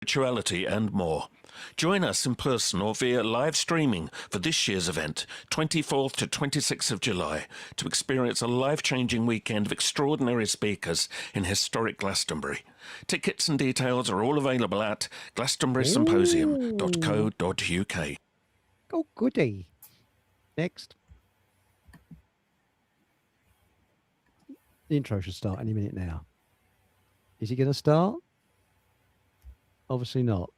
spirituality and more. Join us in person or via live streaming for this year's event, 24th to 26th of July, to experience a life-changing weekend of extraordinary speakers in historic Glastonbury. Tickets and details are all available at glastonburysymposium.co.uk. Oh, goody. Next. The intro should start any minute now. Is he going to start? Obviously not.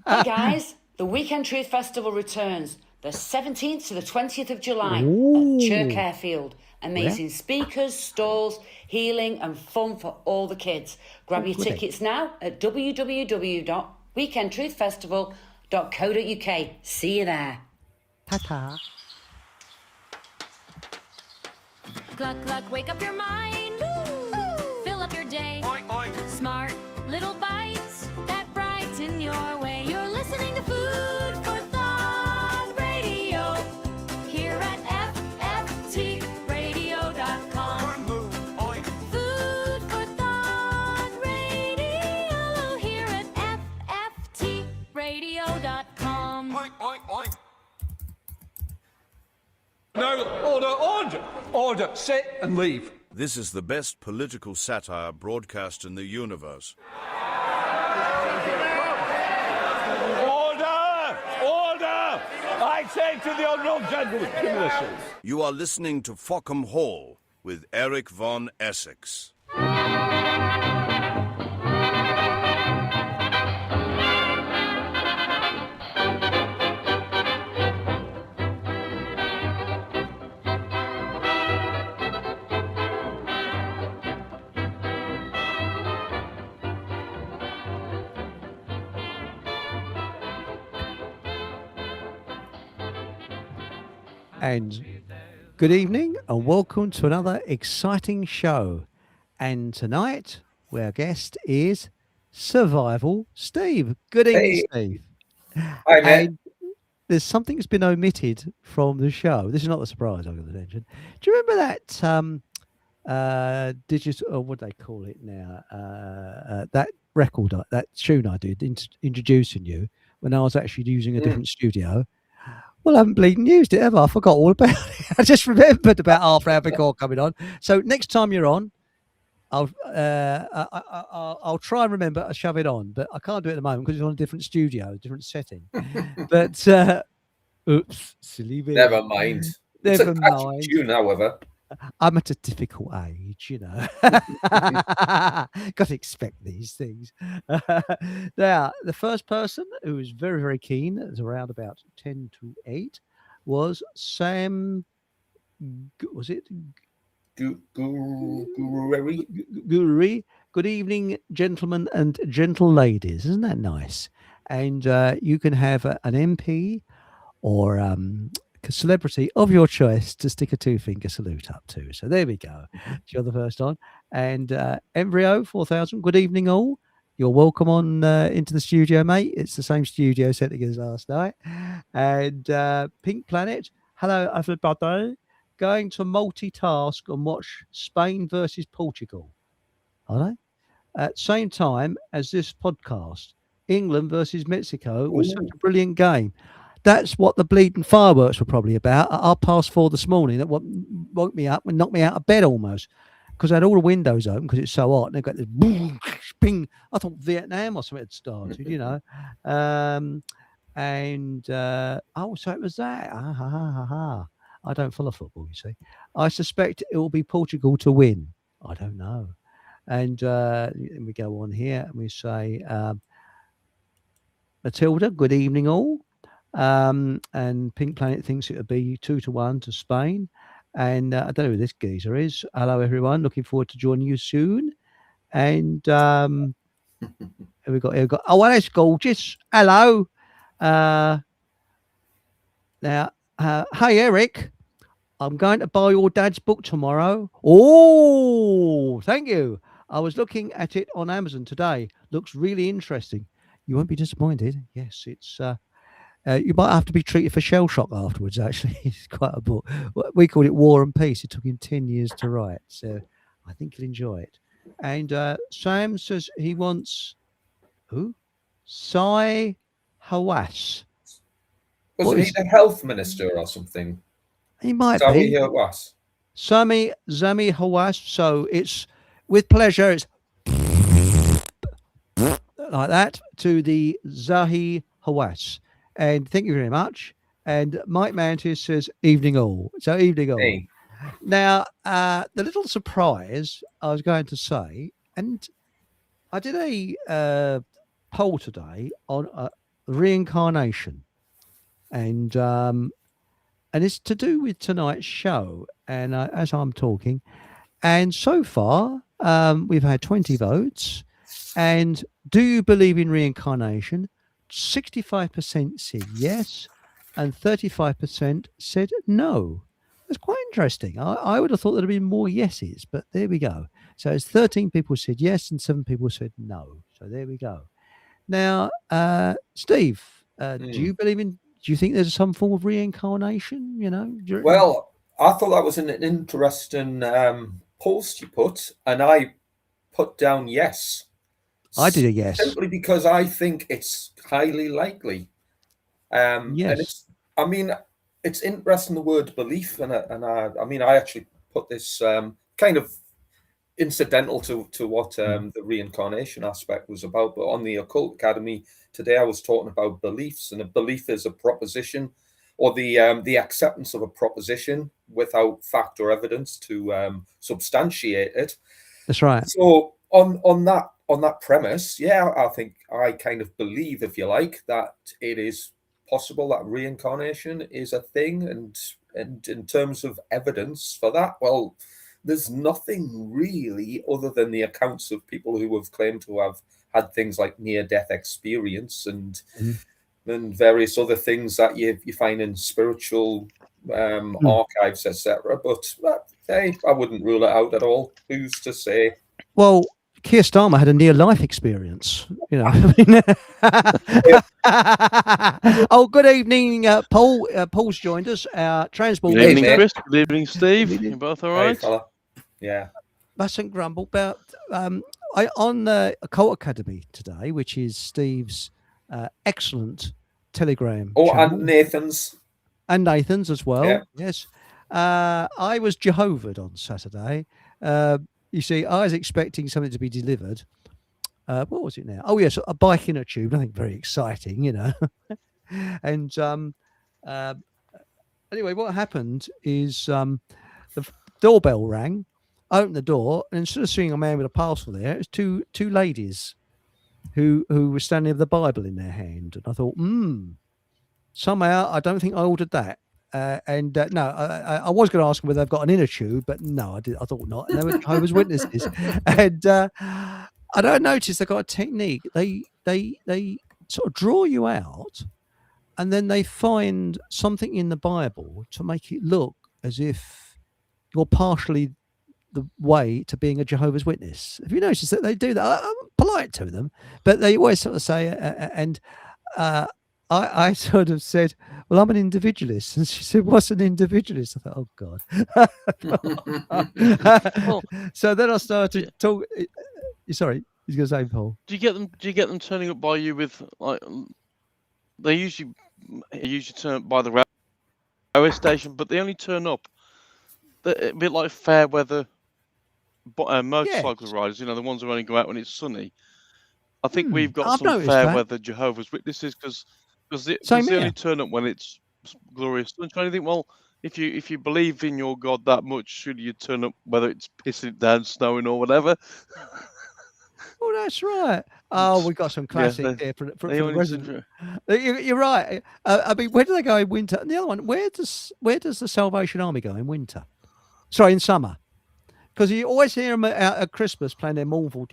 Hey guys, the Weekend Truth Festival returns the 17th to the 20th of July Ooh. at Chirk Airfield. Amazing speakers, stalls, healing and fun for all the kids. Grab your tickets now at www.weekendtruthfestival.co.uk. See you there. Ta-ta. Cluck, cluck, wake up your mind. Fill up your day. Oink, oink. Smart little bites that brighten your way. You're listening to Food for Thought Radio here at FFTradio.com. Food for Thought Radio here at FFTradio.com. Oink, oink, oink. No, order, sit and leave. This is the best political satire broadcast in the universe. Order! I say to the honourable gentleman, give me the seat. You are listening to Fockham Hall with Eric von Essex. And good evening and welcome to another exciting show. And tonight, our guest is Survival Steve. Good evening, Steve. Hi, man. There's something that's been omitted from the show. This is not the surprise I'm going to mention. Do you remember that digital, or what do they call it now? That record, that tune I did introducing you when I was actually using a different studio? Well, I haven't bleeding used it ever. I forgot all about it. I just remembered about half an hour before coming on. So next time you're on, I'll try and remember to shove it on, but I can't do it at the moment because it's on a different studio, a different setting. But oops, silly bit. Never mind. Never it's a catchy mind. tune, however. I'm at a difficult age, you know. Got to expect these things. Now, the first person who was very, very keen, it was around about 10 to 8, was Sam. Was it? Guri. Good evening, gentlemen and gentle ladies. Isn't that nice? And you can have an MP or a celebrity of your choice to stick a 2-finger salute up to. So there we go. You're the first on. And Embryo 4000, good evening all. You're welcome on into the studio, mate. It's the same studio setting as last night. And Pink Planet, hello everybody. Going to multitask and watch Spain versus Portugal. Are they? At same time as this podcast, England versus Mexico was such a brilliant game. That's what the bleeding fireworks were probably about at 4:30 this morning. That woke me up and knocked me out of bed almost because I had all the windows open because it's so hot. And they've got this boom, ping. I thought Vietnam or something had started, you know. So it was that. I don't follow football, you see. I suspect it will be Portugal to win. I don't know. And we go on here and we say, Matilda, good evening all. And Pink Planet thinks it would be 2-1 to Spain. And I don't know who this geezer is. Hello, everyone. Looking forward to joining you soon. And here we got. Oh, well, that's gorgeous. Hello. Now, hey, Eric. I'm going to buy your dad's book tomorrow. Oh, thank you. I was looking at it on Amazon today. Looks really interesting. You won't be disappointed. Yes, it's. You might have to be treated for shell shock afterwards, actually. It's quite a book. We called it War and Peace. It took him 10 years to write. So I think you'll enjoy it. And Sam says he wants Who? Sai Hawass. Wasn't he the health minister or something? He might Zawi be. Hawass. Zami Hawass. So it's with pleasure. It's like that to the Zahi Hawass. And thank you very much. And Mike Mantis says evening all. So evening all. Hey. Now, the little surprise I was going to say, and I did a poll today on reincarnation, and it's to do with tonight's show. And as I'm talking, and so far we've had 20 votes. And do you believe in reincarnation? 65% said yes, and 35% said no. That's quite interesting. I would have thought there'd have been more yeses, but there we go. So it's 13 people said yes and 7 people said no. So there we go. Now, Steve, do you think there's some form of reincarnation? You know? Well, I thought that was an interesting post you put, and I put down yes. I did a yes. Simply because I think it's highly likely. Yes. And it's interesting, the word belief, and I actually put this kind of incidental to what the reincarnation aspect was about. But on the Occult Academy today, I was talking about beliefs, and a belief is a proposition, or the acceptance of a proposition without fact or evidence to substantiate it. That's right. So on that premise, yeah, I think I kind of believe, if you like, that it is possible that reincarnation is a thing, and in terms of evidence for that, well, there's nothing really other than the accounts of people who have claimed to have had things like near-death experience and various other things that you find in spiritual archives, etc. But hey, I wouldn't rule it out at all. Who's to say? Well, Keir Starmer had a near-life experience, you know. Oh, good evening, Paul. Paul's joined us. Our transport. Good evening, mate. Chris. Good evening, Steve. You both all Hey, right? fella. Yeah. Mustn't grumble. But on the Occult Academy today, which is Steve's excellent Telegram. Oh, channel, and Nathan's. and Nathan's as well. Yeah. Yes. I was Jehovah'd on Saturday. You see, I was expecting something to be delivered. What was it now? Oh, yes, a bike in a tube. Nothing very exciting, you know. And anyway, what happened is the doorbell rang, opened the door, and instead of seeing a man with a parcel there, it was two ladies who were standing with the Bible in their hand. And I thought, somehow I don't think I ordered that. No, I was going to ask them whether they've got an inner tube, but no, I thought not. And they were Jehovah's Witnesses. And I don't notice they've got a technique. They sort of draw you out, and then they find something in the Bible to make it look as if you're partially the way to being a Jehovah's Witness. Have you noticed that they do that? I'm polite to them, but they always sort of say, I sort of said, well, I'm an individualist. And she said, what's an individualist? I thought, oh, God. So then I started talking. Sorry, he's going to say, Paul. Do you get them turning up by you with, like, they usually turn up by the railway station, but they only turn up a bit like fair weather motorcycle riders, you know, the ones who only go out when it's sunny. I think we've got some fair weather Jehovah's Witnesses because they only turn up when it's glorious sunshine. You think, well, if you believe in your God that much, should you turn up whether it's pissing down, snowing, or whatever? Oh, that's right. Oh, we got some classic here from the resident. You're right. I mean, where do they go in winter? And the other one, where does the Salvation Army go in winter? Sorry, in summer. Because you always hear them out at Christmas playing their mournful outside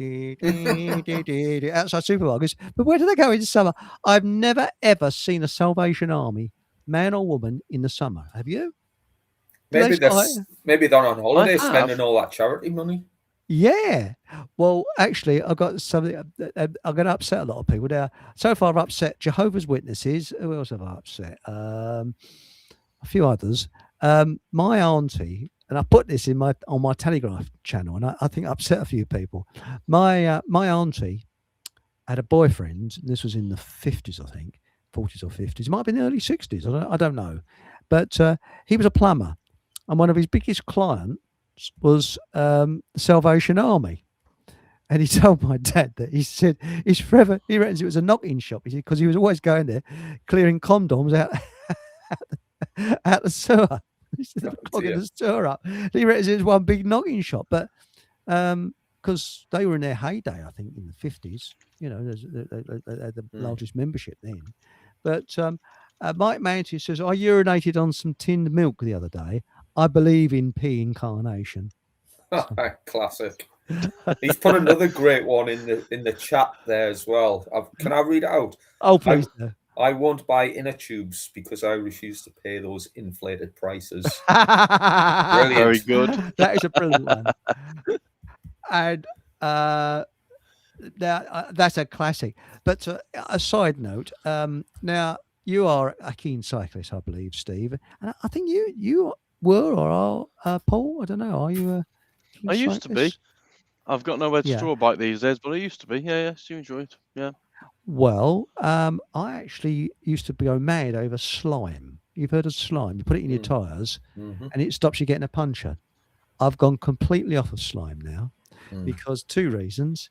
supermarkets. But where do they go in summer? I've never, ever seen a Salvation Army, man or woman, in the summer. Have you? Maybe they're on holiday spending all that charity money. Yeah. Well, actually, I've got something. I'm going to upset a lot of people. Now, so far, I've upset Jehovah's Witnesses. Who else have I upset? A few others. My auntie, and I put this on my Telegraph channel, and I think I upset a few people. My auntie had a boyfriend. And this was in the 50s, I think, 40s or 50s. It might have been the early 60s. I don't know. But he was a plumber. And one of his biggest clients was the Salvation Army. And he told my dad that he said he's forever, he reckons it was a knocking shop. He said, because he was always going there clearing condoms out the sewer. He said, clogging the sewer up. He reckons it was one big knocking shop. But because they were in their heyday, I think, in the 50s, they had the largest membership then. But Mike Mantis says, I urinated on some tinned milk the other day. I believe in P-incarnation. Classic. He's put another great one in the chat there as well. Can I read it out? Oh, please. I won't buy inner tubes because I refuse to pay those inflated prices. Brilliant. Very good. That is a brilliant one. And that's a classic. But a side note, now you are a keen cyclist, I believe, Steve. And I think you were or are, Paul, I don't know, are you a keen I used cyclist? to be. I've got nowhere to straw bike these days, but I used to be. Yeah, you enjoy it. Yeah. Well, I actually used to go mad over slime. You've heard of slime. You put it in your tyres and it stops you getting a puncture. I've gone completely off of slime now because two reasons.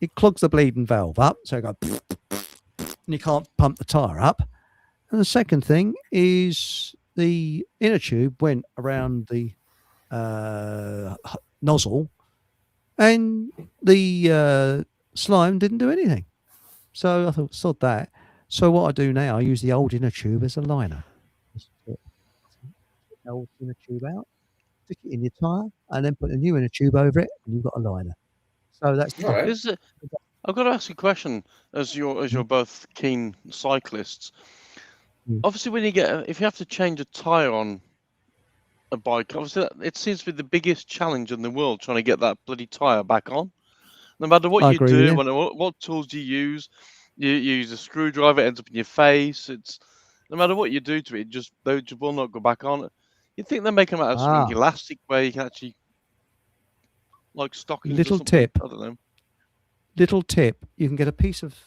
It clogs the bleeding valve up, so you go and you can't pump the tyre up. And the second thing is the inner tube went around the nozzle and the slime didn't do anything. So I thought, sod that. So what I do now, I use the old inner tube as a liner. Just get the old inner tube out, stick it in your tyre, and then put a new inner tube over it, and you've got a liner. So that's right. I've got to ask you a question, as you're both keen cyclists. Obviously, when if you have to change a tyre on a bike, obviously it seems to be the biggest challenge in the world, trying to get that bloody tyre back on. No matter what you do, what tools you use a screwdriver, it ends up in your face. It's no matter what you do to it, they just will not go back on. You think they make them out of something elastic where you can actually, like stockings? Little or something? tip. I don't know. Little tip. You can get a piece of.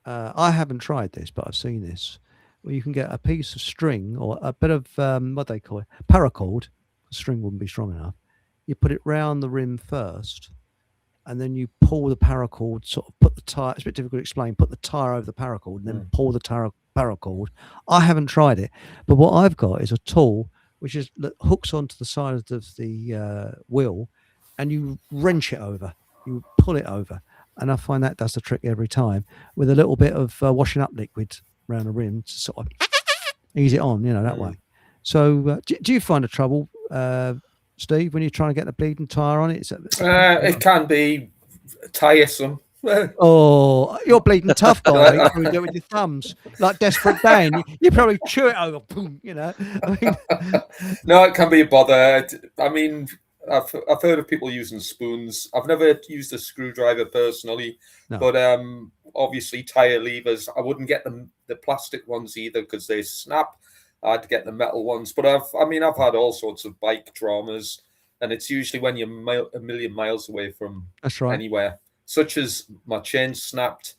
I haven't tried this, but I've seen this. Where you can get a piece of string or a bit of what they call it, paracord. The string wouldn't be strong enough. You put it round the rim first. And then you pull the paracord, sort of put the tyre, it's a bit difficult to explain, put the tyre over the paracord and then pull the paracord. I haven't tried it, but what I've got is a tool which hooks onto the side of the wheel and you wrench it over, you pull it over. And I find that does the trick every time with a little bit of washing up liquid around the rim to sort of ease it on, that way. So do you find a trouble, Steve, when you're trying to get the bleeding tyre on it? It can be tiresome. Oh, you're bleeding tough, guy. You probably do it with your thumbs, like Desperate Dan. You probably chew it over, boom, I mean, No, it can be a bother. I mean, I've heard of people using spoons. I've never used a screwdriver personally, but obviously tyre levers. I wouldn't get the plastic ones either because they snap. I'd get the metal ones, but I've had all sorts of bike dramas, and it's usually when you're a million miles away from anywhere, such as my chain snapped,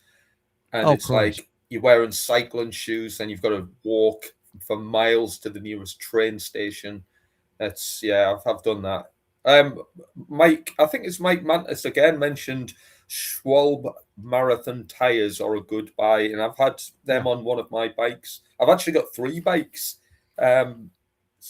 and it's like you're wearing cycling shoes, and you've got to walk for miles to the nearest train station. I've done that. Mike, I think it's Mike Mantis again mentioned Schwalbe marathon tires are a good buy, and I've had them on one of my bikes. I've actually got 3 bikes. I'm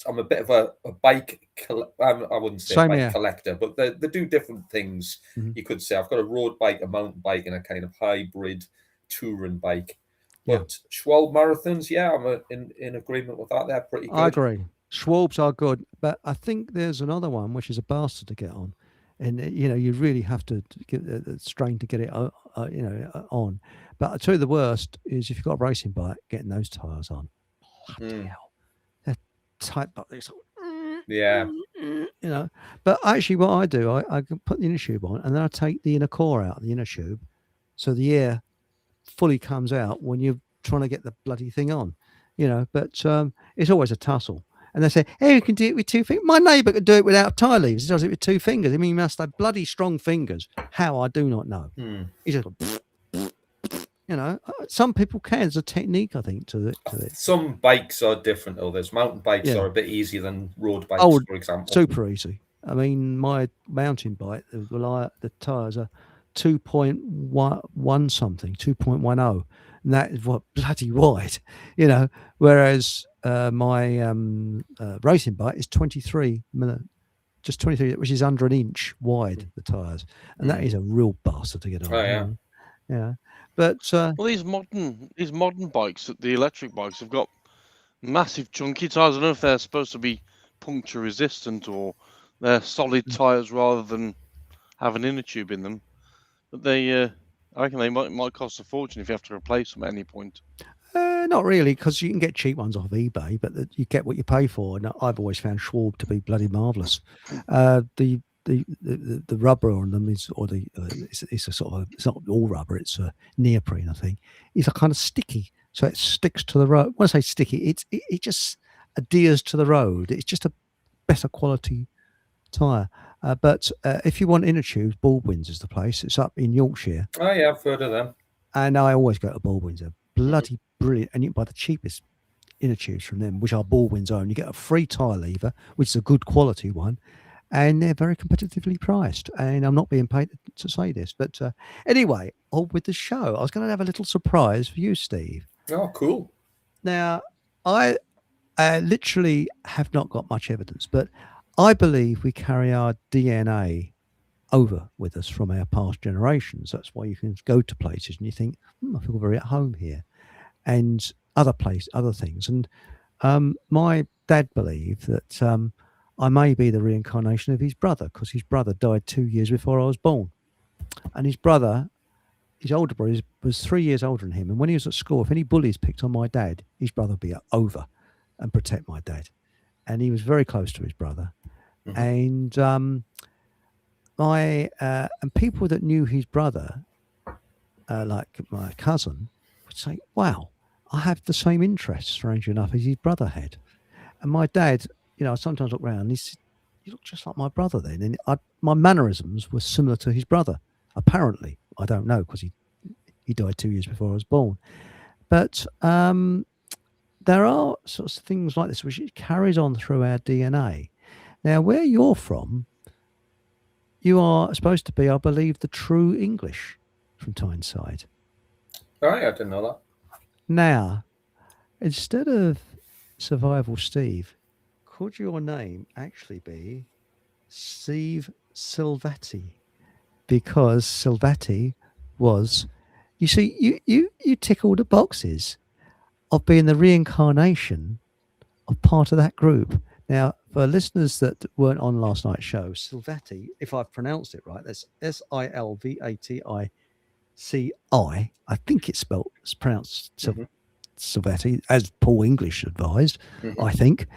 a bit of a bike. I wouldn't say bike collector, but they do different things. You could say I've got a road bike, a mountain bike, and a kind of hybrid touring bike. But Schwalbe marathons, I'm in agreement with that. They're pretty good. I agree. Schwalbes are good, but I think there's another one which is a bastard to get on. And, you really have to get the strain to get it, on. But I tell you the worst is if you've got a racing bike, getting those tyres on. Bloody hell. They're tight, but they're But actually what I do, I can put the inner tube on and then I take the inner core out of the inner tube so the air fully comes out when you're trying to get the bloody thing on, But it's always a tussle. And they say, hey, you can do it with 2 fingers. My neighbour could do it without tie levers. He does it with 2 fingers. I mean, he must have bloody strong fingers. How, I do not know. He just goes, Some people can. There's a technique, I think, to it. Some bikes are different, though. There's mountain bikes Yeah. are a bit easier than road bikes, Oh, for example. super easy. I mean, my mountain bike, the tyres are 2.1 something, 2.10, and that is what bloody wide, Whereas my racing bike is 23 just 23, which is under an inch wide, the tyres, and that is a real bastard to get on. Oh, yeah. Yeah, but Well, these modern bikes, the electric bikes, have got massive chunky tires. I don't know if they're supposed to be puncture resistant or they're solid tires rather than have an inner tube in them. But I reckon they might cost a fortune if you have to replace them at any point. Not really, because you can get cheap ones off eBay, but you get what you pay for. And I've always found Schwab to be bloody marvelous. The rubber on them is, or it's a sort of it's not all rubber. It's a neoprene, I think. It's a kind of sticky, so it sticks to the road. When I say sticky, it just adheres to the road. It's just a better quality tyre. But if you want inner tubes, Baldwin's is the place. It's up in Yorkshire. Oh, yeah, I've heard of them. And I always go to Baldwin's. They're bloody brilliant. And you can buy the cheapest inner tubes from them, which are Baldwin's own. You get a free tyre lever, which is a good quality one. And they're very competitively priced. And I'm not being paid to say this. But anyway, on with the show. I was going to have a little surprise for you, Steve. Oh, cool. Now, I literally have not got much evidence, but I believe we carry our DNA over with us from our past generations. That's why you can go to places and you think, I feel very at home here, and other things. And my dad believed that I may be the reincarnation of his brother, because his brother died 2 years before I was born. And his brother, his older brother, was 3 years older than him. And when he was at school, if any bullies picked on my dad, his brother would be over and protect my dad. And he was very close to his brother. And and people that knew his brother, like my cousin, would say, wow, I have the same interests, strangely enough, as his brother had. And my dad, I sometimes look around and he said, you look just like my brother then. And my mannerisms were similar to his brother, apparently. I don't know, because he died 2 years before I was born. But there are sorts of things like this, which it carries on through our DNA. Now, where you're from, you are supposed to be, I believe, the true English from Tyneside. Oh, yeah, I didn't know that. Now, instead of Survival Steve, could your name actually be Steve Silvati? Because Silvati was, you see, you tick all the boxes of being the reincarnation of part of that group. Now, for listeners that weren't on last night's show, Silvati, if I've pronounced it right, that's Silvatici. I think it's pronounced Silvati, as Paul English advised. I think.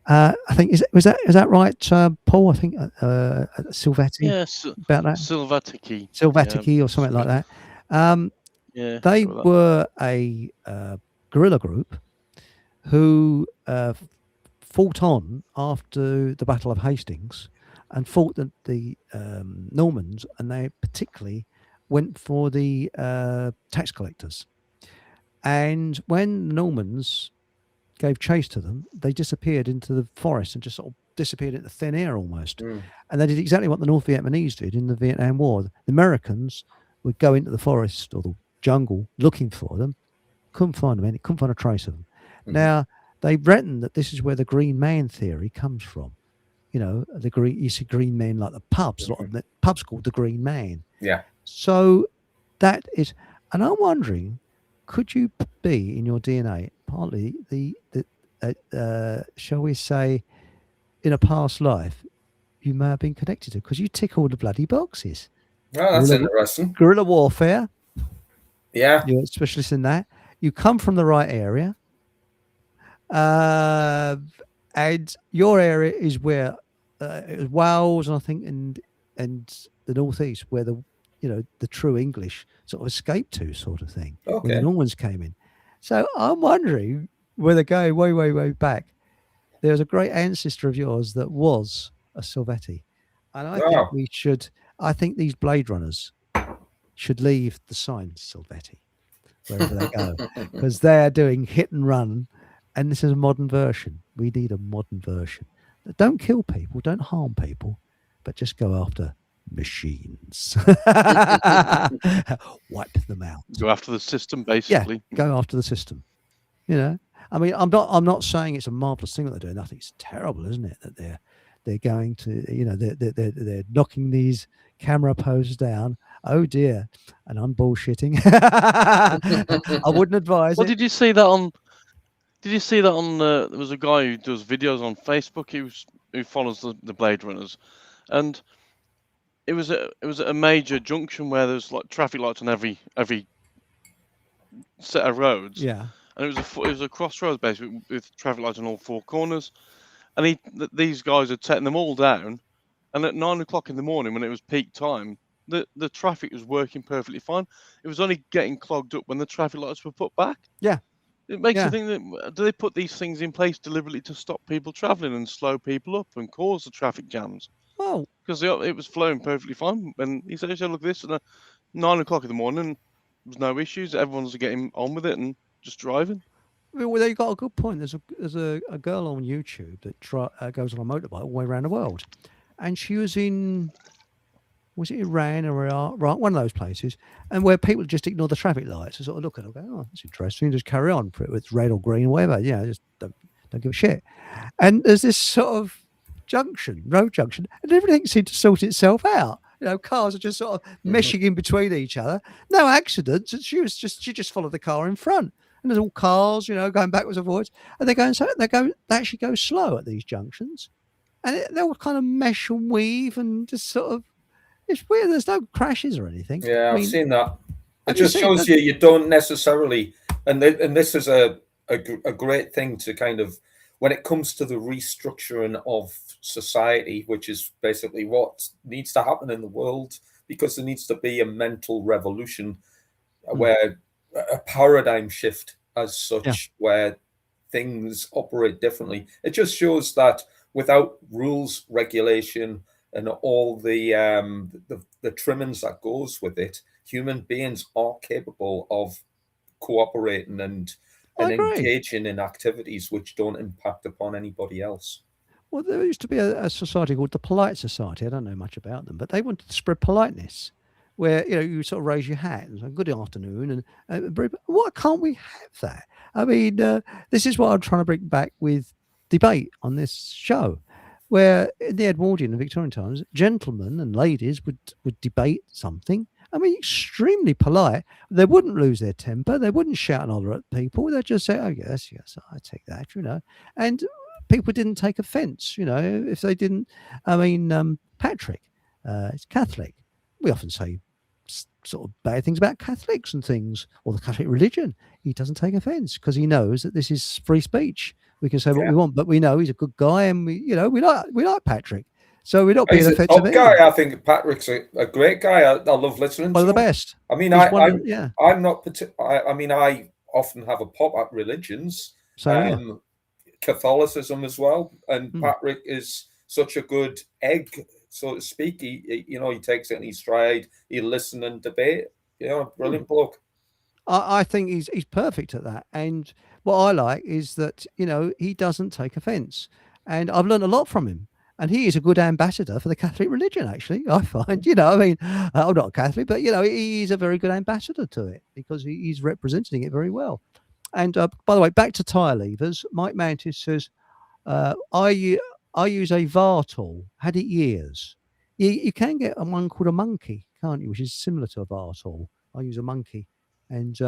Is that right, Paul? I think Silvati. Yes, about that. Silvatici, or something like that. They were a guerrilla group who fought on after the Battle of Hastings and fought the Normans, and they particularly went for the tax collectors. And when the Normans gave chase to them, they disappeared into the forest and just sort of disappeared into thin air almost. And they did exactly what the North Vietnamese did in the Vietnam War. The Americans would go into the forest or the jungle looking for them, couldn't find them, couldn't find a trace of them. Now, they reckon that this is where the Green Man theory comes from. You see green men like the pubs. A lot of the pubs called the Green Man. Yeah. So that is, and I'm wondering, could you be in your DNA partly the shall we say, in a past life, you may have been connected to, because you tick all the bloody boxes. Oh, that's interesting. Guerrilla warfare. Yeah. You're a specialist in that. You come from the right area. And your area is where Wales, I think, and the northeast, where the true English sort of escaped to, sort of thing. Okay. When the Normans came in. So I'm wondering whether going way, way, way back, there's a great ancestor of yours that was a Silvati. And I think these Blade Runners should leave the sign Silvati. wherever they go, because they are doing hit and run, and this is a modern version. We need a modern version. Don't kill people, don't harm people, but just go after machines. Wipe them out. Go after the system, Yeah, basically. go after the system. You know, I mean, I'm not saying it's a marvelous thing that they're doing. I think it's terrible, isn't it, that they're going to, you know, they're knocking these camera posts down. Oh dear, and I'm bullshitting. I wouldn't advise Well, it. did you see that on? Did you see that on? There was a guy who does videos on Facebook. Who follows the Blade Runners, and it was at a major junction where there's like traffic lights on every set of roads. Yeah. And it was a crossroads basically with traffic lights on all four corners, and these guys had taken them all down, and at 9 o'clock in the morning when it was peak time, the traffic was working perfectly fine. It was only getting clogged up when the traffic lights were put back. Yeah. It makes Yeah. you think that do they put these things in place deliberately to stop people travelling and slow people up and cause the traffic jams? Well, Because it was flowing perfectly fine. And he said, look at this, at 9 o'clock in the morning, there was no issues. Everyone's getting on with it and just driving. well, they got a good point. There's a girl on YouTube that goes on a motorbike all the way around the world, and she was in, was it Iran or Iraq, right, one of those places, and where people just ignore the traffic lights and sort of look at it and go, oh, that's interesting, just carry on, it's red or green or whatever, just don't give a shit. And there's this sort of road junction, and everything seemed to sort itself out. You know, cars are just sort of meshing in between each other. No accidents. And she just followed the car in front. And there's all cars, you know, going backwards and forwards. And they actually go slow at these junctions. And they'll kind of mesh and weave and just sort of, it's weird. There's no crashes or anything. Yeah, I've seen that. It have you just seen shows that? you don't necessarily, and this is a great thing to kind of, when it comes to the restructuring of society, which is basically what needs to happen in the world, because there needs to be a mental revolution where a paradigm shift as such, where things operate differently. It just shows that without rules, regulation, and all the trimmings that goes with it, human beings are capable of cooperating and engaging in activities which don't impact upon anybody else. Well, there used to be a society called the Polite Society. I don't know much about them, but they wanted to spread politeness, where, you know, you sort of raise your hat and say, good afternoon, and why can't we have that? I mean, this is what I'm trying to bring back with debate on this show, where in the Edwardian and Victorian times, gentlemen and ladies would debate something. I mean, extremely polite. They wouldn't lose their temper. They wouldn't shout and holler at people. They'd just say, oh, yes, I take that, you know. And people didn't take offence, you know, if they didn't. I mean, Patrick is Catholic. We often say sort of bad things about Catholics and things, or the Catholic religion. He doesn't take offence because he knows that this is free speech. We can say what we want, but we know he's a good guy, and we like Patrick. So we're not being offensive. He's a top guy. I think Patrick's a great guy. I love listening to him. One of the best. I mean, I'm not I mean, I often have a pop at religions, Catholicism as well, and Patrick is such a good egg, so to speak. He takes it in his stride. He listen and debate. You know, brilliant bloke. I think he's perfect at that. And what I like is that, you know, he doesn't take offence. And I've learned a lot from him. And he is a good ambassador for the Catholic religion, actually, I find. You know, I mean, I'm not Catholic, but, you know, he's a very good ambassador to it because he's representing it very well. And by the way, back to tire levers, Mike Mantis says, I use a VAR tool, had it years. You can get one called a monkey, can't you, which is similar to a VAR tool. I use a monkey. And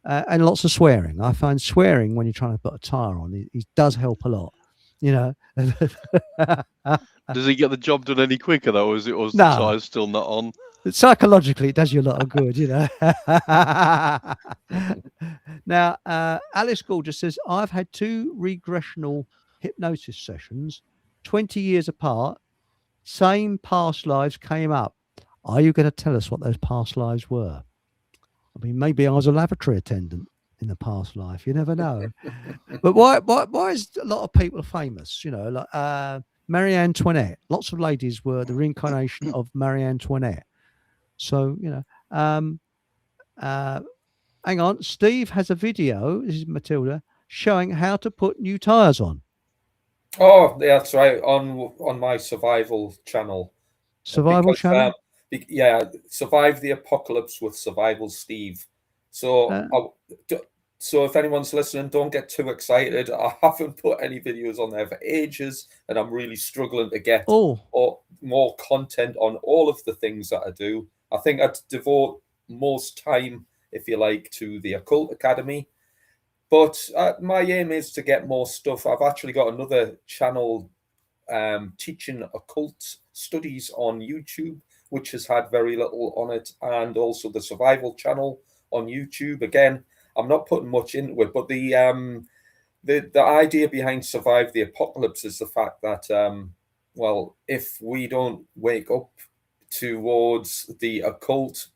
lots of swearing. I find swearing when you're trying to put a tire on, it does help a lot. You know. Does he get the job done any quicker though, or is the tire's still not on? Psychologically, it does you a lot of good, you know. Now, Alice Gould says, I've had 2 regressional hypnosis sessions, 20 years apart. Same past lives came up. Are you going to tell us what those past lives were? I mean, maybe I was a lavatory attendant in the past life. You never know. But why is a lot of people famous? You know, like Marie Antoinette. Lots of ladies were the reincarnation of Marie Antoinette. So, you know, hang on. Steve has a video. This is Matilda showing how to put new tires on. Oh, yeah, that's right. On my survival channel. Survival Because channel. yeah, survive the apocalypse with Survival Steve. So so if anyone's listening, don't get too excited. I haven't put any videos on there for ages, and I'm really struggling to get more content on all of the things that I do. I think I'd devote most time, if you like, to the Occult Academy. But my aim is to get more stuff. I've actually got another channel teaching occult studies on YouTube, which has had very little on it, and also the survival channel on YouTube. Again, I'm not putting much into it, but the idea behind Survive the Apocalypse is the fact that well, if we don't wake up towards the occult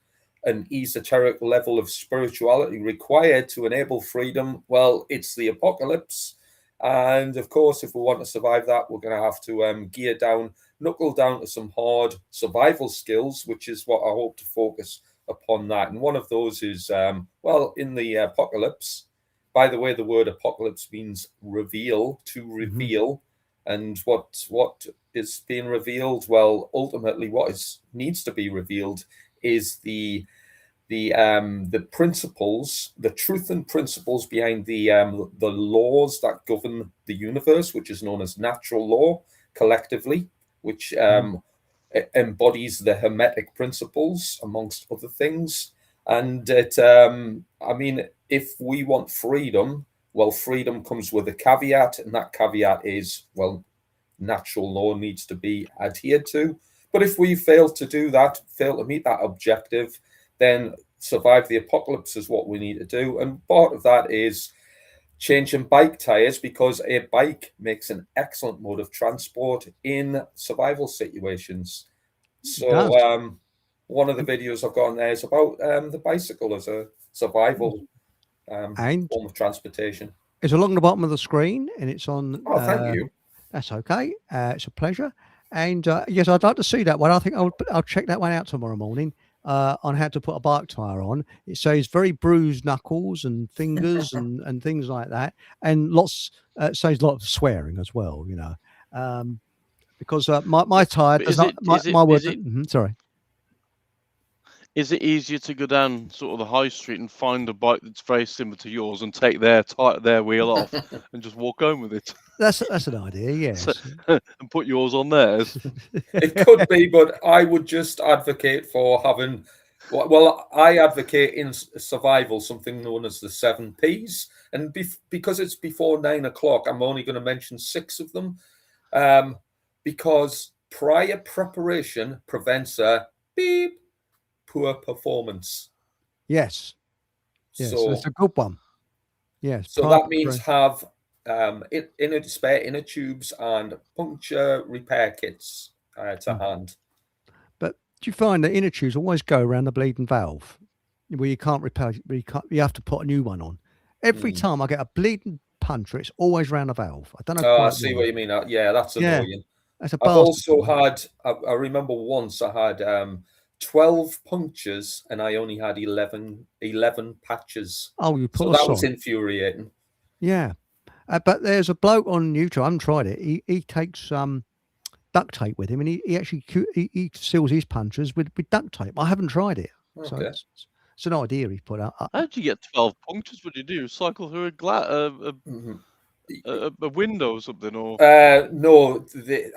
and esoteric level of spirituality required to enable freedom, well, it's the apocalypse. And of course, if we want to survive that, we're going to have to gear down, knuckle down to some hard survival skills, which is what I hope to focus upon that. And one of those is, well, in the apocalypse, by the way, the word apocalypse means reveal, to reveal. And what is being revealed? Well, ultimately, what needs to be revealed is the principles, the truth and principles behind the laws that govern the universe, which is known as natural law collectively, which embodies the Hermetic principles, amongst other things. And it, I mean, if we want freedom, well, freedom comes with a caveat, and that caveat is, well, natural law needs to be adhered to. But if we fail to do that, fail to meet that objective, then survive the apocalypse is what we need to do. And part of that is changing bike tires, because a bike makes an excellent mode of transport in survival situations. So one of the videos I've got on there is about the bicycle as a survival form of transportation. It's along the bottom of the screen, and it's on. Oh, thank you. That's okay. It's a pleasure. And yes, I'd like to see that one. I think I'll check that one out tomorrow morning on how to put a bike tire on. It says very bruised knuckles and fingers and things like that, and says a lot of swearing as well. You know, because my tire does not. My word. Sorry. Is it easier to go down sort of the high street and find a bike that's very similar to yours and take their wheel off and just walk home with it? That's an idea, yes. And put yours on theirs. It could be, but I would just advocate for having. Well, I advocate in survival something known as the 7 Ps, and because it's before 9 o'clock, I'm only going to mention 6 of them, because prior preparation prevents a beep. Poor performance. Yes. So that's a good one. Yes. So that means have spare inner tubes and puncture repair kits to hand. But do you find that inner tubes always go around the bleeding valve where you can't repair? You have to put a new one on. Every time I get a bleeding puncture, it's always around the valve. I don't know. Oh, I see what you mean. Yeah, that's annoying. That's a I've also had. I remember once I had 12 punctures and I only had 11 patches. Oh, you put so that was infuriating. Yeah, but there's a bloke on YouTube. I haven't tried it. He takes duct tape with him, and he actually he seals his punctures with duct tape. I haven't tried it, so it's an idea he put out. How'd you get 12 punctures? What do you do? Cycle through a window or something, or no,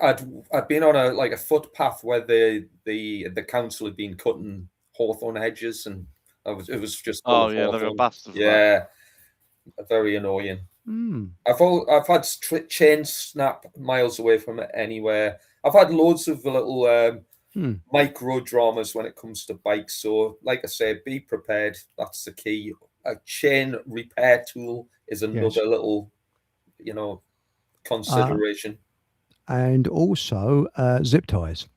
I'd been on a footpath where the council had been cutting hawthorn hedges, and it was just they're a bastard. Very annoying. I've had chain snap miles away from it anywhere. I've had loads of little micro dramas when it comes to bikes. So, like I say, be prepared. That's the key. A chain repair tool is another little, consideration. And also zip ties.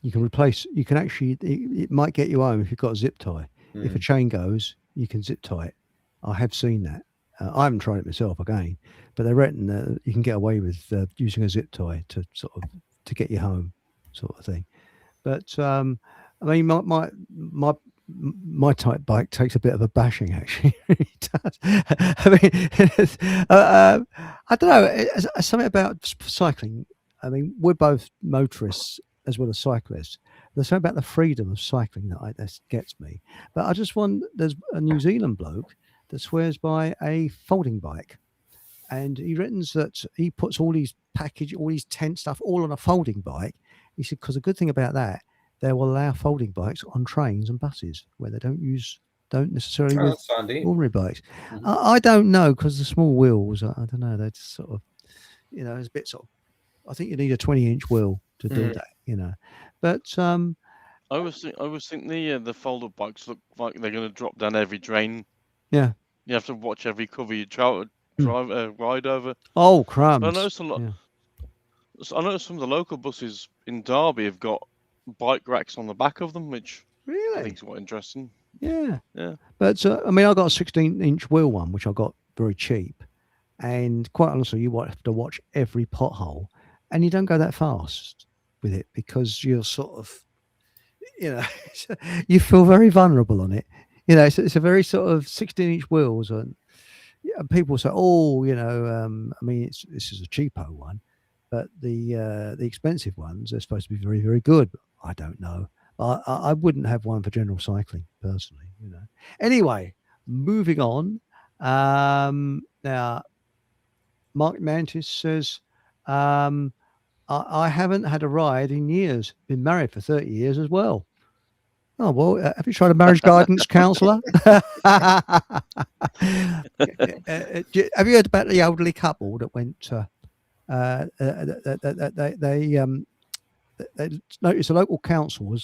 You can replace. You can actually. It might get you home if you've got a zip tie. If a chain goes, you can zip tie it. I have seen that. I haven't tried it myself again, but they reckon you can get away with using a zip tie to to get you home, sort of thing. But I mean, my my type bike takes a bit of a bashing, actually. It does. I mean, I don't know. Something about cycling. I mean, we're both motorists as well as cyclists. There's something about the freedom of cycling that gets me. But I just want, there's a New Zealand bloke that swears by a folding bike. And he reckons that he puts all his package, all his tent stuff, all on a folding bike. He said, because the good thing about that, they will allow folding bikes on trains and buses where they don't necessarily with That's handy. ordinary bikes. I don't know, because the small wheels, I don't know, they're just sort of, it's a bit sort of, I think you need a 20-inch wheel to do that, But I always think the fold-up bikes look like they're going to drop down every drain. yeah. You have to watch every cover you ride over. Oh, crumbs. But I noticed I noticed some of the local buses in Derby have got bike racks on the back of them, which I Really? think is quite interesting. Yeah. Yeah. But I mean, I got a 16-inch wheel one, which I got very cheap. And quite honestly, you have to watch every pothole, and you don't go that fast with it because you're sort of, you feel very vulnerable on it. It's a very sort of 16-inch wheels, and people say, "Oh, I mean, this is a cheapo one," but the expensive ones are supposed to be very, very good. I don't know. I wouldn't have one for general cycling personally. Anyway, moving on. Now, Mark Mantis says, I haven't had a ride in years. Been married for 30 years as well. Oh, well, have you tried a marriage guidance counsellor? Have you heard about the elderly couple that went they noticed the local council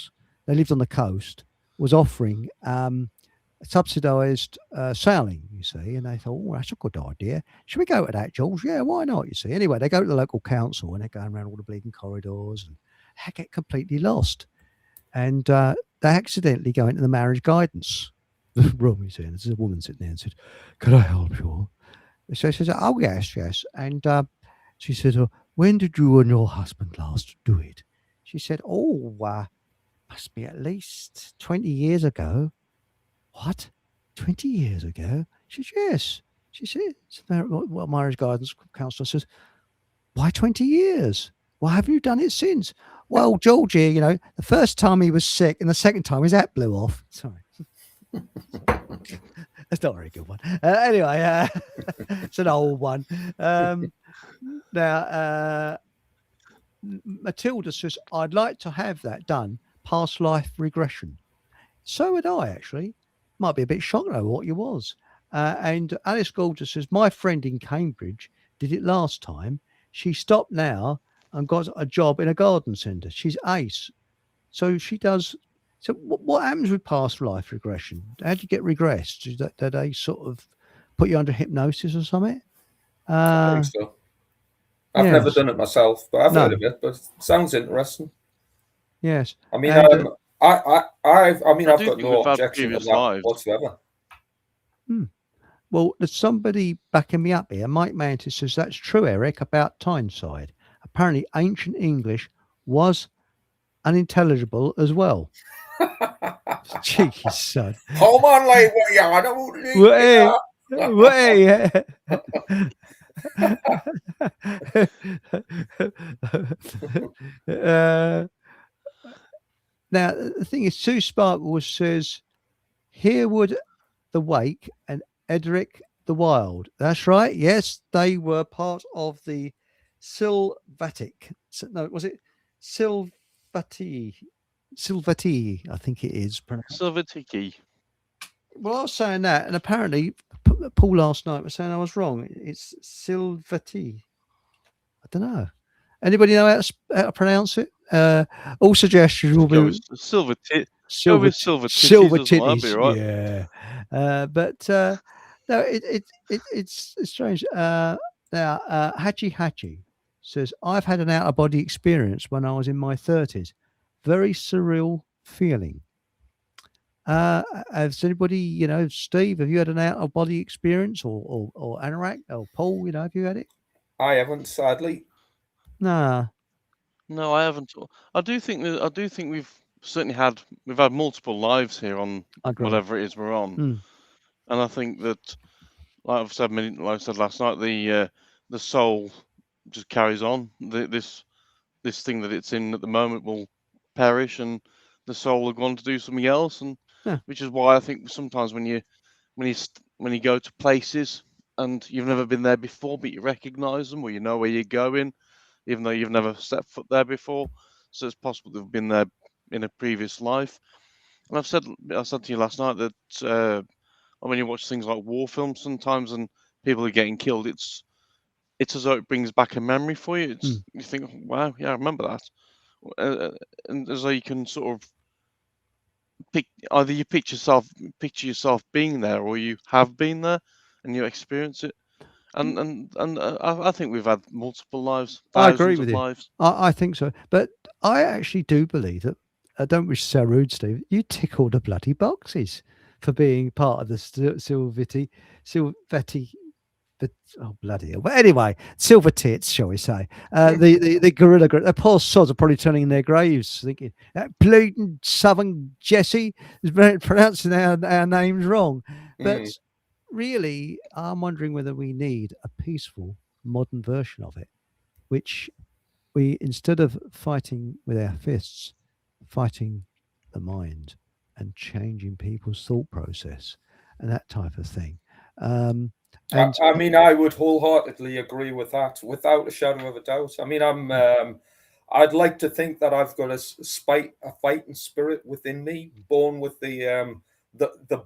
they lived on the coast, was offering subsidised sailing, you see, and they thought, oh, that's a good idea. Should we go to that, Jules? Yeah, why not, you see? Anyway, they go to the local council and they're going around all the bleeding corridors and they get completely lost. And they accidentally go into the marriage guidance room, you see, and there's a woman sitting there and said, could I help you? So she says, oh, yes. And she said, when did you and your husband last do it? She said, must be at least 20 years ago. What? 20 years ago? She said, yes. She said, well, marriage guidance counsellor says, why 20 years? Why haven't you done it since? Well, Georgie, the first time he was sick and the second time his hat blew off. Sorry. That's not a very good one. Anyway, it's an old one. Now, Matilda says, I'd like to have that done, past life regression. So would I, actually. Might be a bit shocked though what you was. And Alice Goulder says, my friend in Cambridge did it last time. She stopped now and got a job in a garden centre. She's ace. So she does. So what happens with past life regression? How do you get regressed? Do they sort of put you under hypnosis or something? I think so. I've never done it myself, but I've heard of it. But it sounds interesting. Yes. I mean, I've got no objection to that whatsoever. Well, there's somebody backing me up here. Mike Mantis says that's true, Eric, about Tyneside. Apparently, ancient English was unintelligible as well. Cheeky son. Come on, like, I don't need now, the thing is, Sue Sparkle says, Hereward the Wake and Edric the Wild. That's right. Yes, they were part of the Silvatic. No, was it Silvatici? Silvatici, I think it is pronounced. Silvatici. Well, I was saying that, and apparently Paul last night was saying I was wrong. It's Silvatici. I don't know. Anybody know how to pronounce it? All suggestions will be Silver titties. Be right. Yeah, but no, it's strange. Now, Hachi says, I've had an out of body experience when I was in my 30s. Very surreal feeling. Has anybody, Steve, have you had an out of body experience, or Anorak or Paul? Have you had it? I haven't, sadly. Nah. No, I haven't. I do think we've we've had multiple lives here on I agree. whatever it is we're on, Mm. and I think that, like I said last night, the soul just carries on. This thing that it's in at the moment will perish, and the soul will go on to do something else, and Yeah. which is why I think sometimes when you go to places and you've never been there before, but you recognise them or you know where you're going, even though you've never set foot there before, so it's possible they've been there in a previous life. And I said to you last night that when you watch things like war films sometimes and people are getting killed, it's as though it brings back a memory for you. You think, wow, yeah, I remember that, and as though you can sort of either you picture yourself being there, or you have been there and you experience it. And I think we've had multiple lives, I agree thousands with of you. lives. I think so. But I actually do believe that, I don't wish to sound rude, Steve, you tick all the bloody boxes for being part of the Silvati, but oh bloody hell. But anyway, silver tits, shall we say? The gorilla group. The poor sods are probably turning in their graves, thinking that bleeding Southern Jesse is pronouncing our names wrong. But really, I'm wondering whether we need a peaceful modern version of it, which we, instead of fighting with our fists, fighting the mind and changing people's thought process and that type of thing. I mean, I would wholeheartedly agree with that, without a shadow of a doubt. I mean, I'd like to think that I've got a fighting spirit within me, born with the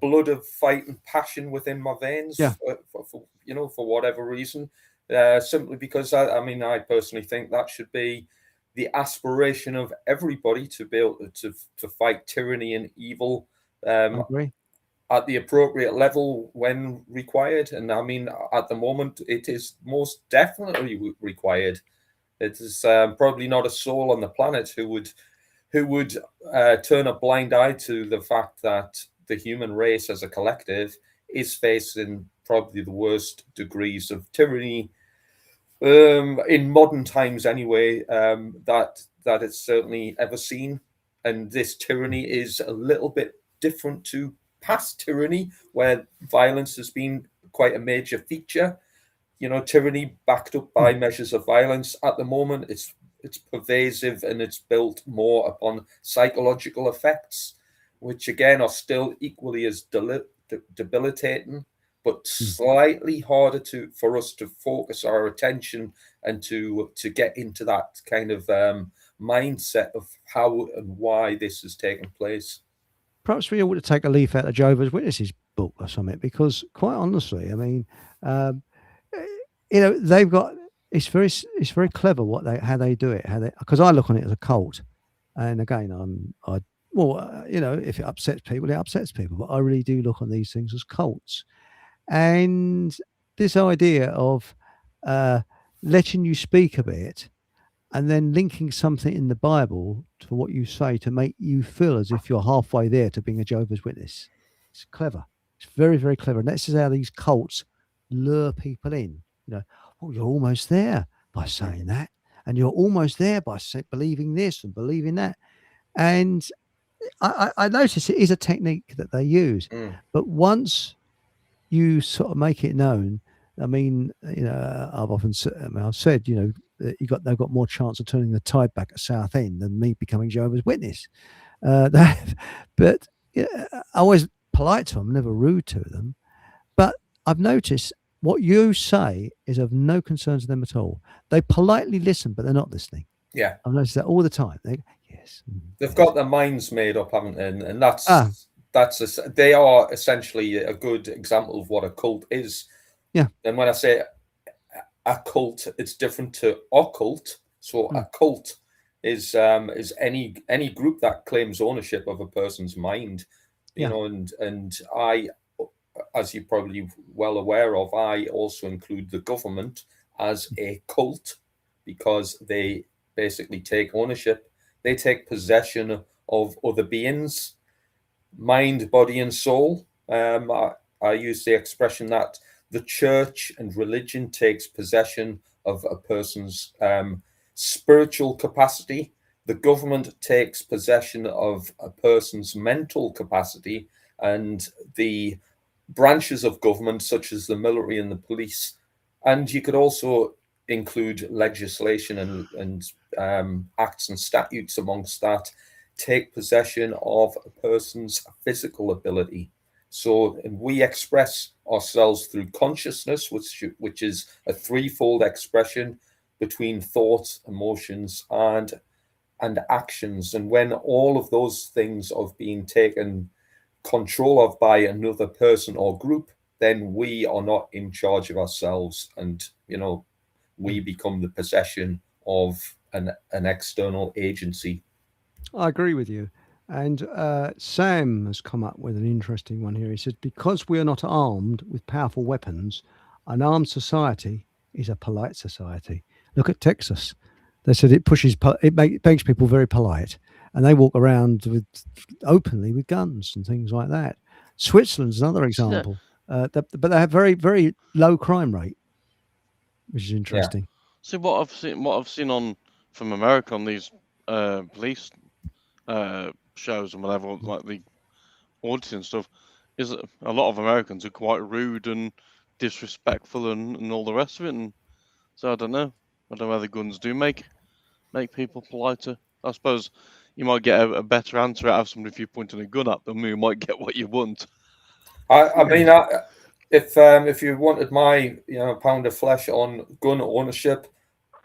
blood of fight and passion within my veins. Yeah. For whatever reason, simply because I personally think that should be the aspiration of everybody, to be able to fight tyranny and evil. I agree. At the appropriate level when required. And I mean, at the moment, it is most definitely required. It is probably not a soul on the planet who would turn a blind eye to the fact that the human race as a collective is facing probably the worst degrees of tyranny in modern times anyway, that it's certainly ever seen. And this tyranny is a little bit different to past tyranny, where violence has been quite a major feature. Tyranny backed up by measures of violence. At the moment, it's pervasive, and it's built more upon psychological effects, which again are still equally as debilitating, but slightly harder for us to focus our attention and to get into that kind of mindset of how and why this has taken place. Perhaps we ought to take a leaf out of Jehovah's Witnesses book or something, because quite honestly, I mean, they've got, it's very clever how they do it, because I look on it as a cult, and again, if it upsets people, it upsets people, but I really do look on these things as cults. And this idea of letting you speak a bit and then linking something in the Bible to what you say to make you feel as if you're halfway there to being a Jehovah's Witness. It's clever. It's very, very clever. And this is how these cults lure people in. You're almost there by saying that. And you're almost there by believing this and believing that. And I notice it is a technique that they use. But once you sort of make it known, I mean, I've said, they've got more chance of turning the tide back at Southend than me becoming Jehovah's Witness. But I always polite to them, never rude to them. But I've noticed what you say is of no concern to them at all. They politely listen, but they're not listening. Yeah, I've noticed that all the time. They've got their minds made up, haven't they? And they are essentially a good example of what a cult is. Yeah. And when I say a cult, it's different to occult. So a cult is any group that claims ownership of a person's mind. And I, as you're probably well aware of, I also include the government as a cult, because they basically take ownership. They take possession of other beings, mind, body, and soul. I use the expression that the church and religion takes possession of a person's spiritual capacity. the government takes possession of a person's mental capacity, and the branches of government, such as the military and the police, and you could also include legislation and acts and statutes amongst that, take possession of a person's physical ability. So we express ourselves through consciousness, which is a threefold expression between thoughts, emotions, and actions. And when all of those things are being taken control of by another person or group, then we are not in charge of ourselves, and we become the possession of an external agency. I agree with you. And Sam has come up with an interesting one here. He says, because we are not armed with powerful weapons, an armed society is a polite society. Look at Texas. They said it makes people very polite, and they walk around openly with guns and things like that. Switzerland's another example, but they have very, very low crime rate, which is interesting. See what I've seen from America on these police shows and whatever, like the auditing and stuff, is that a lot of Americans are quite rude and disrespectful and all the rest of it. And so I don't know whether guns do make people politer. I suppose you might get a better answer out of somebody if you're pointing a gun at them. You might get what you want. I mean, if you wanted my pound of flesh on gun ownership,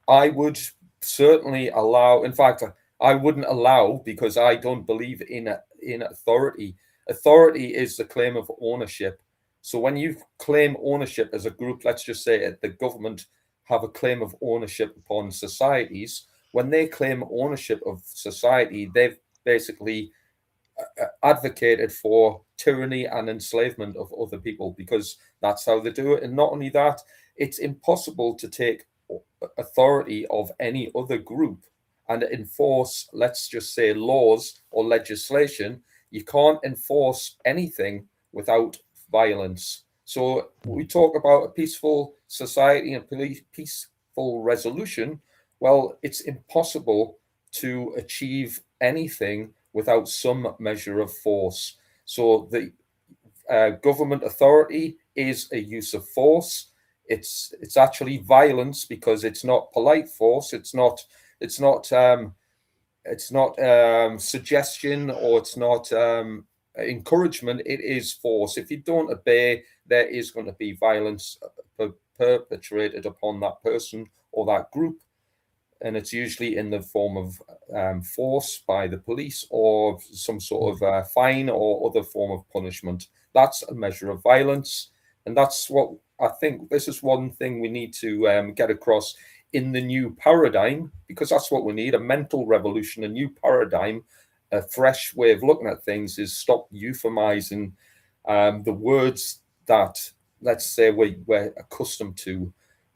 I would certainly allow. In fact, I wouldn't allow, because I don't believe in authority. Authority is the claim of ownership. So when you claim ownership as a group, let's just say the government have a claim of ownership upon societies. When they claim ownership of society, they've basically advocated for tyranny and enslavement of other people, because that's how they do it. And not only that, it's impossible to take authority of any other group and enforce, let's just say, laws or legislation. You can't enforce anything without violence. So we talk about a peaceful society and peaceful resolution. Well, it's impossible to achieve anything without some measure of force. So the government authority is a use of force. It's actually violence, because it's not polite force. It's not suggestion, or it's not encouragement. It is force. If you don't obey, there is going to be violence perpetrated upon that person or that group, and it's usually in the form of force by the police, or some sort of fine or other form of punishment. That's a measure of violence, and that's what I think. This is one thing we need to get across in the new paradigm, because that's what we need: a mental revolution, a new paradigm, a fresh way of looking at things. Is stop euphemizing the words that, let's say, we're accustomed to.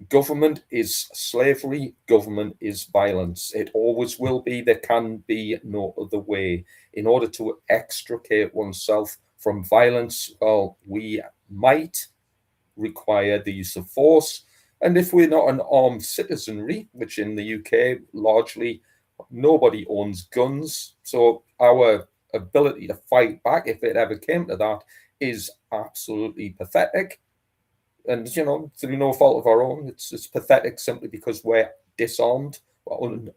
Government is slavery. Government is violence. It always will be. There can be no other way. In order to extricate oneself from violence, well, we might require the use of force. And if we're not an armed citizenry, which in the UK largely nobody owns guns, so our ability to fight back, if it ever came to that, is absolutely pathetic. And through no fault of our own, it's pathetic simply because we're disarmed,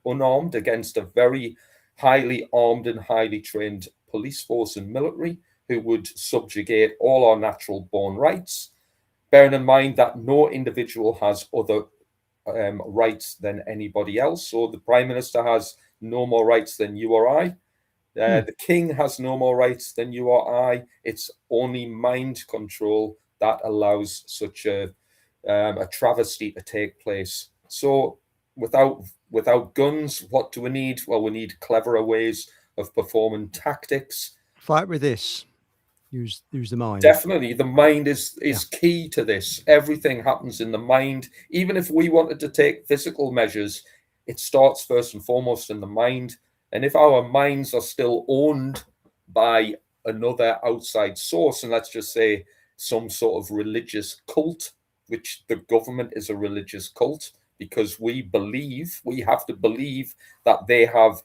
unarmed against a very highly armed and highly trained police force and military, who would subjugate all our natural born rights, bearing in mind that no individual has other rights than anybody else. So the Prime Minister has no more rights than you or I. The King has no more rights than you or I. It's only mind control that allows such a travesty to take place. So without guns, what do we need? Well, we need cleverer ways of performing tactics. Fight with this. Use the mind. Definitely, the mind is key to this. Everything happens in the mind. Even if we wanted to take physical measures, it starts first and foremost in the mind. And if our minds are still owned by another outside source, and let's just say some sort of religious cult, which the government is a religious cult, because we have to believe that they have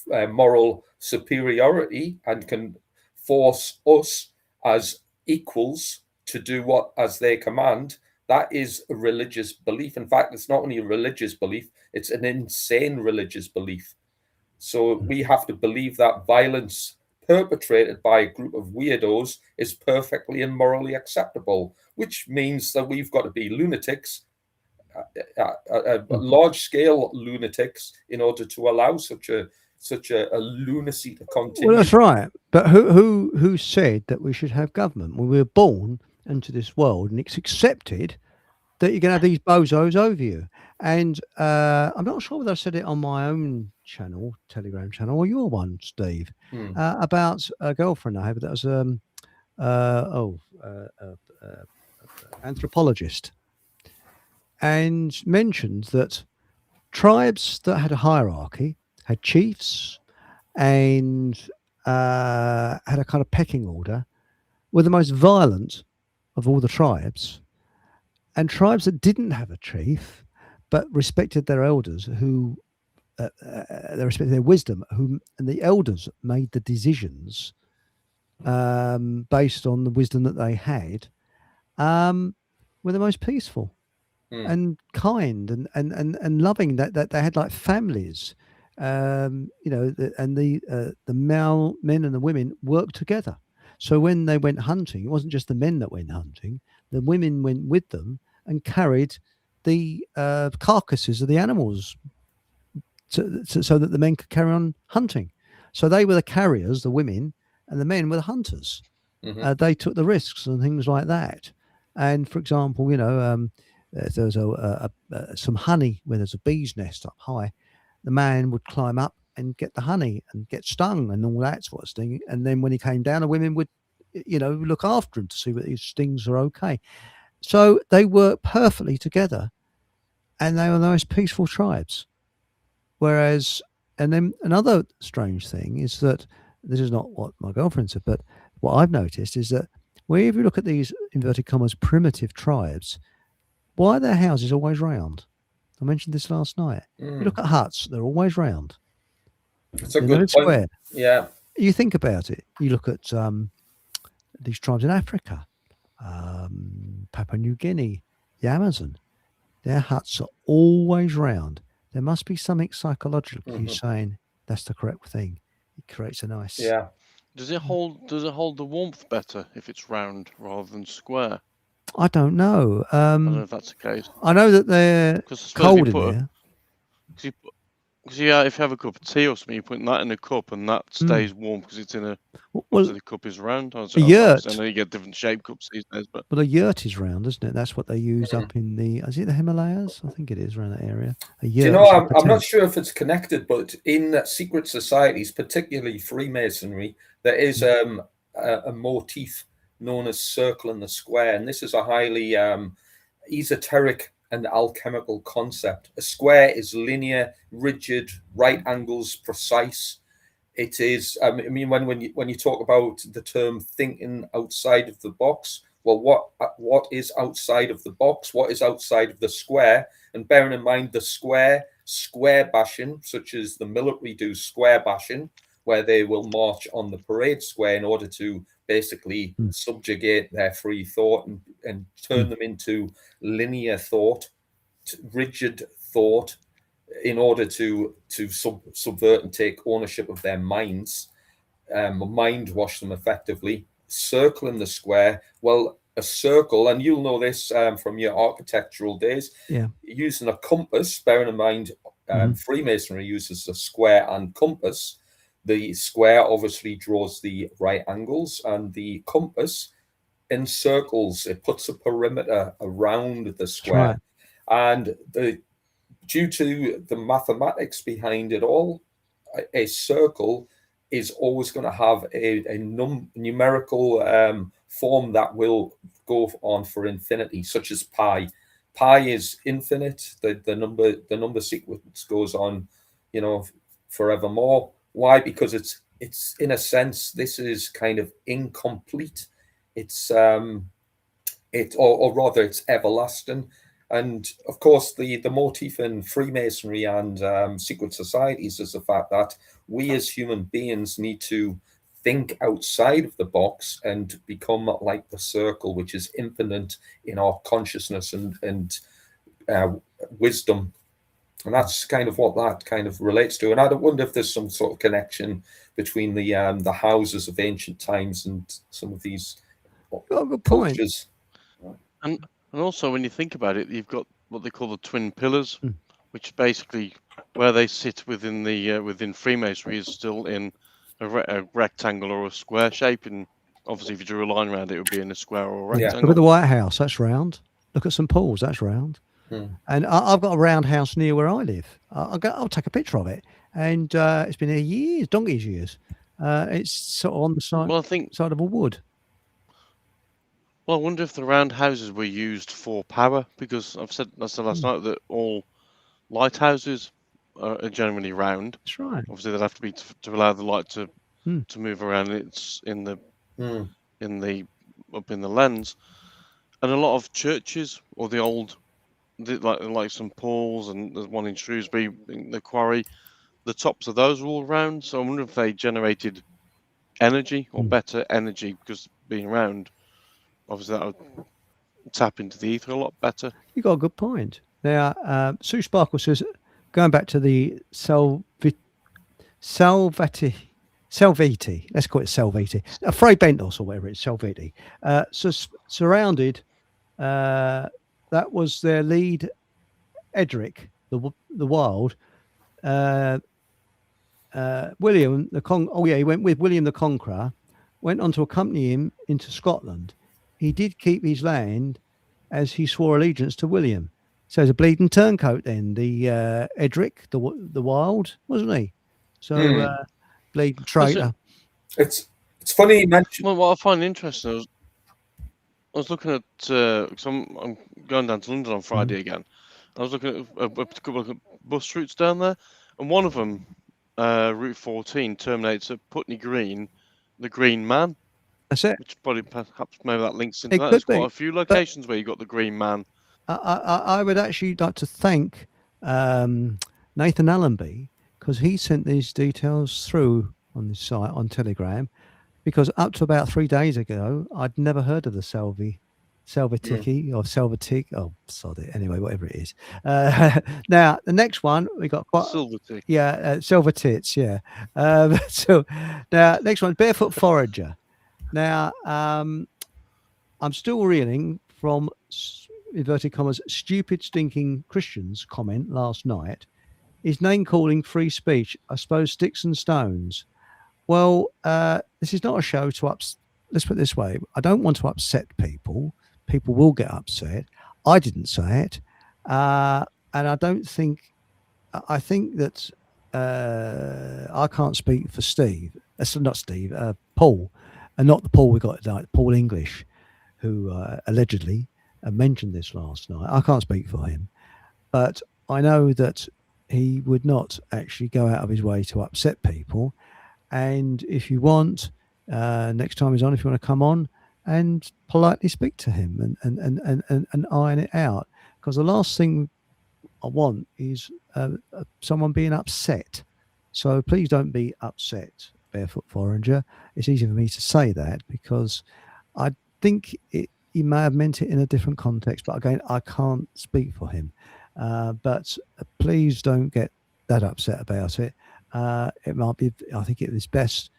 moral superiority and can force us as equals to do what as they command, that is a religious belief. In fact, it's not only a religious belief, it's an insane religious belief. So we have to believe that violence perpetrated by a group of weirdos is perfectly and morally acceptable, which means that we've got to be lunatics, large-scale lunatics, in order to allow such a lunacy to continue. Well, that's right. But who said that we should have government? When we were born into this world, and it's accepted that you're going to have these bozos over you. And I'm not sure whether I said it on my own channel, Telegram channel, or your one, Steve, about a girlfriend I had that was anthropologist, and mentioned that tribes that had a hierarchy, had chiefs, and had a kind of pecking order, were the most violent of all the tribes. And tribes that didn't have a chief but respected their elders, who they respected their wisdom, and the elders made the decisions based on the wisdom that they had, were the most peaceful and kind and loving. That they had like families, and the male men and the women worked together. So when they went hunting, it wasn't just the men that went hunting; the women went with them and carried the carcasses of the animals so that the men could carry on hunting. So they were the carriers, the women, and the men were the hunters. They took the risks and things like that. And for example, if there was some honey where there's a bee's nest up high, the man would climb up and get the honey and get stung and all that sort of thing. And then when he came down, the women would, look after him to see whether his stings are okay. So they work perfectly together, and they were the most peaceful tribes. Whereas, and then another strange thing is that this is not what my girlfriend said, but what I've noticed is that wherever you look at these inverted commas primitive tribes, why are their houses always round? I mentioned this last night. You look at huts; they're always round. It's a good point. Square. Yeah. You think about it. You look at these tribes in Africa. Papua New Guinea, the Amazon, their huts are always round. There must be something psychologically saying that's the correct thing. It creates a nice. Yeah. Does it hold the warmth better if it's round rather than square? I don't know. I don't know if that's the case. I know that they're cold in there. Because if you have a cup of tea or something, you're putting that in a cup and that stays warm because it's in a. Well, the cup is round. A yurt. I know you get different shaped cups these days, but. Well, a yurt is round, isn't it? That's what they use up in the. Is it the Himalayas? I think it is around that area. A yurt. I'm not sure if it's connected, but in secret societies, particularly Freemasonry, there is a motif known as circle and the square, and this is a highly esoteric and alchemical concept. A square is linear, rigid, right angles, precise. It is. When you talk about the term thinking outside of the box, well, what is outside of the box? What is outside of the square? And bearing in mind the square bashing, such as the military do square bashing, where they will march on the parade square in order to basically subjugate their free thought and turn them into linear thought, rigid thought, in order to subvert and take ownership of their minds, mind wash them effectively. Circling the square, well, a circle, and you'll know this from your architectural days, using a compass, bearing in mind Freemasonry uses a square and compass. The square obviously draws the right angles, and the compass encircles, it puts a perimeter around the square. Right. And due to the mathematics behind it all, a circle is always going to have a numerical form that will go on for infinity, such as pi. Pi is infinite. The number sequence goes on, forevermore. Why? Because it's in a sense, this is kind of incomplete. It's or rather it's everlasting. And of course, the motif in Freemasonry and secret societies is the fact that we as human beings need to think outside of the box and become like the circle, which is infinite in our consciousness and wisdom. And that's kind of what that kind of relates to. And I wonder if there's some sort of connection between the houses of ancient times and some of these good point. cultures. And also, when you think about it, you've got what they call the twin pillars, which basically where they sit within the within Freemasonry is still in a rectangle or a square shape. And obviously, if you drew a line around it, it would be in a square or a Yeah. rectangle. Look at the White House, that's round. Look at St Paul's, that's round. And I've got a round house near where I live. I'll take a picture of it, and it's been here years, donkey's years. It's sort of on the side, Well, I think. side of a wood. Well, I wonder if the round houses were used for power, because I said last night that all lighthouses are generally round. That's right. Obviously, they'd have to be to allow the light to move around. It's in the up in the lens, and a lot of churches or the old, like St Paul's and there's one in Shrewsbury, in the Quarry, the tops of those are all round. So I wonder if they generated energy or better energy because being round, obviously that would tap into the ether a lot better. You got a good point. Now, Sue Sparkle says, going back to the Salvati, let's call it Salvati, Fray Bentos or whatever it's, Salvati. So surrounded, that was their lead, Edric, the Wild. William he went with William the Conqueror, went on to accompany him into Scotland. He did keep his land as he swore allegiance to William. So he's a bleeding turncoat then, the Edric, the Wild, wasn't he? So bleeding traitor. It's funny you mentioned. Well, what I find interesting, I was looking at because I'm going down to London on Friday again. I was looking at a couple of bus routes down there, and one of them, Route 14, terminates at Putney Green, the Green Man. That's it. Which probably perhaps maybe that links into It that. could There's quite be, a few locations where you got the Green Man. I would actually like to thank Nathan Allenby, because he sent these details through on this site on Telegram, because up to about 3 days ago, I'd never heard of the Salvatici or Salvatic. Oh, sod it. Anyway, whatever it is. Now, the next one, we got quite... Silvertick. Yeah, Silvertits, yeah. So now, next one, Barefoot Forager. Now, I'm still reeling from, inverted commas, stupid stinking Christians comment last night. His name calling free speech, I suppose, sticks and stones. Well, this is not a show to upset. Let's put it this way. I don't want to upset people. People will get upset. I didn't say it. And I don't think, I think that I can't speak for Steve. Not Steve, Paul. And not the Paul we got tonight, Paul English, who allegedly mentioned this last night. I can't speak for him. But I know that he would not actually go out of his way to upset people. And if you want, next time he's on, if you want to come on and politely speak to him and iron it out. Because the last thing I want is someone being upset. So please don't be upset, Barefoot Forager. It's easy for me to say that because I think he may have meant it in a different context. But again, I can't speak for him. But please don't get that upset about it. It might be, I think it is best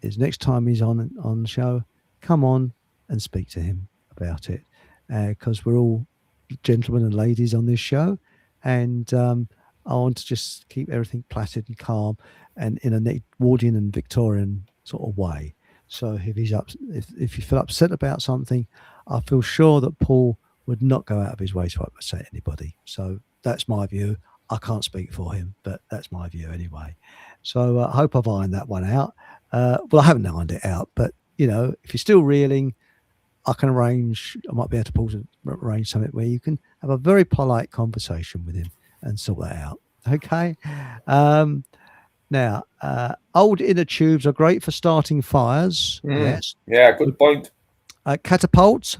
is next time he's on the show, come on and speak to him about it. Because we're all gentlemen and ladies on this show. And I want to just keep everything placid and calm and in a Edwardian and Victorian sort of way. So if he's if you feel upset about something, I feel sure that Paul would not go out of his way to upset anybody. So that's my view. I can't speak for him, but that's my view anyway. So I hope I've ironed that one out. Well, I haven't ironed it out, but, you know, if you're still reeling, I can arrange, I might be able to arrange something where you can have a very polite conversation with him and sort that out. Okay. Now, old inner tubes are great for starting fires. Yes. Yeah, good point. Catapults.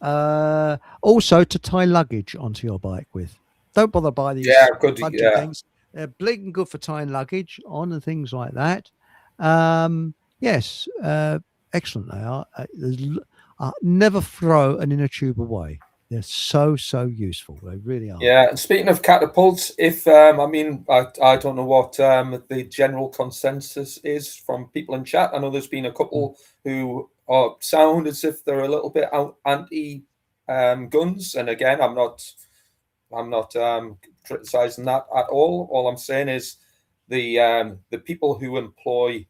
Also, to tie luggage onto your bike with. Don't bother buy these Yeah, good. bunch of Yeah, things. They're bleeding good for tying luggage on and things like that. Yes, excellent they are. Never throw an inner tube away. They're so useful. They really are. yeah. And speaking of catapults, if I mean, I don't know what the general consensus is from people in chat. I know there's been a couple who are sound as if they're a little bit anti guns, and again, I'm not criticizing that at all. All I'm saying is the people who employ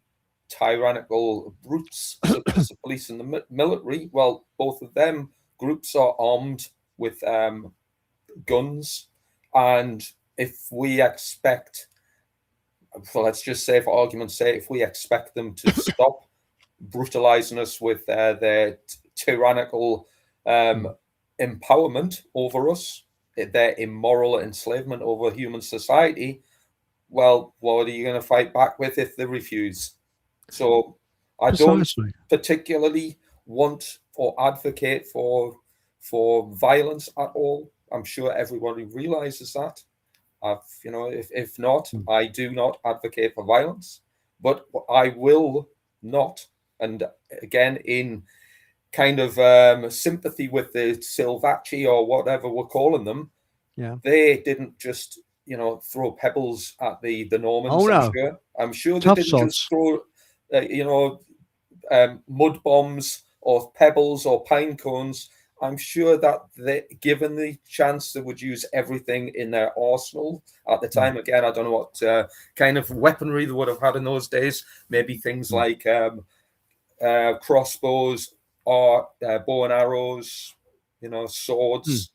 tyrannical brutes such as the police and the military, well, both of them groups are armed with guns, and if we expect, well, let's just say for argument's sake, if we expect them to stop brutalizing us with their tyrannical empowerment over us, their immoral enslavement over human society, well, what are you going to fight back with if they refuse? So I don't Precisely. particularly want or advocate for violence at all. I'm sure everybody realizes that. If not, I do not advocate for violence, but I will not. And again, in kind of sympathy with the Silvaci or whatever we're calling them, Yeah. they didn't just throw pebbles at the Normans. Oh, no. I'm sure they Tough didn't sods. just throw mud bombs or pebbles or pine cones. I'm sure that given the chance, they would use everything in their arsenal at the time. Again, I don't know what kind of weaponry they would have had in those days. Maybe things like crossbows or bow and arrows, swords.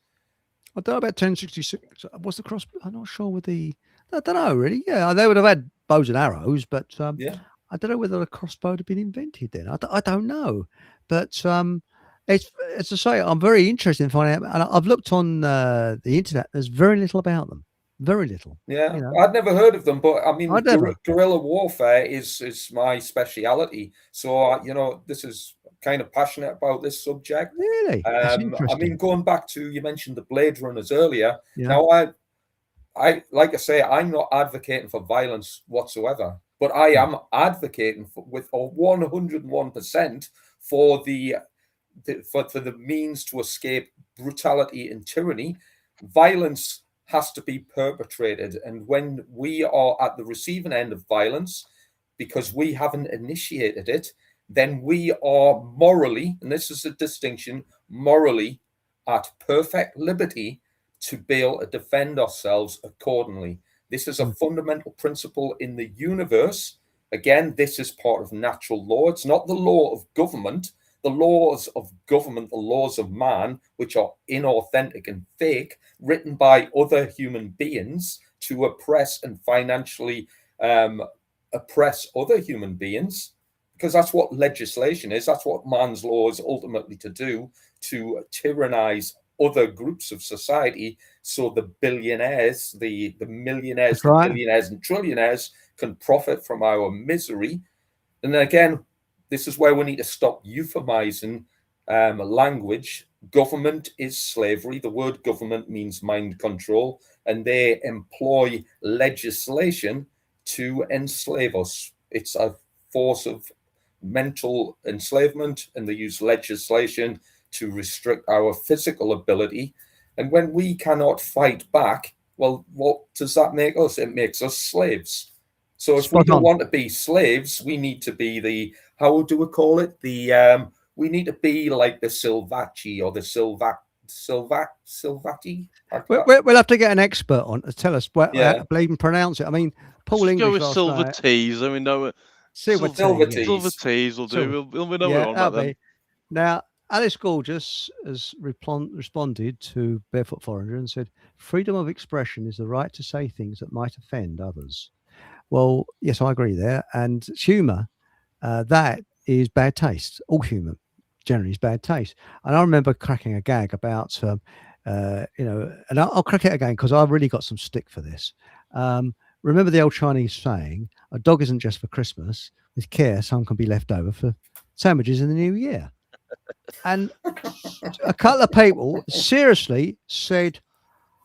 I don't know about 1066. Was the cross? I'm not sure with the. I don't know really. Yeah, they would have had bows and arrows, but Yeah. I don't know whether a crossbow had been invented then. I don't know, but it's as I say, I'm very interested in finding out. And I've looked on the internet. There's very little about them. Very little. Yeah, You know. I'd never heard of them, but I mean, I'd never. guerrilla warfare is my speciality. So this is kind of passionate about this subject. Really, that's I interesting. mean, going back to, you mentioned the Blade Runners earlier. Yeah. Now, I like I say, I'm not advocating for violence whatsoever, but I am advocating with 101% for the means to escape brutality and tyranny. Violence has to be perpetrated, and when we are at the receiving end of violence because we haven't initiated it, then we are morally, and this is a distinction, morally at perfect liberty to be able to defend ourselves accordingly. This is a fundamental principle in the universe. Again, this is part of natural law. It's not the law of government. The laws of government, the laws of man, which are inauthentic and fake, written by other human beings to oppress and financially oppress other human beings, because that's what legislation is. That's what man's law is ultimately to do, to tyrannize other groups of society, so the billionaires, the millionaires, That's right. the billionaires and trillionaires can profit from our misery. And then again, this is where we need to stop euphemizing language. Government is slavery. The word government means mind control, and they employ legislation to enslave us. It's a force of mental enslavement, and they use legislation to restrict our physical ability. And when we cannot fight back, well, what does that make us? It makes us slaves. So if we don't want to be slaves, we need to be how do we call it? We need to be like the Silvaci or the Silvati. We'll have to get an expert on to tell us how to even pronounce it. I mean, Paul Just English go with last silver night. teas. I mean, no, Silver teas will do. We'll know we're on about them. Now, Alice Gorgeous has responded to Barefoot Foreigner and said, freedom of expression is the right to say things that might offend others. Well, yes, I agree there. And humour, that is bad taste. All humour generally is bad taste. And I remember cracking a gag about, and I'll crack it again because I've really got some stick for this. Remember the old Chinese saying, a dog isn't just for Christmas. With care, some can be left over for sandwiches in the new year. And a couple of people seriously said,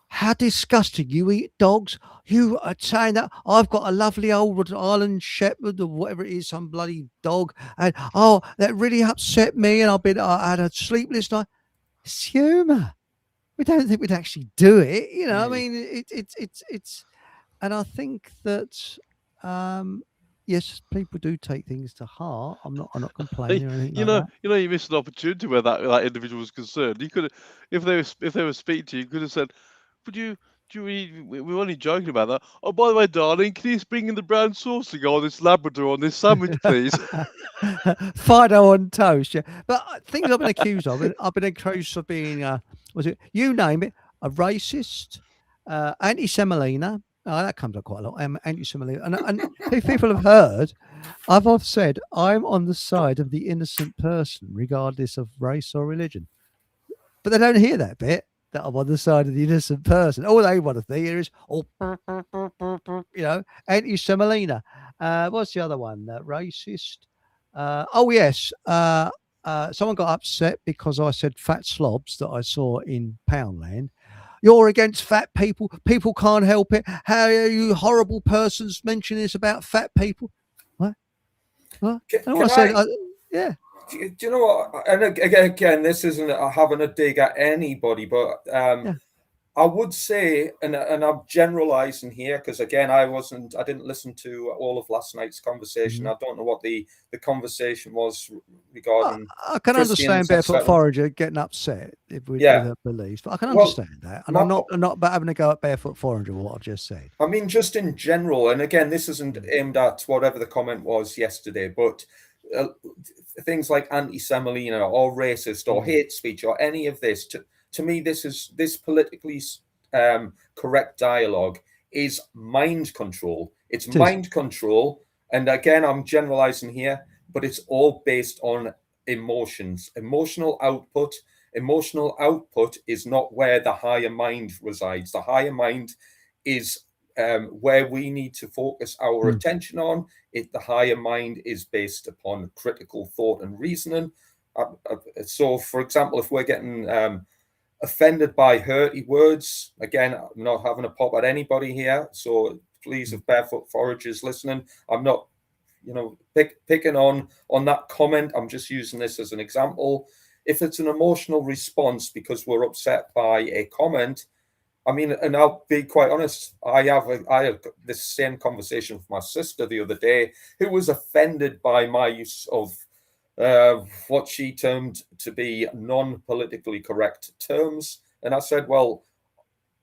"How disgusting! You eat dogs. You are saying that I've got a lovely old Island Shepherd or whatever it is, some bloody dog, and oh, that really upset me, and I had a sleepless night." It's humour. We don't think we'd actually do it, you know. I mean, it's, and I think that, yes, people do take things to heart. I'm not complaining or anything like that. You missed an opportunity where that individual was concerned. You could have, if they were speaking to you, you could have said, "Would you? We were only joking about that. Oh, by the way, darling, can you bring in the brown sauce to go on this Labrador on this sandwich, please?" Fido on toast, yeah. But things I've been accused of, I've been accused of being, was it, you name it, a racist, anti-Semolina. Oh, that comes up quite a lot. Anti-Semolina. And if people have heard, I've said I'm on the side of the innocent person, regardless of race or religion. But they don't hear that bit, that I'm on the side of the innocent person. All they want to hear is, anti-Semolina. What's the other one? Racist. Oh, yes. Someone got upset because I said fat slobs that I saw in Poundland. You're against fat people. People can't help it. How are you horrible persons mentioning this about fat people? What? Yeah. Do you know what? And again, this isn't having a dig at anybody, but I would say, and I'm generalizing here because again, I didn't listen to all of last night's conversation. I don't know what the conversation was regarding. I can understand Barefoot Forager getting upset with her beliefs, but I can understand that, and I'm not about having to go at Barefoot Forager with what I've just said. I mean, just in general, and again, this isn't aimed at whatever the comment was yesterday, but things like anti-Semolina or racist or hate speech or any of this. To me, this politically correct dialogue is mind control. It's mind control. And again, I'm generalizing here, but it's all based on emotions, emotional output. Emotional output is not where the higher mind resides. The higher mind is where we need to focus our attention on. The higher mind is based upon critical thought and reasoning. So, for example, if we're getting offended by hurty words, again, I'm not having a pop at anybody here, so please, if Barefoot Foragers listening, I'm not picking on that comment. I'm just using this as an example. If it's an emotional response because we're upset by a comment, I mean, and I'll be quite honest, I had this same conversation with my sister the other day, who was offended by my use of what she termed to be non-politically correct terms. And I said, well,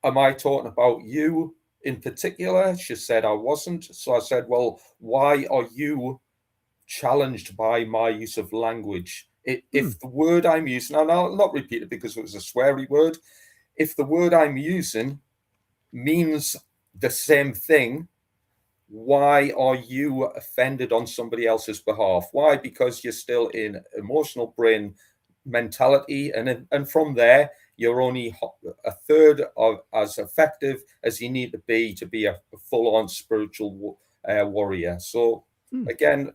am I talking about you in particular? She said I wasn't. So I said, well, why are you challenged by my use of language? If the word I'm using, and I'll not repeat it because it was a sweary word, if the word I'm using means the same thing, why are you offended on somebody else's behalf? Why? Because you're still in emotional brain mentality, and from there you're only a third of as effective as you need to be a full-on spiritual warrior. So again,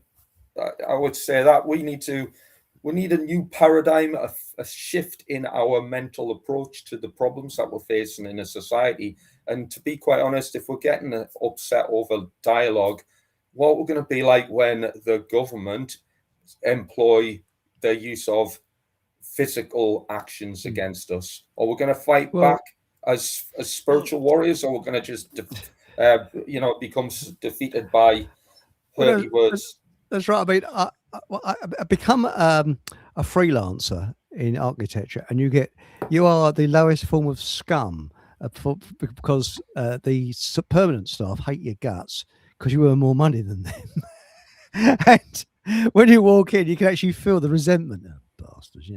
I would say that we need a new paradigm, a shift in our mental approach to the problems that we're facing in a society. And to be quite honest, if we're getting upset over dialogue, what we're going to be like when the government employ the use of physical actions against us? Or we're going to fight back as spiritual warriors, or we're going to just become defeated by hurty words? That's right. I mean, I become a freelancer in architecture, and you are the lowest form of scum because the permanent staff hate your guts because you earn more money than them. And when you walk in, you can actually feel the resentment. Oh, bastards,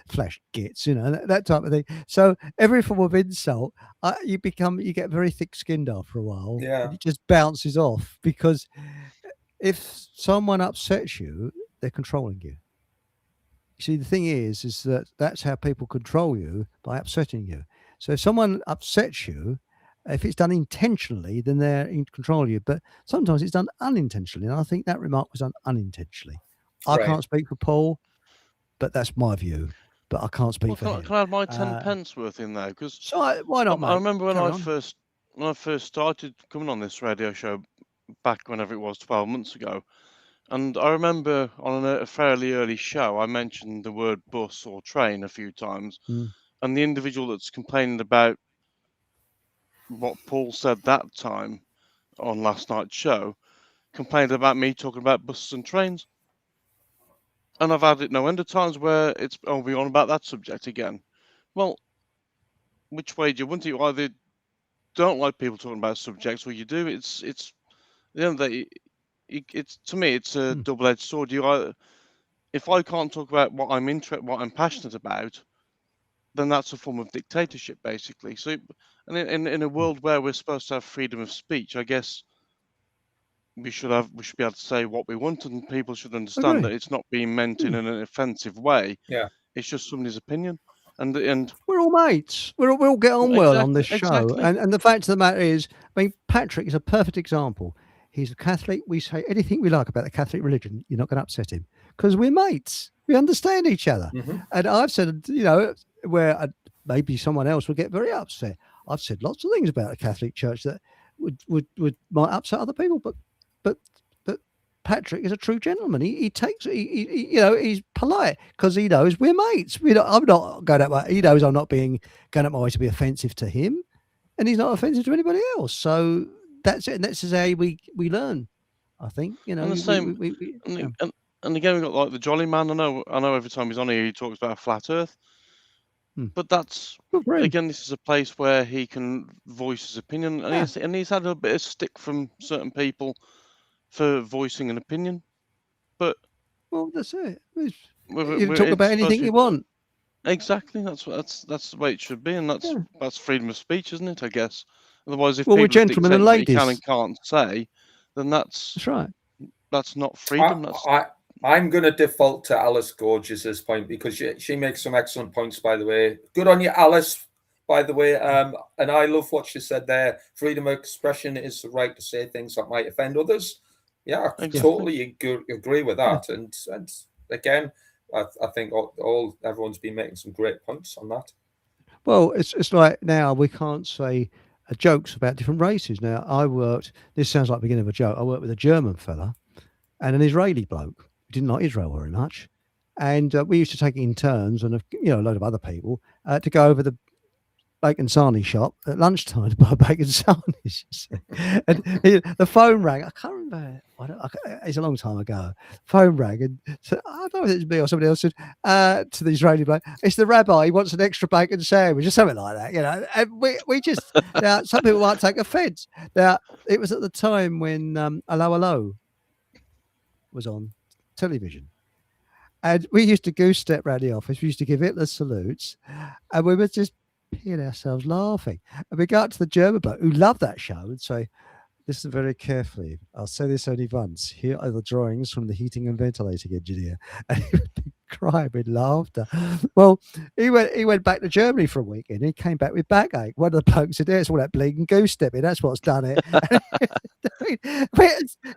flash gits, that type of thing. So every form of insult, you get very thick-skinned after a while. Yeah. And it just bounces off because if someone upsets you, they're controlling you. See, the thing is that that's how people control you, by upsetting you. So if someone upsets you, if it's done intentionally, then they're in control of you. But sometimes it's done unintentionally. And I think that remark was done unintentionally. I can't speak for Paul. but that's my view. But I can't speak for him. Can I have my 10 pence worth in there? Because So why not, mate? I remember when Carry I on. first started coming on this radio show back whenever it was 12 months ago, and I remember on a fairly early show I mentioned the word bus or train a few times, and the individual that's complaining about what Paul said that time on last night's show complained about me talking about buses and trains. And I've had it no end of times where we're on about that subject again. Well, which way do you want it? You either don't like people talking about subjects, or you do. It's the end of the day, it's to me it's a double-edged sword. If I can't talk about what I'm passionate about, then that's a form of dictatorship, basically. So, and in a world where we're supposed to have freedom of speech, I guess we should be able to say what we want, and people should understand that it's not being meant in an offensive way. Yeah, it's just somebody's opinion, and we're all mates. We'll get on well on this show. Exactly. And the fact of the matter is, I mean, Patrick is a perfect example. He's a Catholic. We say anything we like about the Catholic religion. You're not going to upset him because we're mates. We understand each other. And I've said, where maybe someone else would get very upset. I've said lots of things about the Catholic Church that might upset other people, but Patrick is a true gentleman. He takes, he's polite because he knows we're mates. I'm not going out. He knows I'm not going out my way to be offensive to him, and he's not offensive to anybody else. So that's it. And that's how we learn. I think and the same. And again, we've got like the Jolly Man. I know. Every time he's on here, he talks about a flat Earth. But that's again, this is a place where he can voice his opinion, and he's had a bit of stick from certain people for voicing an opinion. But that's it. You can talk about anything you want. Exactly. That's the way it should be, and that's freedom of speech, isn't it? I guess. Otherwise, if we're gentlemen and ladies, what you can and can't say, then that's right. That's not freedom. I'm going to default to Alice Gorgeous' point because she makes some excellent points, by the way. Good on you, Alice, by the way. And I love what she said there. Freedom of expression is the right to say things that might offend others. Yeah, I totally agree with that. And again, I think everyone's been making some great points on that. Well, it's like now we can't say jokes about different races. Now, this sounds like the beginning of a joke. I worked with a German fella and an Israeli bloke. Didn't like Israel very much, and we used to take it in turns, and a load of other people to go over the bacon sarnie shop at lunchtime to buy bacon sarnies. And the phone rang. I can't remember. It's a long time ago. Phone rang, and so, I don't know if it was me or somebody else said to the Israeli bloke, "It's the rabbi. He wants an extra bacon sandwich," or something like that. And we just now some people might take offence. Now it was at the time when Hello Hello was on television, and we used to goose step around the office. We used to give Hitler salutes, and we were just peeing ourselves laughing. And we got to the German bloke who loved that show and say, "Listen very carefully. I'll say this only once. Here are the drawings from the heating and ventilating engineer." And he would be crying with laughter. Well, he went back to Germany for a week, and he came back with backache. One of the blokes said, "It's all that bleeding goose stepping. That's what's done it."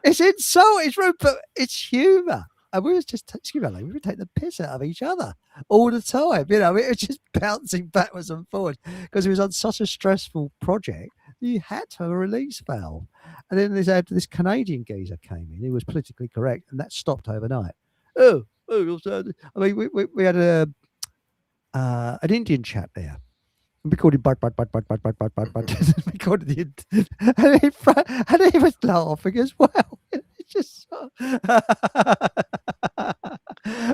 It's insult. It's rude, but it's humour. And we was just we would take the piss out of each other all the time. It was just bouncing backwards and forwards because it was on such a stressful project. You had to have a release valve. And then this Canadian geezer came in. He was politically correct, and that stopped overnight. I mean, we had an Indian chap there. We called him but. We called him and he was laughing as well. It's just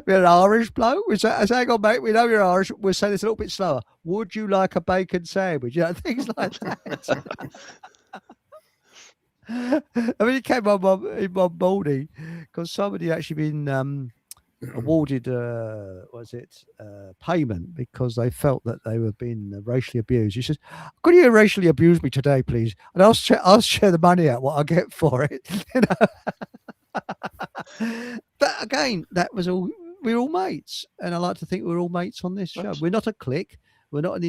we had an Irish bloke. We said, "Hang on, mate, we know you're Irish. We'll say this a little bit slower. Would you like a bacon sandwich?" Things like that. I mean, he came on one morning because somebody actually been awarded payment because they felt that they were being racially abused. He says, "Could you racially abuse me today, please? And I'll share the money out what I get for it." But again, that was all. We're all mates, and I like to think we're all mates on this show. We're not a clique. We're not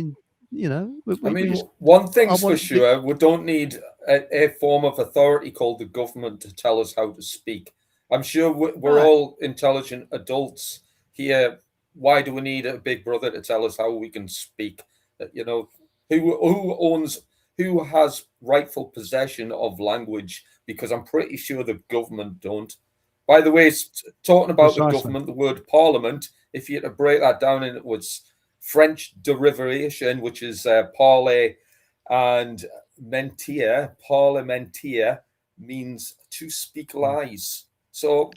one thing's for sure: we don't need a form of authority called the government to tell us how to speak. I'm sure we're all intelligent adults here why do we need a big brother to tell us how we can speak? You know, who has rightful possession of language? Because I'm pretty sure the government don't. By the way, talking about the Precisely. government, the word parliament, if you had to break that down into its French derivation, which is parler and mentir, parlementaire means to speak lies. So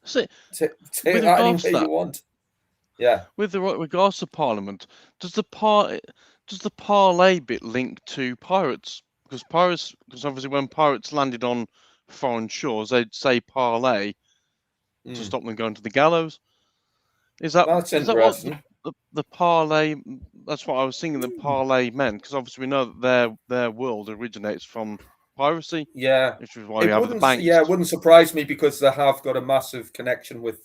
So, take with that any regards to way you that, want. Yeah. with regards to Parliament, does the parlay bit link to pirates? Because obviously when pirates landed on foreign shores, they'd say parlay to stop them going to the gallows. Is that That's what interesting. the parlay? That's what I was thinking. The parlay meant, because obviously we know that their world originates from piracy, Yeah. which is why you have the banks. Yeah, it wouldn't surprise me because they have got a massive connection with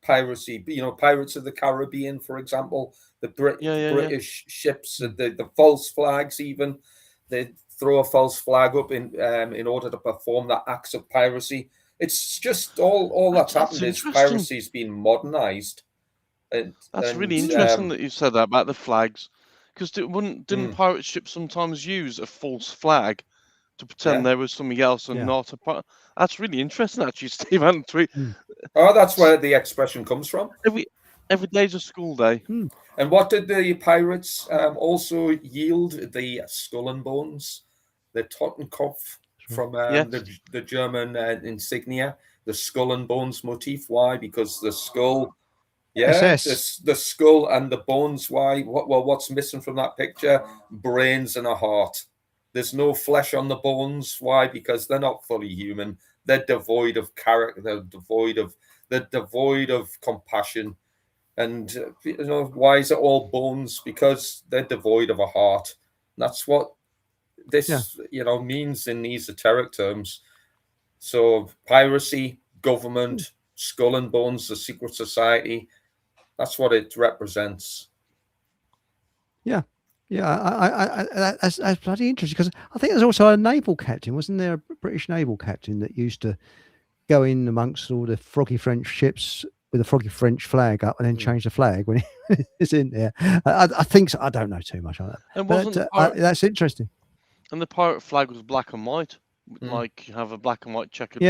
piracy. You know, Pirates of the Caribbean, for example, the British ships, the false flags, even they throw a false flag up in order to perform that acts of piracy. It's just all that's happened is piracy's been modernized. That's really interesting that you said that about the flags, because didn't pirate ships sometimes use a false flag to pretend there was something else and not a pirate? That's really interesting, actually, Steve. Oh, that's where the expression comes from. Every day's a school day. And what did the pirates also yield? The skull and bones, the Totenkopf from the German insignia, the skull and bones motif. Why? Because the skull. Yeah, the skull and the bones. Why? What's missing from that picture? Brains and a heart. There's no flesh on the bones. Why? Because they're not fully human. They're devoid of character. They're devoid of compassion. And why is it all bones? Because they're devoid of a heart. And that's what this means in esoteric terms. So piracy, government, skull and bones, the secret society. That's what it represents. Yeah. That's bloody interesting, because I think there's also a naval captain, wasn't there? A British naval captain that used to go in amongst all the froggy French ships with a froggy French flag up and then change the flag when it's in there. I think so. I don't know too much on that. And that's interesting. And the pirate flag was black and white, like you have a black and white checkered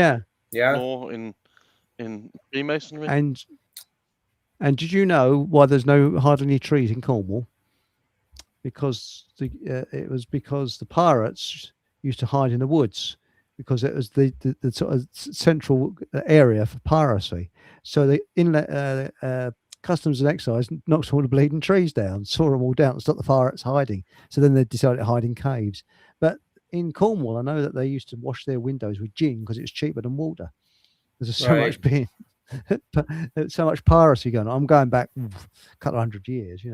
floor in Freemasonry. And did you know why there's hardly any trees in Cornwall? Because it was because the pirates used to hide in the woods, because it was the sort of central area for piracy. So the inlet customs and excise knocked all the bleeding trees down, saw them all down, and stopped the pirates hiding. So then they decided to hide in caves. But in Cornwall, I know that they used to wash their windows with gin because it's cheaper than water. There's so much being so much piracy going on. I'm going back a couple of 100 years,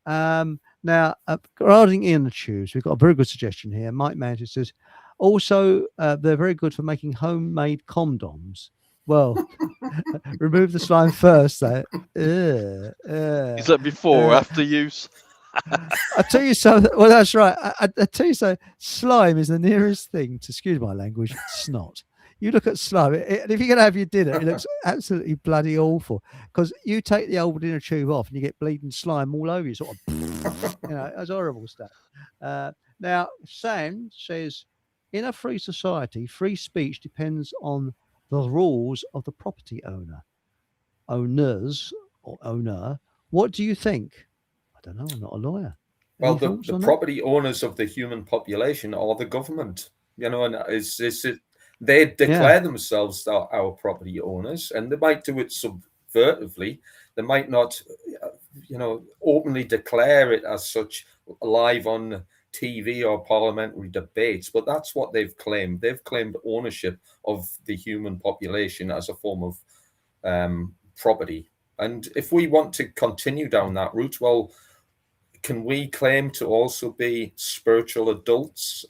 Now, regarding inner tubes, we've got a very good suggestion here. Mike Mantis says, also, they're very good for making homemade condoms. Well, remove the slime first, though. Is that before or after use? I tell you so. Well, that's right. I tell you so. Slime is the nearest thing to, excuse my language, snot. You look at slime, and if you're going to have your dinner, it looks absolutely bloody awful, because you take the old inner tube off and you get bleeding slime all over you, sort of, it's horrible stuff. Now, Sam says, in a free society, free speech depends on the rules of the property owners or owner. What do you think? I don't know. I'm not a lawyer. Well, the property owners of the human population are the government, and they declare themselves our property owners, and they might do it subvertively. They might not, openly declare it as such live on TV or parliamentary debates, but that's what they've claimed. They've claimed ownership of the human population as a form of property. And if we want to continue down that route, well, can we claim to also be spiritual adults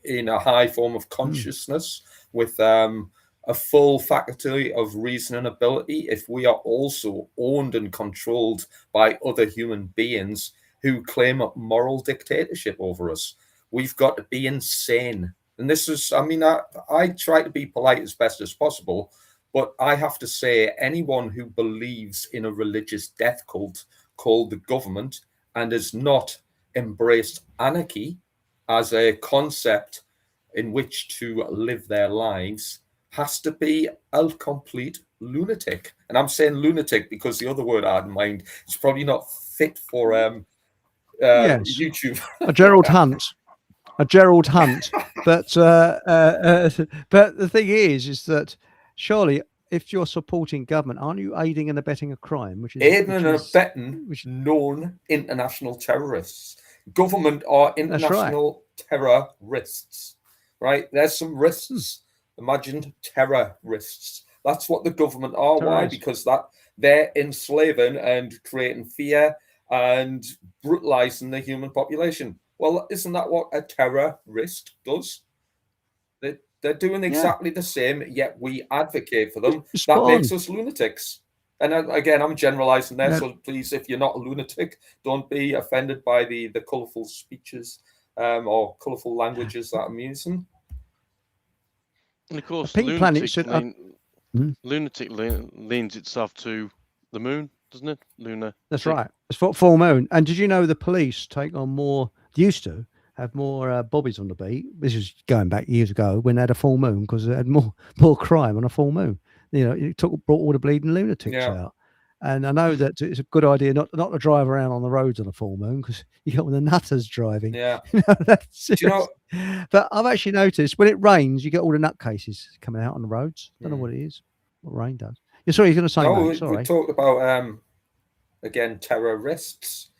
in a high form of consciousness with a full faculty of reason and ability if we are also owned and controlled by other human beings who claim a moral dictatorship over us? We've got to be insane. And this is, I try to be polite as best as possible, But I have to say, anyone who believes in a religious death cult called the government and has not embraced anarchy as a concept in which to live their lives has to be a complete lunatic. And I'm saying lunatic because the other word I had in mind is probably not fit for Yes. YouTube. A Gerald Hunt. But the thing is that surely if you're supporting government, aren't you aiding and abetting a crime? Aiding and abetting known international terrorists. Government are international terrorists, right? There's some risks. Imagined terrorists. That's what the government are. Why? Because they're enslaving and creating fear and brutalizing the human population. Well, isn't that what a terrorist does? They're doing exactly the same, yet we advocate for them. That makes us lunatics. And again, I'm generalizing there, so please, if you're not a lunatic, don't be offended by the colourful speeches or colourful languages that I'm using. And of course, Pink Planet should, lunatic leans itself to the moon, doesn't it? Lunar. That's right. It's for full moon. And did you know the police take on more? Used to have more bobbies on the beat. This is going back years ago when they had a full moon because they had more crime on a full moon. You know, it brought all the bleeding lunatics out. And I know that it's a good idea not to drive around on the roads on a full moon because you got all the nutters driving. Yeah. But I've actually noticed when it rains, you get all the nutcases coming out on the roads. Don't know what it is. What rain does. Yeah, sorry, you're going to say. No, mate, sorry. we talked about again terrorists.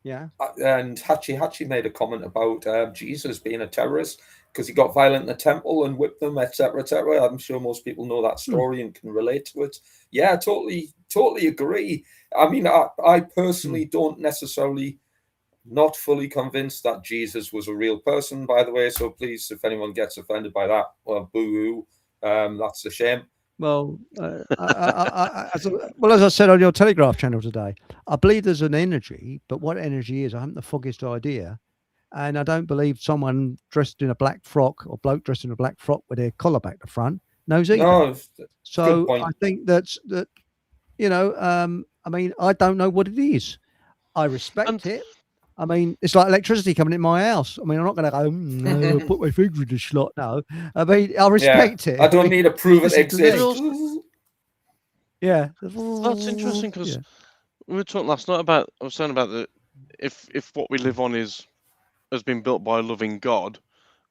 Yeah. And Hachi made a comment about Jesus being a terrorist because he got violent in the temple and whipped them, etc., etc. I'm sure most people know that story and can relate to it. Yeah, totally agree. I mean, I personally don't necessarily not fully convinced that Jesus was a real person, by the way. So please, if anyone gets offended by that, well, boo-hoo. That's a shame. Well, as I said on your Telegraph channel today, I believe there's an energy, but what energy is, I haven't the foggiest idea. And I don't believe someone dressed in a black frock or bloke dressed in a black frock with their collar back to front knows either. No, so I think that you know, I mean, I don't know what it is. I respect it. I mean, it's like electricity coming in my house. I mean, I'm not going to go, put my finger in the slot. No, I mean, I respect it. I don't need to prove it exists. Yeah, that's interesting because we were talking last night about. I was saying about the if what we live on has been built by a loving God,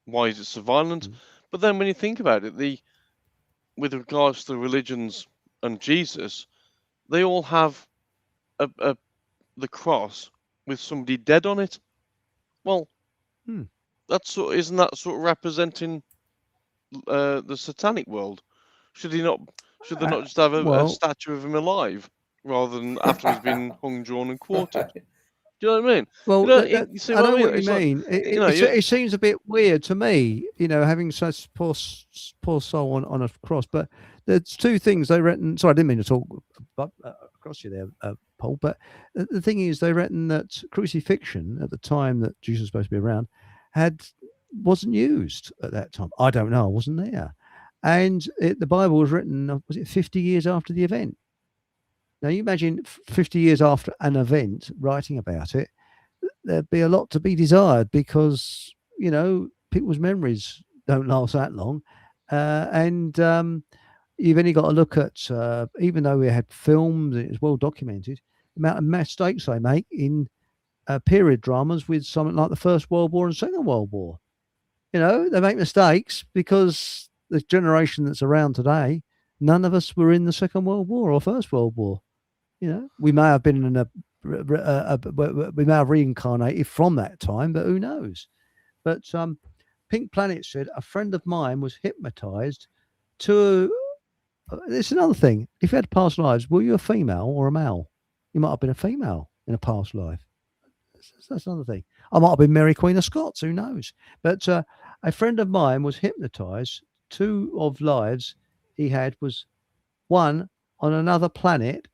why is it so violent? But then when you think about it, with regards to the religions and Jesus, they all have the cross with somebody dead on it. Well, isn't that sort of representing the satanic world? Should they not just have a statue of him alive rather than after he's been hung, drawn, and quartered? Do you know what I mean? Well, you see I what know I mean? what you mean. It seems a bit weird to me, you know, having such poor soul on a cross. But there's two things they reckon. Sorry, I didn't mean to talk across you there, Paul. But the thing is, they reckon that crucifixion at the time that Jesus was supposed to be around wasn't used at that time. I don't know. I wasn't there. And the Bible was written, was it 50 years after the event? Now, you imagine 50 years after an event, writing about it, there'd be a lot to be desired because, you know, people's memories don't last that long. And you've only got to look at, even though we had films, it was well documented, the amount of mistakes they make in period dramas with something like the First World War and Second World War. You know, they make mistakes because the generation that's around today, none of us were in the Second World War or First World War. You know, we may have been in we may have reincarnated from that time, but who knows? But Pink Planet said a friend of mine was hypnotized to. It's another thing. If you had past lives, were you a female or a male? You might have been a female in a past life. That's another thing. I might have been Mary Queen of Scots. Who knows? But a friend of mine was hypnotized. Two of lives he had was one on another planet.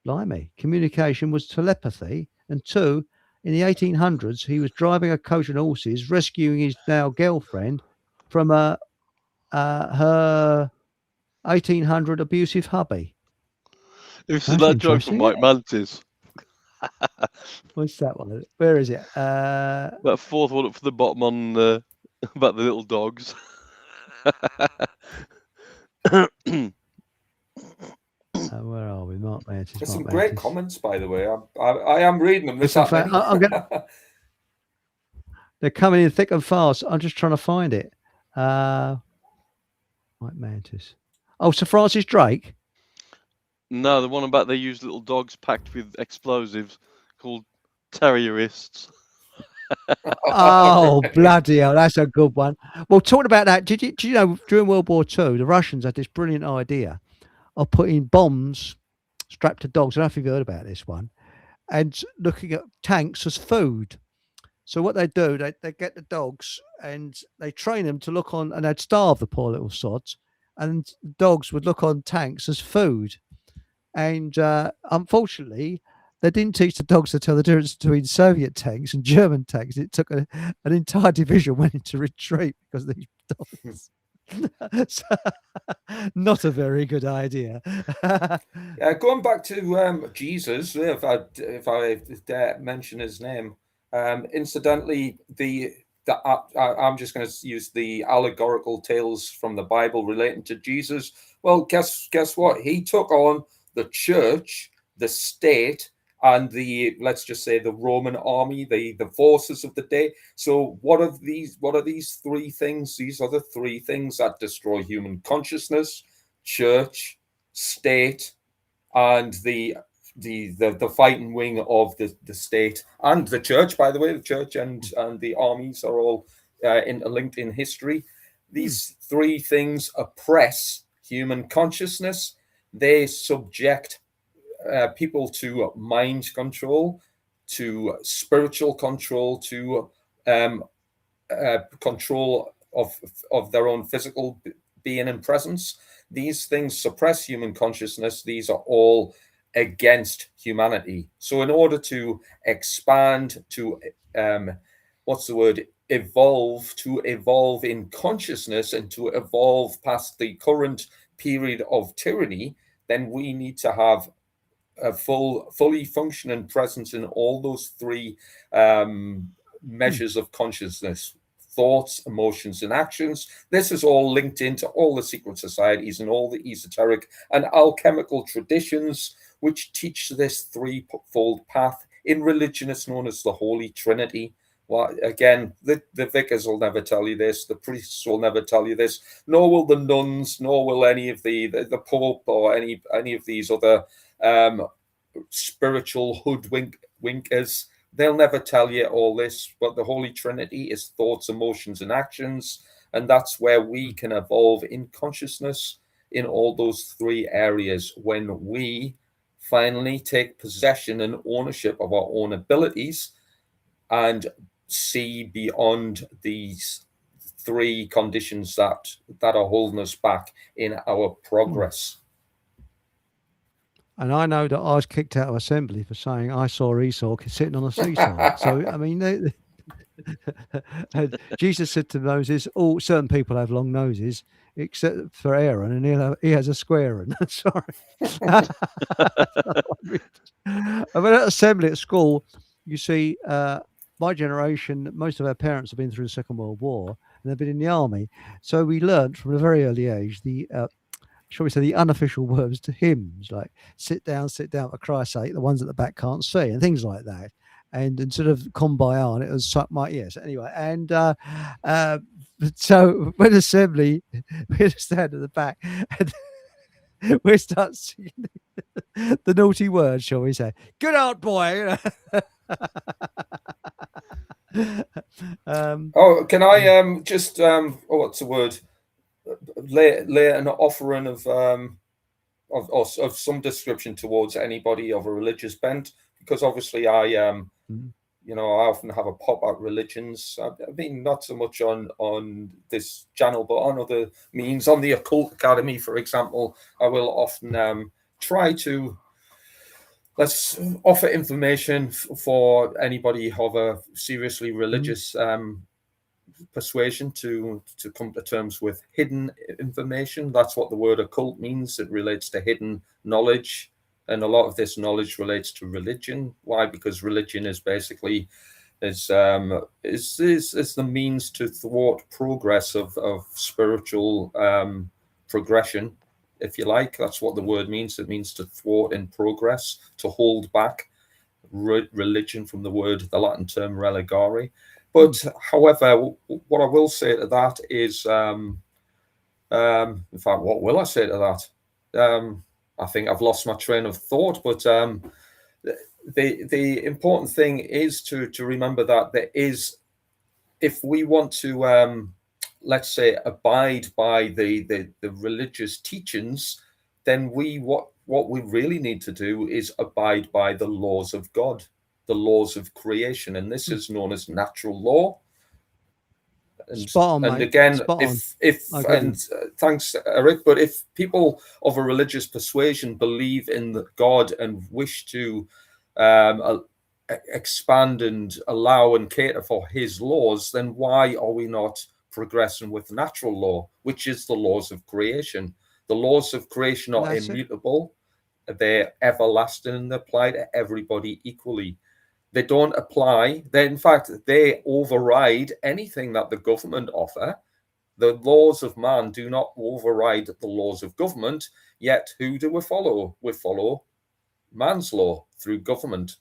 Blimey, communication was telepathy, and two, in the 1800s, he was driving a coach and horses, rescuing his now girlfriend from her 1800 abusive hubby. This is That's that joke from interesting, Mike Mantis. What's that one? Where is it? That fourth one up from the bottom on about the little dogs. Where are we? Mark Mantis. There's Mark some great Mantis. comments, by the way. I am reading them. There's In that fact, many. they're coming in thick and fast. I'm just trying to find it. Mike Mantis. Oh, Sir Francis Drake. No, the one about they use little dogs packed with explosives called terrorists. Oh, bloody hell. That's a good one. Well, talking about that, did you know during World War II, the Russians had this brilliant idea of putting bombs strapped to dogs. I don't know if you've heard about this one. And looking at tanks as food. So what they do, they get the dogs and they train them to look on, and they'd starve the poor little sods, and dogs would look on tanks as food. And unfortunately, they didn't teach the dogs to tell the difference between Soviet tanks and German tanks. It took an entire division went into retreat because of these dogs. So, not a very good idea. Going back to Jesus, if I dare mention his name, incidentally, I'm just going to use the allegorical tales from the Bible relating to Jesus. Well, guess what? He took on the church, the state, and let's just say the Roman army, the forces of the day. So what are these three things? These are the three things that destroy human consciousness: church, state, and the fighting wing of the state and the church. By the way, the church and the armies are all interlinked in history. These three things oppress human consciousness. They subject people to mind control, to spiritual control, to control of their own physical being and presence. These things suppress human consciousness. These are all against humanity. So in order to expand, to evolve in consciousness and to evolve past the current period of tyranny, then we need to have a fully functioning presence in all those three measures of consciousness: thoughts, emotions, and actions. This is all linked into all the secret societies and all the esoteric and alchemical traditions which teach this threefold path. In religion, it's known as the Holy Trinity. Well, again, the vicars will never tell you this, the priests will never tell you this, nor will the nuns, nor will any of the Pope or any of these other spiritual hoodwinkers. They'll never tell you all this, but the Holy Trinity is thoughts, emotions, and actions, and that's where we can evolve in consciousness in all those three areas when we finally take possession and ownership of our own abilities and see beyond these three conditions that are holding us back in our progress. And I know that I was kicked out of assembly for saying I saw Esau sitting on a seesaw. So, I mean, Jesus said to Moses, "All certain people have long noses, except for Aaron, and he has a square one." Sorry. I mean, at assembly at school, you see, my generation, most of our parents have been through the Second World War and they've been in the army. So we learned from a very early age shall we say, the unofficial words to hymns, like sit down, for Christ's sake, the ones at the back can't see, and things like that. And instead of Kombayan, it was suck my ears. Anyway, and so when assembly, we stand at the back and we start singing the naughty words, shall we say. Good out, boy. Can I just what's the word? Lay an offering of some description towards anybody of a religious bent, because obviously I often have a pop at religions. I mean, not so much on this channel, but on other means. On the Occult Academy, for example, I will often try to offer information for anybody of a seriously religious persuasion to come to terms with hidden information. That's what the word occult means. It relates to hidden knowledge, and a lot of this knowledge relates to religion. Why? Because religion is basically is the means to thwart progress of spiritual progression, if you like. That's what the word means. It means to thwart in progress, to hold back religion from the Latin term religare. But however, what I will say to that is, in fact, what will I say to that? I think I've lost my train of thought, but the important thing is to remember that there is, if we want to, let's say, abide by the religious teachings, then what we really need to do is abide by the laws of God, the laws of creation, and this is known as natural law. And, Spot on, and mate. again, Spot on. Thanks, Eric. But if people of a religious persuasion believe in God and wish to expand and allow and cater for His laws, then why are we not progressing with natural law, which is the laws of creation? The laws of creation are immutable; they're everlasting, and they apply to everybody equally. They don't apply. In fact, they override anything that the government offer. The laws of man do not override the laws of government. Yet, who do we follow? We follow man's law through government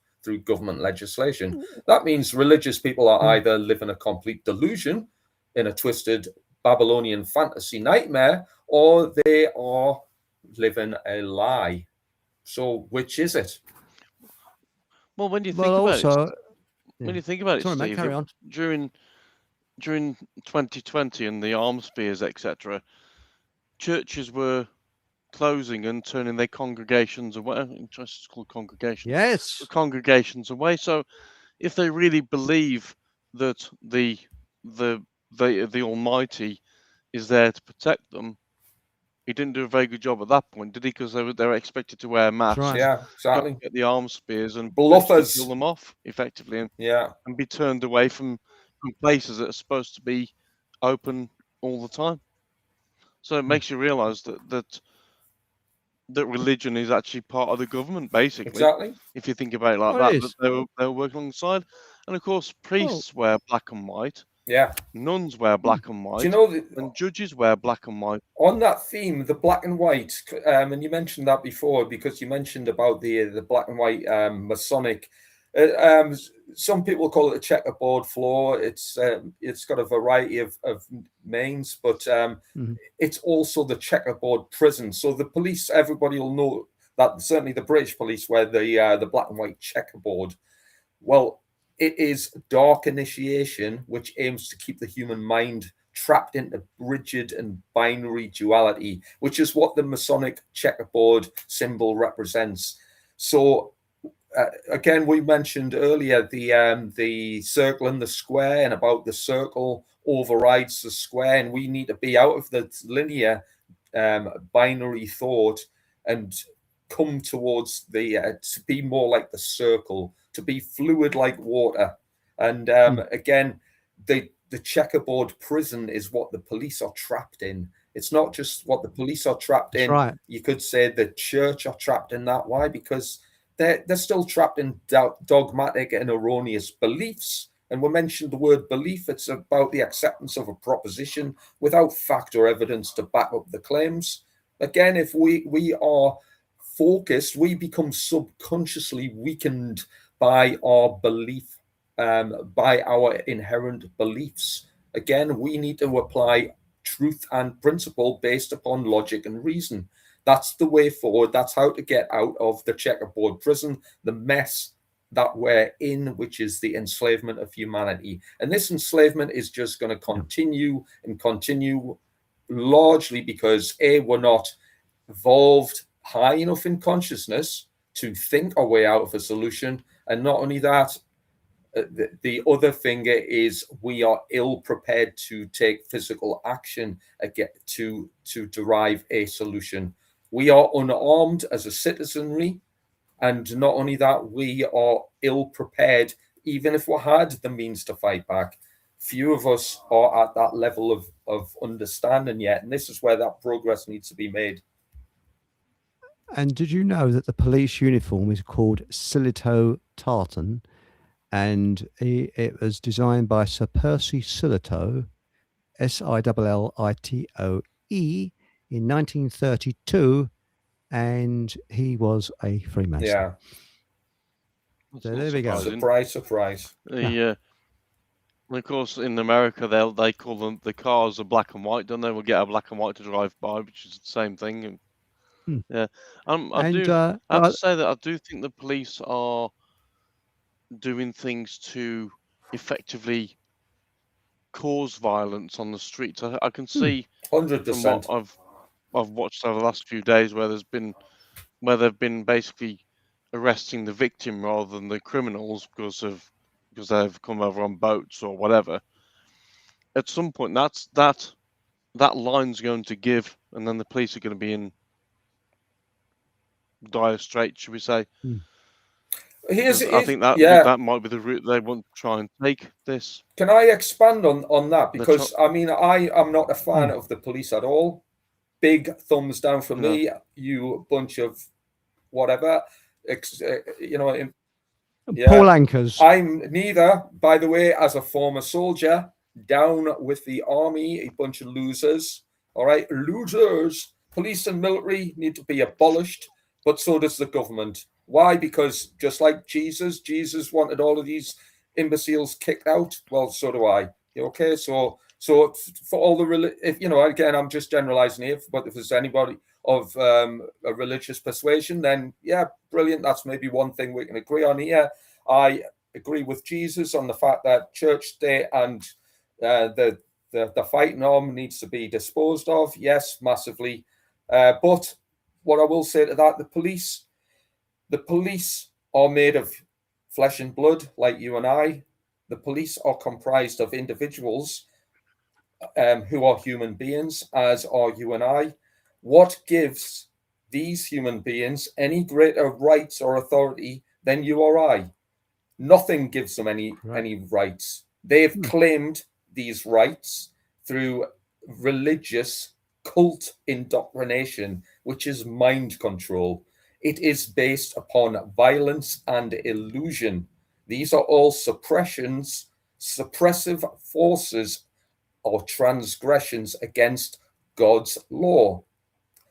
legislation. That means religious people are either living a complete delusion in a twisted Babylonian fantasy nightmare, or they are living a lie. So, which is it? Well, when you think about it, when you think about it, sorry, Steve, mate, carry on. during 2020 and the arms fears, etc., churches were closing and turning their congregations away. It's called congregations. Yes. Congregations away. So, if they really believe that the Almighty is there to protect them, He didn't do a very good job at that point, did he? Because they were expected to wear masks, right. Yeah, exactly. get the arms spears and Bluffers. kill them off effectively, and Yeah, be turned away from places that are supposed to be open all the time. So it makes you realise that religion is actually part of the government, basically. exactly. If you think about it like Well, it that, is. that they were working alongside, and of course priests wear black and white, Yeah. nuns wear black and Do white, you know and judges wear black and white. on that theme, the black and white, and you mentioned that before because you mentioned about the black and white Masonic. Some people call it a checkerboard floor. It's got a variety of names, but it's also the checkerboard prison. So the police, everybody will know that certainly the British police wear the black and white checkerboard. Well, it is dark initiation, which aims to keep the human mind trapped into rigid and binary duality, which is what the Masonic checkerboard symbol represents. So again, we mentioned earlier the circle and the square, and about the circle overrides the square, and we need to be out of the linear binary thought and come towards to be more like the circle, to be fluid like water. And again, the checkerboard prison is what the police are trapped in. It's not just what the police are trapped in. Right. You could say the church are trapped in that. Why? Because they're still trapped in dogmatic and erroneous beliefs. And we mentioned the word belief. It's about the acceptance of a proposition without fact or evidence to back up the claims. Again, if we are focused, we become subconsciously weakened by our belief, by our inherent beliefs. Again, we need to apply truth and principle based upon logic and reason. That's the way forward. That's how to get out of the checkerboard prison, the mess that we're in, which is the enslavement of humanity. And this enslavement is just going to continue and continue, largely because we're not evolved high enough in consciousness to think our way out of a solution. And not only that, the other finger is we are ill prepared to take physical action to derive a solution. We are unarmed as a citizenry, and not only that, we are ill prepared, even if we had the means to fight back. few of us are at that level of understanding yet, and this is where that progress needs to be made. And did you know that the police uniform is called Silito Tartan, and it was designed by Sir Percy Silito, Sillitoe, in 1932, and he was a Freemason. Yeah. That's So not there we go. surprising. Surprise, surprise. And of course, in America, they call them the cars are black and white, don't they? We'll get a black and white to drive by, which is the same thing. And yeah, I And have to say that I do think the police are doing things to effectively cause violence on the streets. I can see from 100%. what I've watched over the last few days where they've been basically arresting the victim rather than the criminals because they've come over on boats or whatever. At some point, that line's going to give, and then the police are going to be in dire straits, should we say? I think that might be the route they want to try and take this. Can I expand on that? Because I mean, I am not a fan of the police at all. Big thumbs down for me. You bunch of whatever. Paul Anchors. I'm neither, by the way, as a former soldier, down with the army, a bunch of losers. All right, losers. Police and military need to be abolished, but so does the government. Why? Because just like Jesus wanted all of these imbeciles kicked out. Well, so do I. Okay, so for all the again, I'm just generalizing here, but if there's anybody of a religious persuasion, then yeah, brilliant. That's maybe one thing we can agree on here. I agree with Jesus on the fact that church, state, and the fighting arm needs to be disposed of. Yes, massively. But what I will say to that, the police are made of flesh and blood, like you and I. The police are comprised of individuals who are human beings, as are you and I. What gives these human beings any greater rights or authority than you or I? Nothing gives them any rights. They've claimed these rights through religious cult indoctrination, which is mind control. It is based upon violence and illusion. These are all suppressive forces or transgressions against God's law.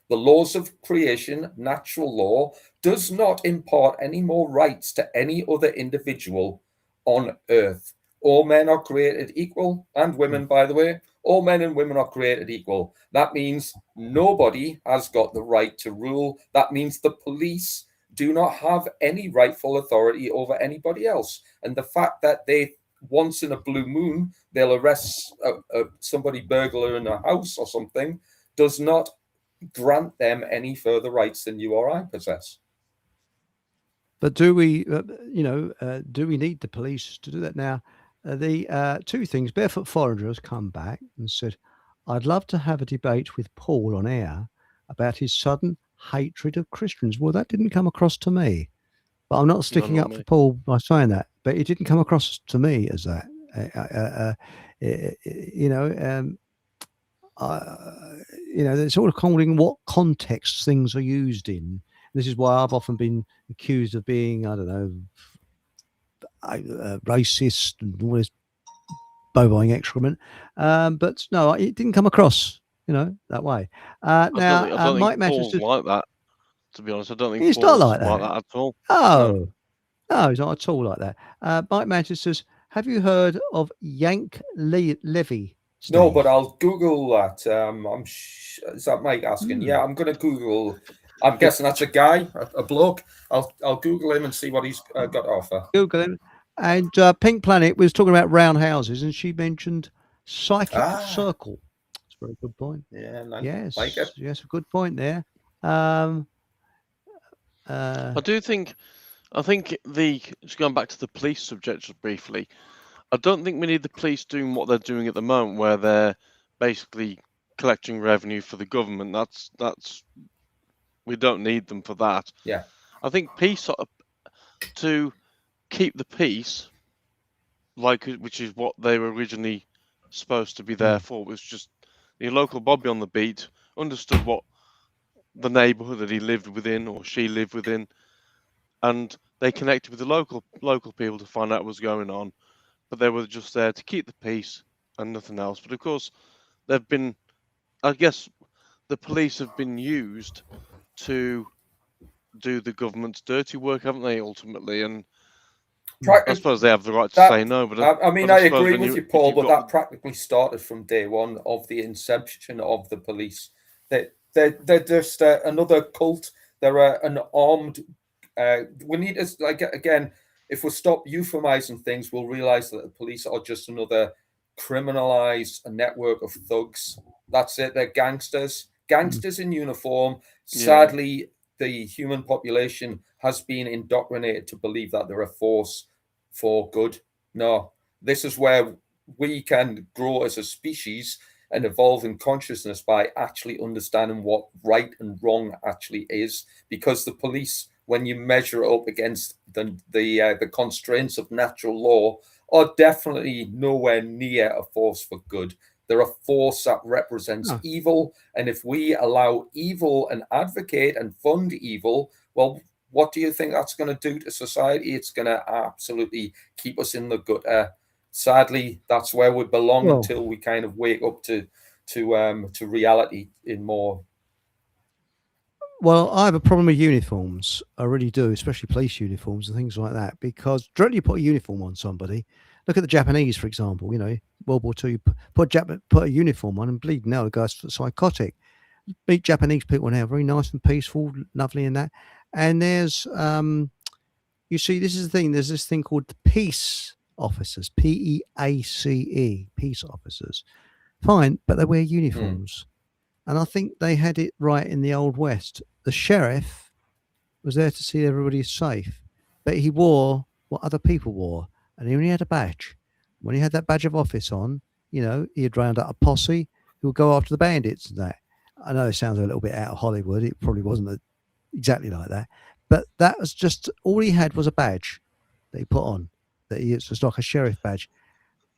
The laws of creation, natural law, does not impart any more rights to any other individual on earth. All men are created equal, and women, by the way. All men and women are created equal. That means nobody has got the right to rule. That means the police do not have any rightful authority over anybody else. And the fact that they, once in a blue moon, they'll arrest somebody burglar in a house or something, does not grant them any further rights than you or I possess. But do we need the police to do that now? The two things. Barefoot Foreigner has come back and said, "I'd love to have a debate with Paul on air about his sudden hatred of Christians." Well, that didn't come across to me, but I'm not sticking up for Paul by saying that. But it didn't come across to me as that. They're sort of calling what context things are used in. This is why I've often been accused of being, I don't know, racist and all this bovine excrement. But no, it didn't come across, that way. I don't Mike think Paul's Manchester, like that. To be honest, I don't think he's Paul's not like that. at all. Oh, no, he's not at all like that. Mike Manchester says, "Have you heard of Yank Levy?" Steve? No, but I'll Google that. Is that Mike asking? Yeah, I'm going to Google. I'm guessing that's a guy, a bloke. I'll Google him and see what he's got to offer. Google him. And Pink Planet was talking about round houses, and she mentioned psychic circle. That's a very good point. Yeah, yes, like it. Yes, a good point there. I think just going back to the police subject just briefly, I don't think we need the police doing what they're doing at the moment, where they're basically collecting revenue for the government. That's we don't need them for that. Yeah, I think to keep the peace, which is what they were originally supposed to be there for. It was just your local Bobby on the beat understood what the neighbourhood that he lived within or she lived within, and they connected with the local people to find out what was going on. But they were just there to keep the peace and nothing else. But of course, I guess, the police have been used to do the government's dirty work, haven't they? Ultimately, and I suppose they have the right to say no. But I mean, but I suppose agree when with you- you, if Paul, you've but got that practically started from day one of the inception of the police. They're just another cult. They're an armed. We need to, like, again, if we stop euphemizing things, we'll realize that the police are just another criminalized network of thugs. That's it. They're gangsters in uniform. Sadly, the human population has been indoctrinated to believe that they're a force for good. No, this is where we can grow as a species and evolve in consciousness by actually understanding what right and wrong actually is. Because the police, when you measure it up against the constraints of natural law, are definitely nowhere near a force for good. They're a force that represents evil. And if we allow evil and advocate and fund evil, well, what do you think that's going to do to society? It's going to absolutely keep us in the gutter. Sadly, that's where we belong until we kind of wake up to reality in more. Well, I have a problem with uniforms. I really do, especially police uniforms and things like that. Because directly you put a uniform on somebody, look at the Japanese, for example. You know, World War II, you put a uniform on and bleed. Now the guy's psychotic. Meet Japanese people now, very nice and peaceful, lovely, and that. And there's, you see, this is the thing. There's this thing called the peace officers, PEACE, peace officers. Fine, but they wear uniforms. And I think they had it right in the Old West. The sheriff was there to see everybody is safe, but he wore what other people wore, and he only had a badge. When he had that badge of office on, you know, he'd round up a posse who would go after the bandits and that. I know it sounds a little bit out of Hollywood. It probably wasn't exactly like that, but that was just all he had was a badge that he put on. That he, it was like a sheriff badge.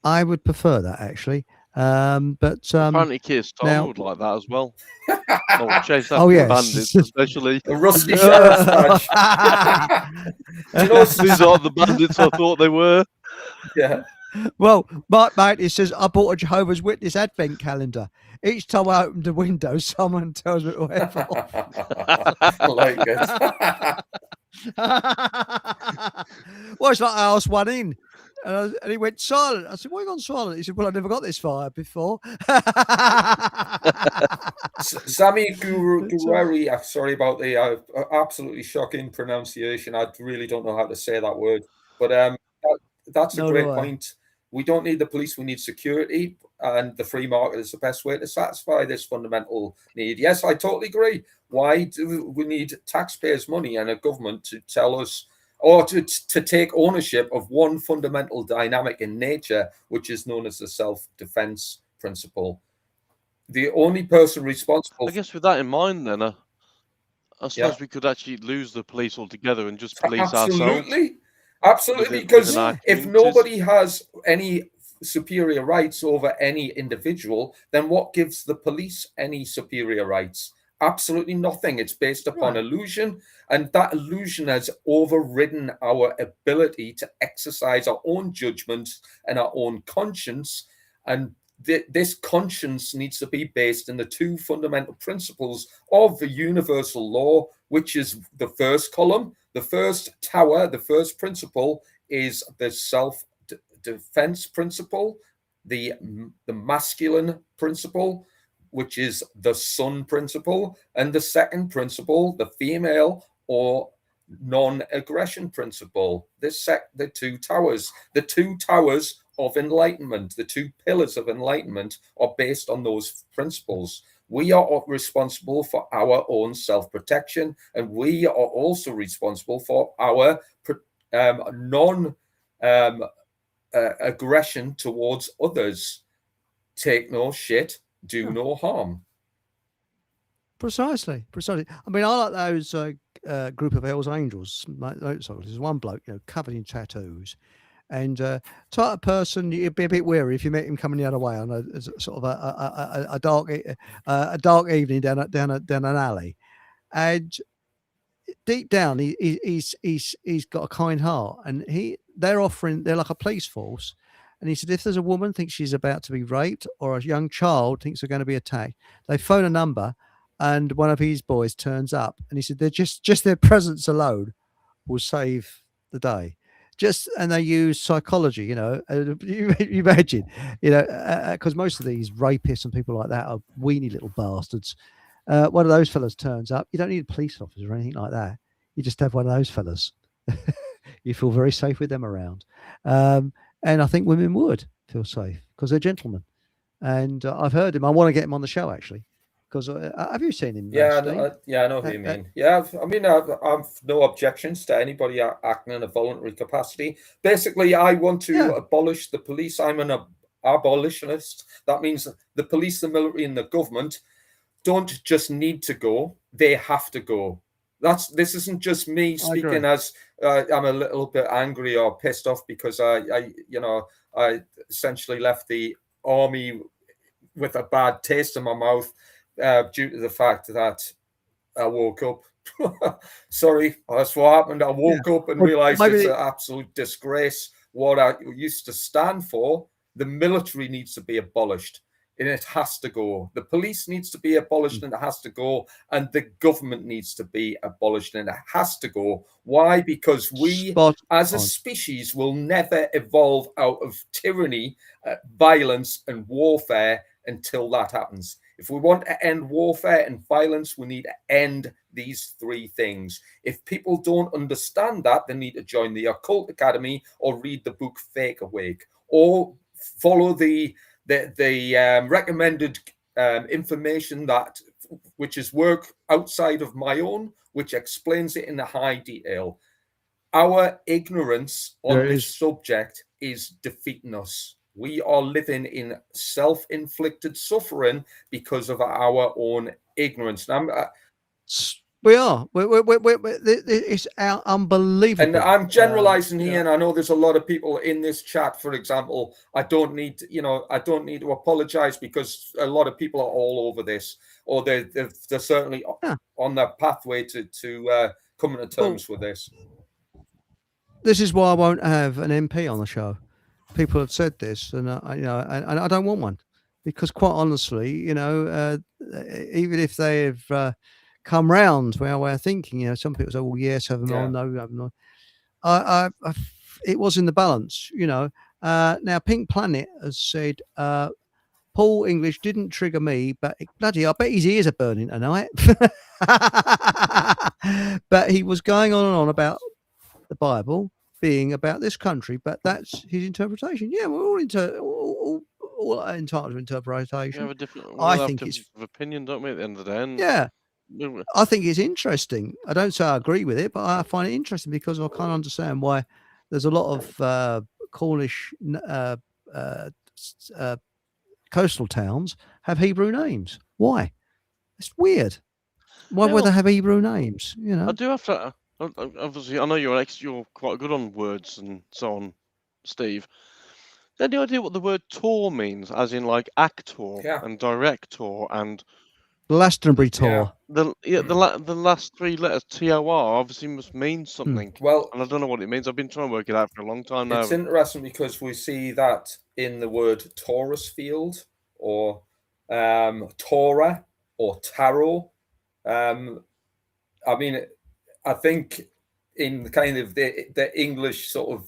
I would prefer that actually. But apparently Keir Starmer now- would like that as well. Or chase after Oh, yes. bandits, especially. The rusty sheriff's badge. Do you know, These aren't the bandits I thought they were. yeah. Well, Mark mate, it says I bought a Jehovah's Witness advent calendar. Each time I open the window, someone tells me to wear I like it. Well, it's like I asked one in, and he went silent. I said, "Why you gone silent?" He said, "Well, I never got this far before." Sammy Guerreri, sorry about the absolutely shocking pronunciation. I really don't know how to say that word, but that's a No, great do I. point. We don't need the police, we need security, and the free market is the best way to satisfy this fundamental need. Yes, I totally agree. Why do we need taxpayers' money and a government to tell us or to take ownership of one fundamental dynamic in nature, which is known as the self-defense principle? The only person responsible. I guess with that in mind, then, I suppose we could actually lose the police altogether and just police ourselves. Absolutely, because if nobody has any superior rights over any individual, then what gives the police any superior rights? Absolutely nothing. It's based upon illusion, and that illusion has overridden our ability to exercise our own judgment and our own conscience. And this conscience needs to be based in the two fundamental principles of the universal law, which is the first column. The first tower, the first principle is the self-defense principle, the masculine principle, which is the son principle, and the second principle, the female or non-aggression principle. The two towers of enlightenment, the two pillars of enlightenment are based on those principles. We are responsible for our own self-protection, and we are also responsible for our non-aggression towards others. Take no shit, do no harm. Precisely. I mean, I like those group of Hell's Angels motorcyclists. There's one bloke, you know, covered in tattoos, And type of person you'd be a bit wary if you met him coming the other way on a sort of a dark evening down an alley. And deep down, he's got a kind heart, and they're like a police force. And he said, if there's a woman thinks she's about to be raped, or a young child thinks they're going to be attacked, they phone a number, and one of his boys turns up. And he said, they're just their presence alone will save the day. And they use psychology, you imagine, because most of these rapists and people like that are weenie little bastards. One of those fellas turns up. You don't need a police officer or anything like that. You just have one of those fellas. You feel very safe with them around. And I think women would feel safe because they're gentlemen. And I've heard him. I want to get him on the show, actually. Because have you seen him? Yeah, I know who you mean. I've no objections to anybody acting in a voluntary capacity. Basically, I want to abolish the police. I'm an abolitionist. That means the police, the military, and the government don't just need to go; they have to go. This isn't just me speaking as I'm a little bit angry or pissed off because I essentially left the army with a bad taste in my mouth. Due to the fact that I woke up. Sorry, that's what happened. I woke up and realized it's an absolute disgrace what I used to stand for. The military needs to be abolished and it has to go. The police needs to be abolished and it has to go. And the government needs to be abolished and it has to go. Why? Because we as a species will never evolve out of tyranny, violence and warfare until that happens. If we want to end warfare and violence, we need to end these three things. If people don't understand that, they need to join the Occult Academy or read the book Fake Awake or follow the recommended information which is work outside of my own, which explains it in a high detail. Our ignorance on this subject is defeating us. We are living in self-inflicted suffering because of our own ignorance. We are. It's unbelievable. And I'm generalizing here, and I know there's a lot of people in this chat, for example. I don't need to apologize because a lot of people are all over this, or they're certainly on their pathway to coming to terms with this. This is why I won't have an MP on the show. People have said this, and I don't want one because, quite honestly, even if they have come round to our way of thinking, some people say, "Well, yes, have them on, no, have them on." It was in the balance, Now, Pink Planet has said, Paul English didn't trigger me, but bloody, I bet his ears are burning tonight. But he was going on and on about the Bible being about this country, but that's his interpretation. Yeah, we're all entitled to interpretation. We have a different. I think it's opinion, don't we? At the end of the day, and I think it's interesting. I don't say I agree with it, but I find it interesting because I can't understand why there's a lot of Cornish coastal towns have Hebrew names. Why? It's weird. Why would they have Hebrew names? I do have to. Obviously, I know you're quite good on words and so on, Steve. Do you have any idea what the word tour means, as in like actor and director and Glastonbury tour? The last three letters TOR obviously must mean something. Well, and I don't know what it means. I've been trying to work it out for a long time now. It's interesting because we see that in the word Taurus field or Torah or tarot. I think in kind of the English sort of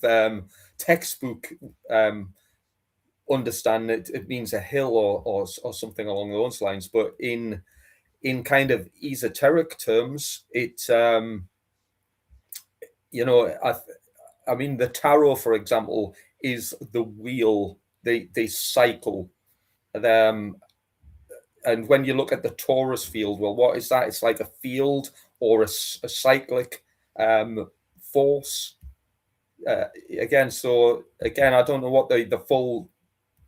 textbook understanding, it means a hill or something along those lines. But in kind of esoteric terms, it the tarot, for example, is the wheel, the cycle. And when you look at the Taurus field, well, what is that? It's like a field or a cyclic force. Again, I don't know what the full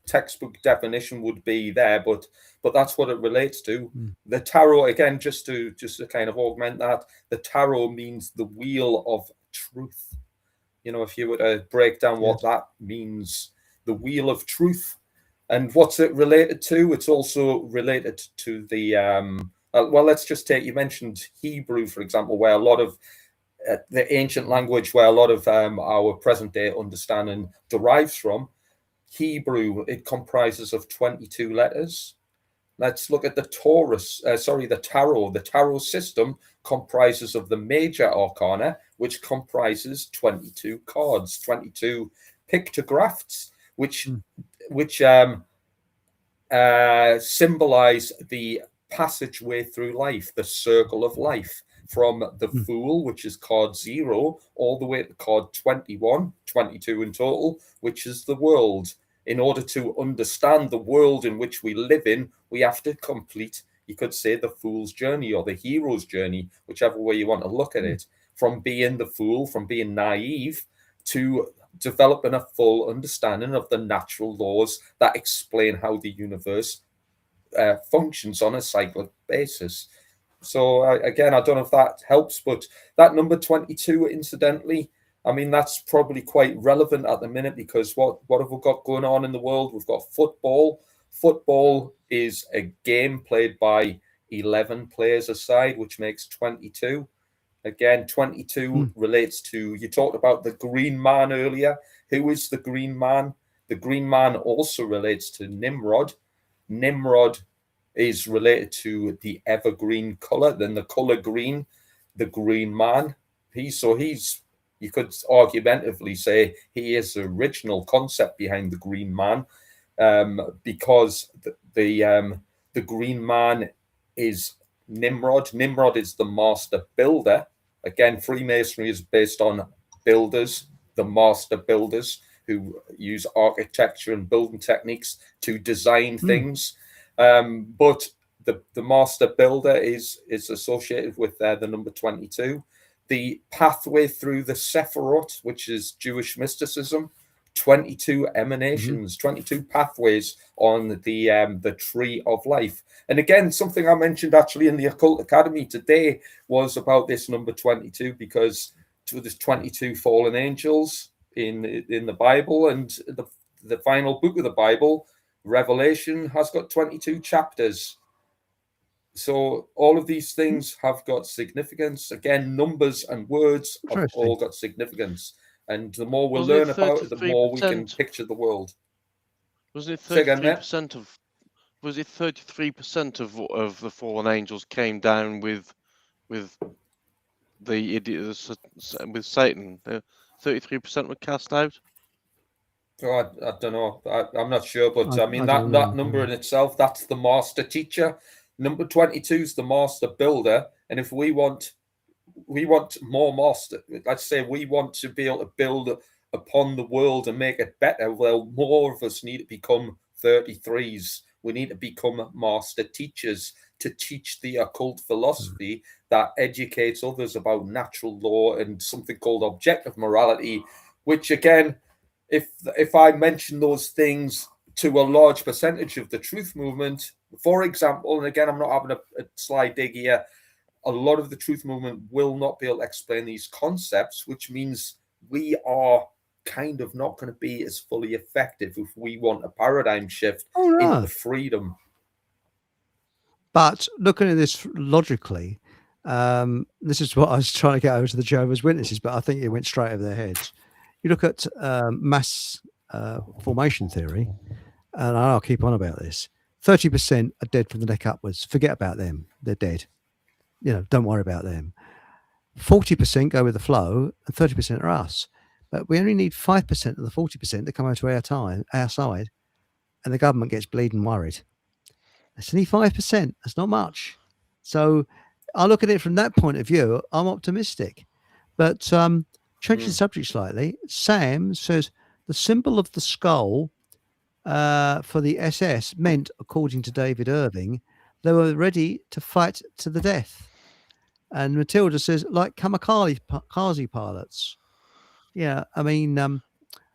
textbook definition would be there, but that's what it relates to. The tarot, again, just to kind of augment that, the tarot means the wheel of truth. if you were to break down what that means, the wheel of truth. And what's it related to? It's also related to the, well, let's just take, you mentioned Hebrew, for example, where a lot of the ancient language, where a lot of our present day understanding derives from. Hebrew, it comprises of 22 letters. Let's look at the tarot. The tarot system comprises of the major arcana, which comprises 22 cards, 22 pictographs, which symbolize the passageway through life, the circle of life, from the Fool, which is card 0, all the way to card 21, 22 in total, which is the world. In order to understand the world in which we live in, we have to complete, you could say, the fool's journey or the hero's journey, whichever way you want to look at it, from being the fool, from being naive, to developing a full understanding of the natural laws that explain how the universe functions on a cyclic basis. So again, I don't know if that helps, but that number 22, incidentally, I mean, that's probably quite relevant at the minute, because what have we got going on in the world? We've got football. Football is a game played by 11 players a side, which makes 22. Again, 22 relates to, you talked about the Green Man earlier. Who is the Green Man? The Green Man also relates to Nimrod. Nimrod is related to the evergreen color, then the color green, the Green Man. He's you could argumentatively say he is the original concept behind the Green Man, because the Green Man is Nimrod. Nimrod is the master builder. Again, Freemasonry is based on builders, the master builders who use architecture and building techniques to design things. But the master builder is associated with the number 22. The pathway through the Sephirot, which is Jewish mysticism, 22 emanations, 22 pathways on the tree of life. And again, something I mentioned actually in the Occult Academy today was about this number 22, because there's 22 fallen angels in the Bible, and the final book of the Bible, Revelation, has got 22 chapters. So all of these things have got significance. Again, numbers and words have all got significance. And the more we learn about it, the more we can picture the world. Wasn't it 33% of? Was it 33% of the fallen angels came down with the idiot with Satan? 33% were cast out. Oh, I don't know. I'm not sure, but I mean that number in itself, that's the master teacher. Number 22 is the master builder, and if we want more master, let's say we want to be able to build upon the world and make it better, well, more of us need to become 33s. We need to become master teachers to teach the occult philosophy that educates others about natural law and something called objective morality, which again, if I mention those things to a large percentage of the truth movement, for example, and again, I'm not having a sly dig here, a lot of the truth movement will not be able to explain these concepts, which means we are kind of not going to be as fully effective if we want a paradigm shift into freedom. But looking at this logically, this is what I was trying to get over to the Jehovah's Witnesses, but I think it went straight over their heads. You look at mass formation theory, and I'll keep on about this. 30% are dead from the neck upwards. Forget about them. They're dead. Don't worry about them. 40% go with the flow, and 30% are us. But we only need 5% of the 40% to come over to our side, and the government gets bleeding worried. That's only 5%. That's not much. So I look at it from that point of view. I'm optimistic. But changing the subject slightly, Sam says the symbol of the skull for the SS meant, according to David Irving, they were ready to fight to the death. And Matilda says, like kamikaze pilots. Yeah, I mean, well,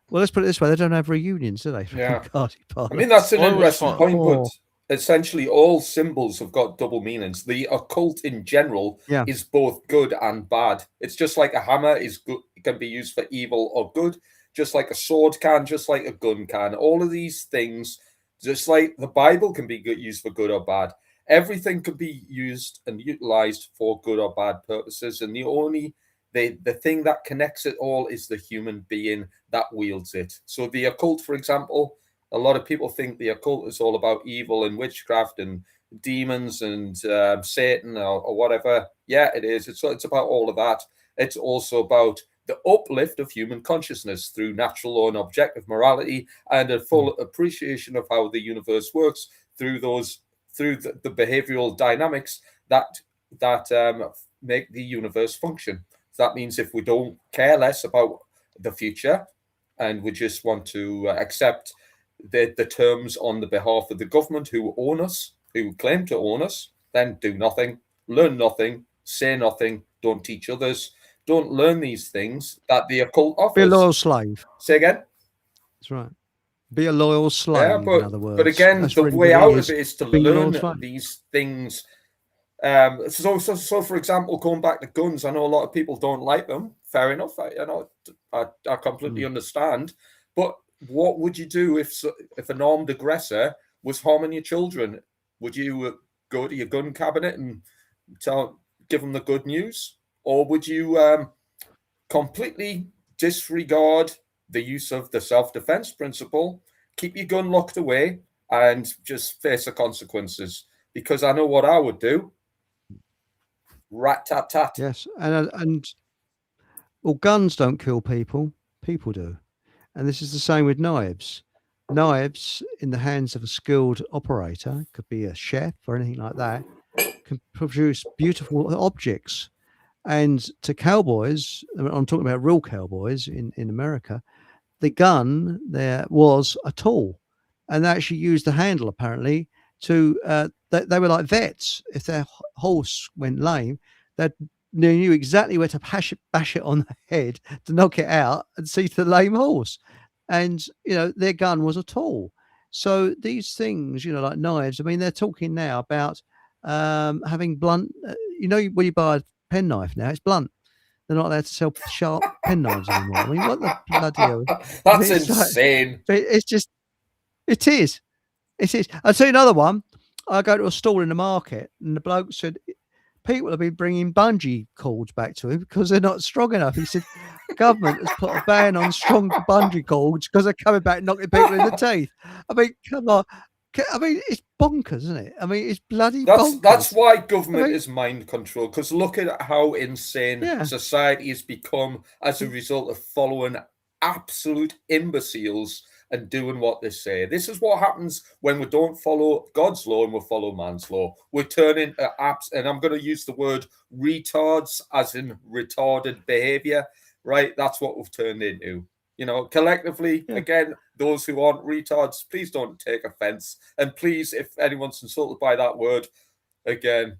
let's put it this way: they don't have reunions, do they? Yeah. Kamikaze pilots. I mean, that's an interesting point, but essentially all symbols have got double meanings. The occult in general Yeah. is both good and bad. It's just like a hammer is good, it can be used for evil or good, just like a sword can, just like a gun can. All of these things, just like the Bible can be used for good or bad. Everything can be used and utilized for good or bad purposes, and the thing that connects it all is the human being that wields it. So the occult, for example, a lot of people think the occult is all about evil and witchcraft and demons and Satan or whatever. Yeah, it is. It's about all of that. It's also about the uplift of human consciousness through natural law and objective morality, and a full appreciation of how the universe works through the behavioral dynamics that make the universe function. So that means if we don't care less about the future and we just want to accept the terms on the behalf of the government who own us, who claim to own us, then do nothing, learn nothing, say nothing, don't teach others, don't learn these things that the occult offers. Be a loyal slave. Say again? That's right. Be a loyal slave, Yeah, in other words. but again, That's the really way what out of it is to being a loyal learn slave. these things. So for example, going back to guns, I know a lot of people don't like them. Fair enough. I completely understand. But what would you do if an armed aggressor was harming your children? Would you go to your gun cabinet and give them the good news, or would you completely disregard the use of the self-defense principle, keep your gun locked away, and just face the consequences? Because I know what I would do. Rat-tat-tat. Yes, and well, guns don't kill people. People do. And this is the same with knives. Knives in the hands of a skilled operator, could be a chef or anything like that, can produce beautiful objects. And to cowboys, I'm talking about real cowboys in America, the gun there was a tool. And they actually used the handle, apparently, to, they were like vets. If their horse went lame, they knew exactly where to bash it on the head to knock it out and see to the lame horse. And, their gun was a tool. So these things, like knives, I mean, they're talking now about having blunt, when you buy a penknife now, it's blunt. They're not allowed to sell sharp penknives anymore. I mean, what the bloody hell? That's insane. It's just, it is. It is. I'll tell you another one. I go to a stall in the market and the bloke said, people have been bringing bungee cords back to him because they're not strong enough. He said, the government has put a ban on strong bungee cords because they're coming back knocking people in the teeth. I mean, come on. I mean, it's bonkers, isn't it? I mean, it's bloody bonkers. That's why government is mind control, because look at how insane society has become as a result of following absolute imbeciles and doing what they say. This is what happens when we don't follow God's law and we follow man's law. We're turning apps, and I'm going to use the word retards as in retarded behavior, right? That's what we've turned into. Collectively, again, those who aren't retards, please don't take offense. And please, if anyone's insulted by that word, again,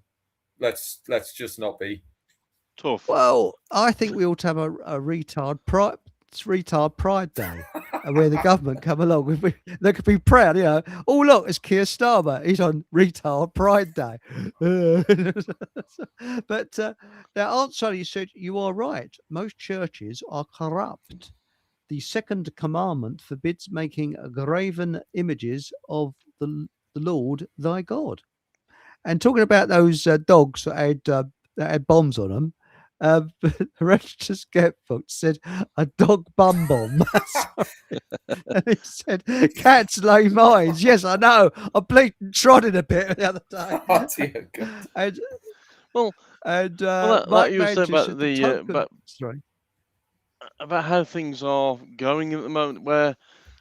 let's just not be. Tough. Well, I think we ought to have a retard pride day where the government come along. They could be proud, Oh, look, it's Keir Starmer. He's on retard pride day. But now, Aunt Sally said, you are right. Most churches are corrupt. The second commandment forbids making graven images of the Lord thy God. And talking about those dogs that had bombs on them, the registered scapegoat said a dog bum bomb. And he said cats lay mines. Yes, I know. I bleeding trotted a bit the other day. Oh, dear God. Like you were saying about about how things are going at the moment, where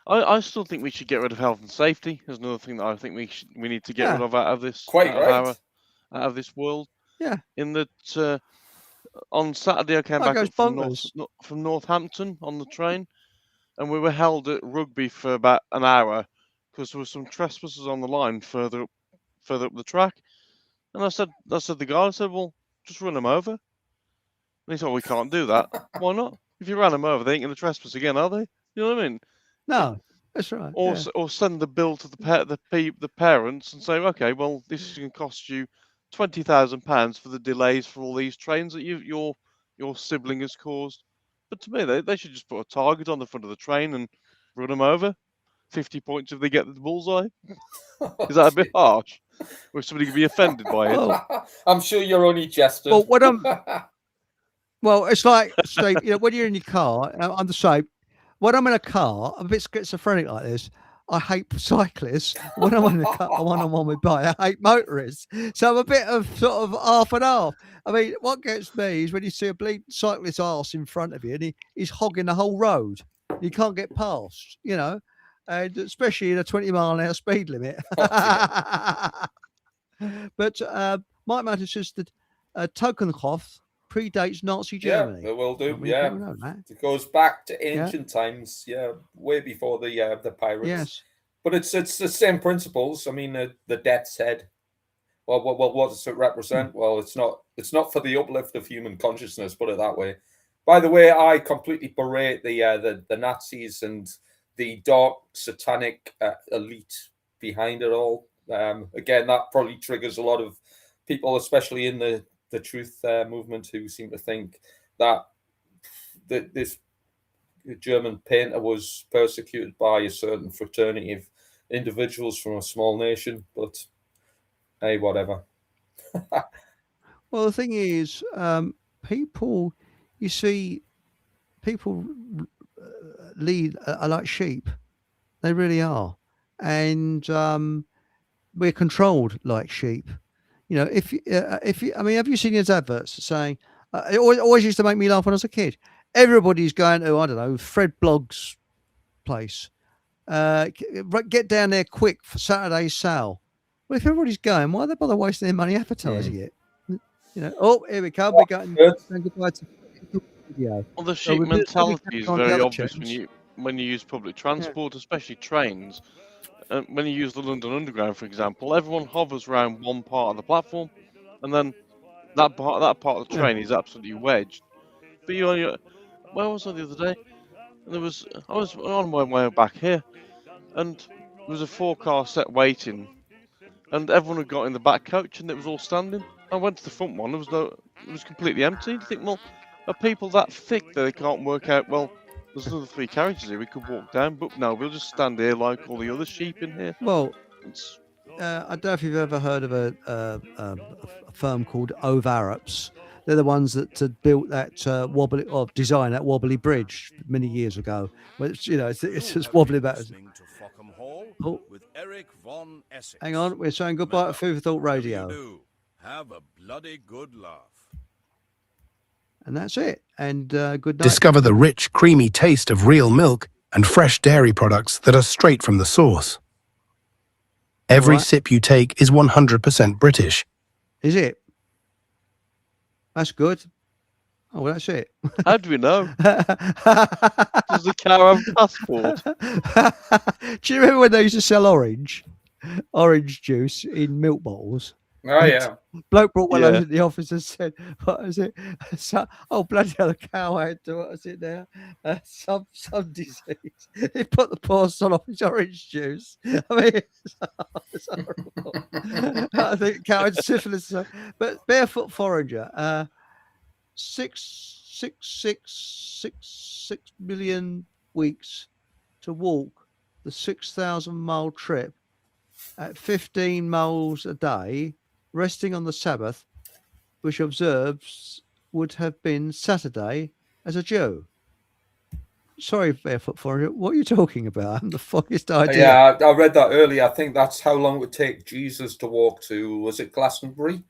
I still think we should get rid of health and safety. There's another thing that I think we need to get rid of out of this out of this world. Yeah. In that on Saturday I came back up from Northampton on the train, and we were held at Rugby for about an hour because there were some trespassers on the line further up the track. And I said to the guy, well, just run them over. And he said, we can't do that. Why not? If you ran them over, they ain't going to trespass again, are they? You know what I mean? No. That's right. or Yeah. or send the bill to the parents and say, okay, well, this is going to cost you £20,000 for the delays for all these trains that your sibling has caused. But to me, they should just put a target on the front of the train and run them over. 50 points if they get the bullseye. Is that a bit harsh? Or is somebody going to be offended by it? Well, I'm sure you're only jesting. well, well, it's like, Steve, when you're in your car, I'm the same. When I'm in a car, I'm a bit schizophrenic like this. I hate cyclists. When I'm on I'm on my bike, I hate motorists. So I'm a bit of sort of half and half. I mean, what gets me is when you see a bleeding cyclist's arse in front of you and he's hogging the whole road. You can't get past, and especially in a 20-mile-an-hour speed limit. But Mike Matter says that Totenkopf predates Nazi Germany. Yeah, it will do. Not many Yeah, people know that. it goes back to ancient times. Yeah, way before the pirates. Yes. But it's the same principles. I mean, the death's head. Well, what does it represent? Well, it's not for the uplift of human consciousness. Put it that way. By the way, I completely berate the Nazis and the dark satanic elite behind it all. Again, that probably triggers a lot of people, especially in the truth movement, who seem to think that this German painter was persecuted by a certain fraternity of individuals from a small nation. But hey, whatever. Well, the thing is, people, you see, people lead are like sheep. They really are. And we're controlled like sheep. If you, I mean, have you seen his adverts saying, it always used to make me laugh when I was a kid. Everybody's going to, I don't know, Fred Blogg's place. Get down there quick for Saturday's sale. Well, if everybody's going, why they bother wasting their money advertising it? Oh, here we come. We're going goodbye to video. Well, the So sheep we'll do- mentality we'll is on the very other obvious channels. when you use public transport, especially trains. When you use the London Underground, for example, everyone hovers around one part of the platform, and then that part of the train is absolutely wedged. But where was I the other day? And I was on my way back here, and there was a 4-car set waiting, and everyone had got in the back coach, and it was all standing. I went to the front one, it was completely empty. You think, well, are people that thick that they can't work out? Well, there's another 3 carriages here. We could walk down, but no, we'll just stand here like all the other sheep in here. Well, It's, I don't know if you've ever heard of a firm called Ovarups. They're the ones that built that wobbly, or designed that wobbly bridge many years ago. Well, it's just wobbly about. Listening to Fockham Hall Oh, with Eric Von Essex. hang on, we're saying goodbye to Food for Thought Whatever you Radio, do, have a bloody good laugh. and that's it. And good night. Discover the rich, creamy taste of real milk and fresh dairy products that are straight from the source. Every Right. sip you take is 100% British. Is it? That's good. Oh, well, that's it. how do we know? Does the cow have a passport? Do you remember when they used to sell orange juice in milk bottles? Oh yeah. Bloke brought one Yeah. over to the office and said, "What is it? So, oh bloody hell, the cow had to, what is it now? Some disease." He put the poor son off his orange juice. I mean, it's horrible. I think cow had syphilis. But barefoot forager, 6 million weeks to walk the 6,000-mile trip at 15 miles a day, resting on the Sabbath, which observes would have been Saturday as a Jew. Sorry, barefoot foreigner, what are you talking about? I haven't the foggiest idea. Yeah, I read that earlier. I think that's how long it would take Jesus to walk to, was it Glastonbury?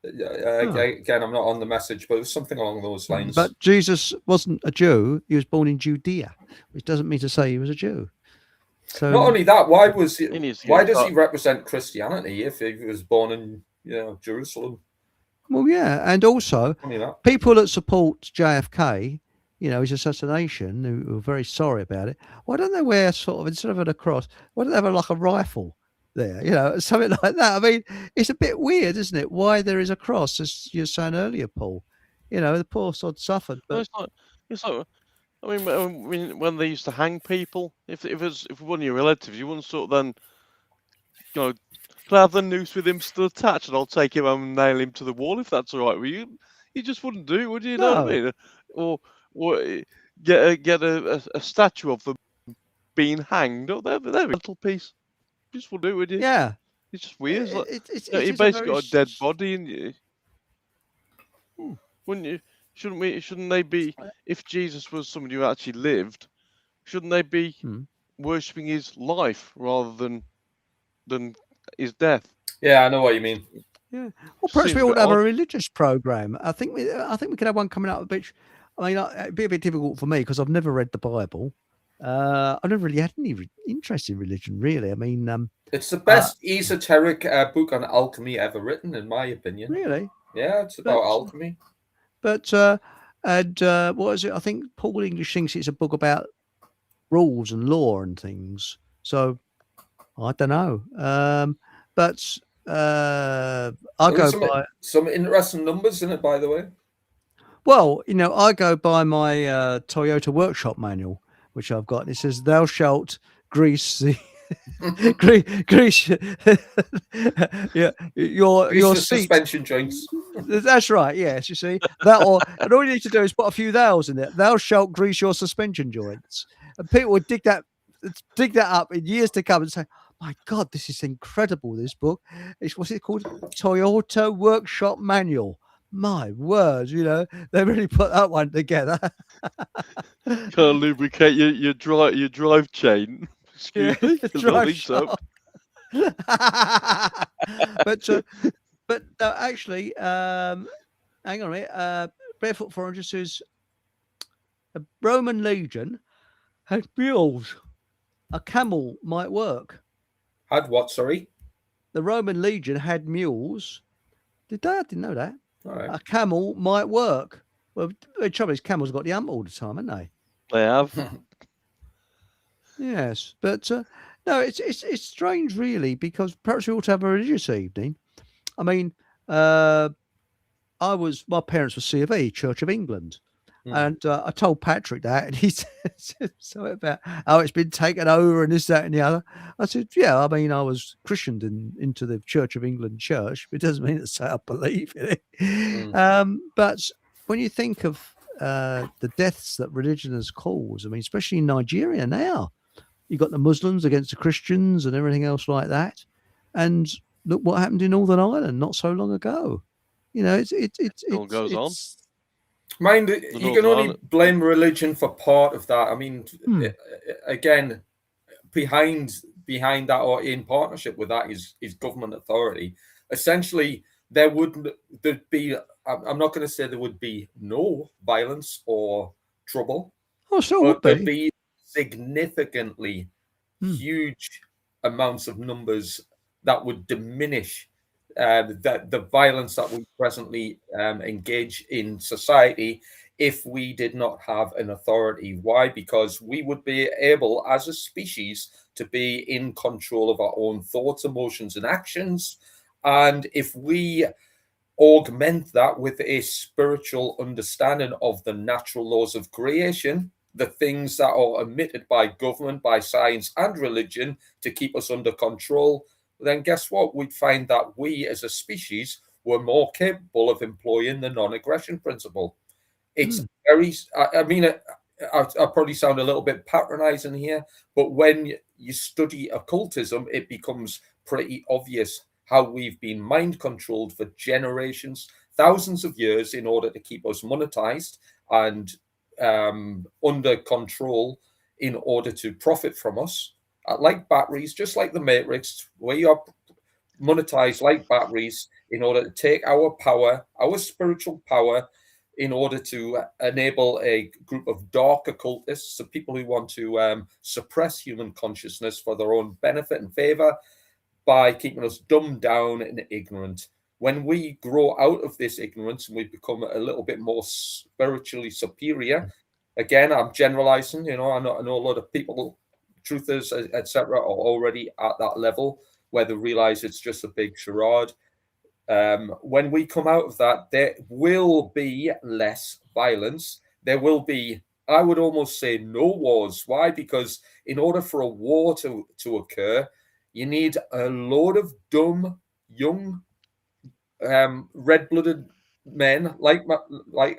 Again, I'm not on the message, but it was something along those lines. But Jesus wasn't a Jew. He was born in Judea, which doesn't mean to say he was a Jew. So not only that, why does He he represent Christianity if he was born in Jerusalem? well, yeah, and also Funny that. people that support JFK, his assassination, who are very sorry about it. Why don't they wear sort of, instead of a cross, why don't they have like a rifle there? Something like that. I mean, it's a bit weird, isn't it? Why there is a cross, as you were saying earlier, Paul. The poor sod suffered, Well, but it's like I mean, when they used to hang people, if one of your relatives, you wouldn't sort of then, can I have the noose with him still attached, and I'll take him home and nail him to the wall if that's all right with you. You just wouldn't do, would you? You know what I mean? Or get a statue of them being hanged. Oh, they're a mental piece. You just wouldn't do, would you? Yeah, It's just weird. it You is basically got a dead body, and you wouldn't you? Shouldn't they be? If Jesus was somebody who actually lived, shouldn't they be worshipping his life rather than his death? Yeah, I know what you mean. Yeah. Well, perhaps we ought to have a religious program. I think we could have one coming out, which, I mean, it'd be a bit difficult for me because I've never read the Bible. I never really had any interest in religion, really. I mean, it's the best esoteric book on alchemy ever written, in my opinion. Really? Yeah, it's about alchemy. But what is it? I think Paul English thinks it's a book about rules and law and things. So I don't know. But I go by some interesting numbers in it, by the way. Well, I go by my Toyota workshop manual, which I've got. And it says, "Thou shalt grease the grease your seat. Suspension joints." That's right. Yes, you see that, and all you need to do is put a few thous in there. Thou shalt grease your suspension joints, and people would dig that up in years to come and say, "My God, this is incredible! This book, what's it called? Toyota Workshop Manual." My word, they really put that one together. Can't lubricate your drive chain. Excuse me. Drive shaft. But actually, hang on a minute. Barefoot Foreigner says a Roman legion had mules. A camel might work. Had what? Sorry. The Roman legion had mules. Did they? I didn't know that. Right. A camel might work. Well, the trouble is, camels got the hump all the time, haven't they? They have. Yes, but no, it's strange, really, because perhaps we ought to have a religious evening. I mean, my parents were C of E, Church of England, and I told Patrick that, and he said something about how it's been taken over and this, that, and the other. I said, yeah, I mean, I was christened into the Church of England church, but it doesn't mean to say I believe in it. But when you think of the deaths that religion has caused, I mean, especially in Nigeria now, you've got the Muslims against the Christians and everything else like that. And look what happened in Northern Ireland not so long ago. It all goes on. Mind, you can only blame religion for part of that. I mean, again, behind that or in partnership with that is government authority. Essentially, there'd be. I'm not going to say there would be no violence or trouble. Oh, so but there'd be significantly huge amounts of numbers that would diminish the violence that we presently engage in society if we did not have an authority. Why? Because we would be able, as a species, to be in control of our own thoughts, emotions, and actions. And if we augment that with a spiritual understanding of the natural laws of creation, the things that are omitted by government, by science, and religion to keep us under control, then guess what? We'd find that we as a species were more capable of employing the non-aggression principle. It's very, I mean, I probably sound a little bit patronizing here, but when you study occultism, it becomes pretty obvious how we've been mind controlled for generations, thousands of years in order to keep us monetized and under control in order to profit from us. Like batteries, just like the Matrix, where you are monetized like batteries in order to take our power, our spiritual power, in order to enable a group of dark occultists, so people who want to suppress human consciousness for their own benefit and favor by keeping us dumbed down and ignorant. When we grow out of this ignorance and we become a little bit more spiritually superior, again, I'm generalizing, I know a lot of people, truthers, etc., are already at that level where they realize it's just a big charade. When we come out of that, there will be less violence. There will be I would almost say no wars. Why? Because in order for a war to occur, you need a load of dumb, young, red-blooded men like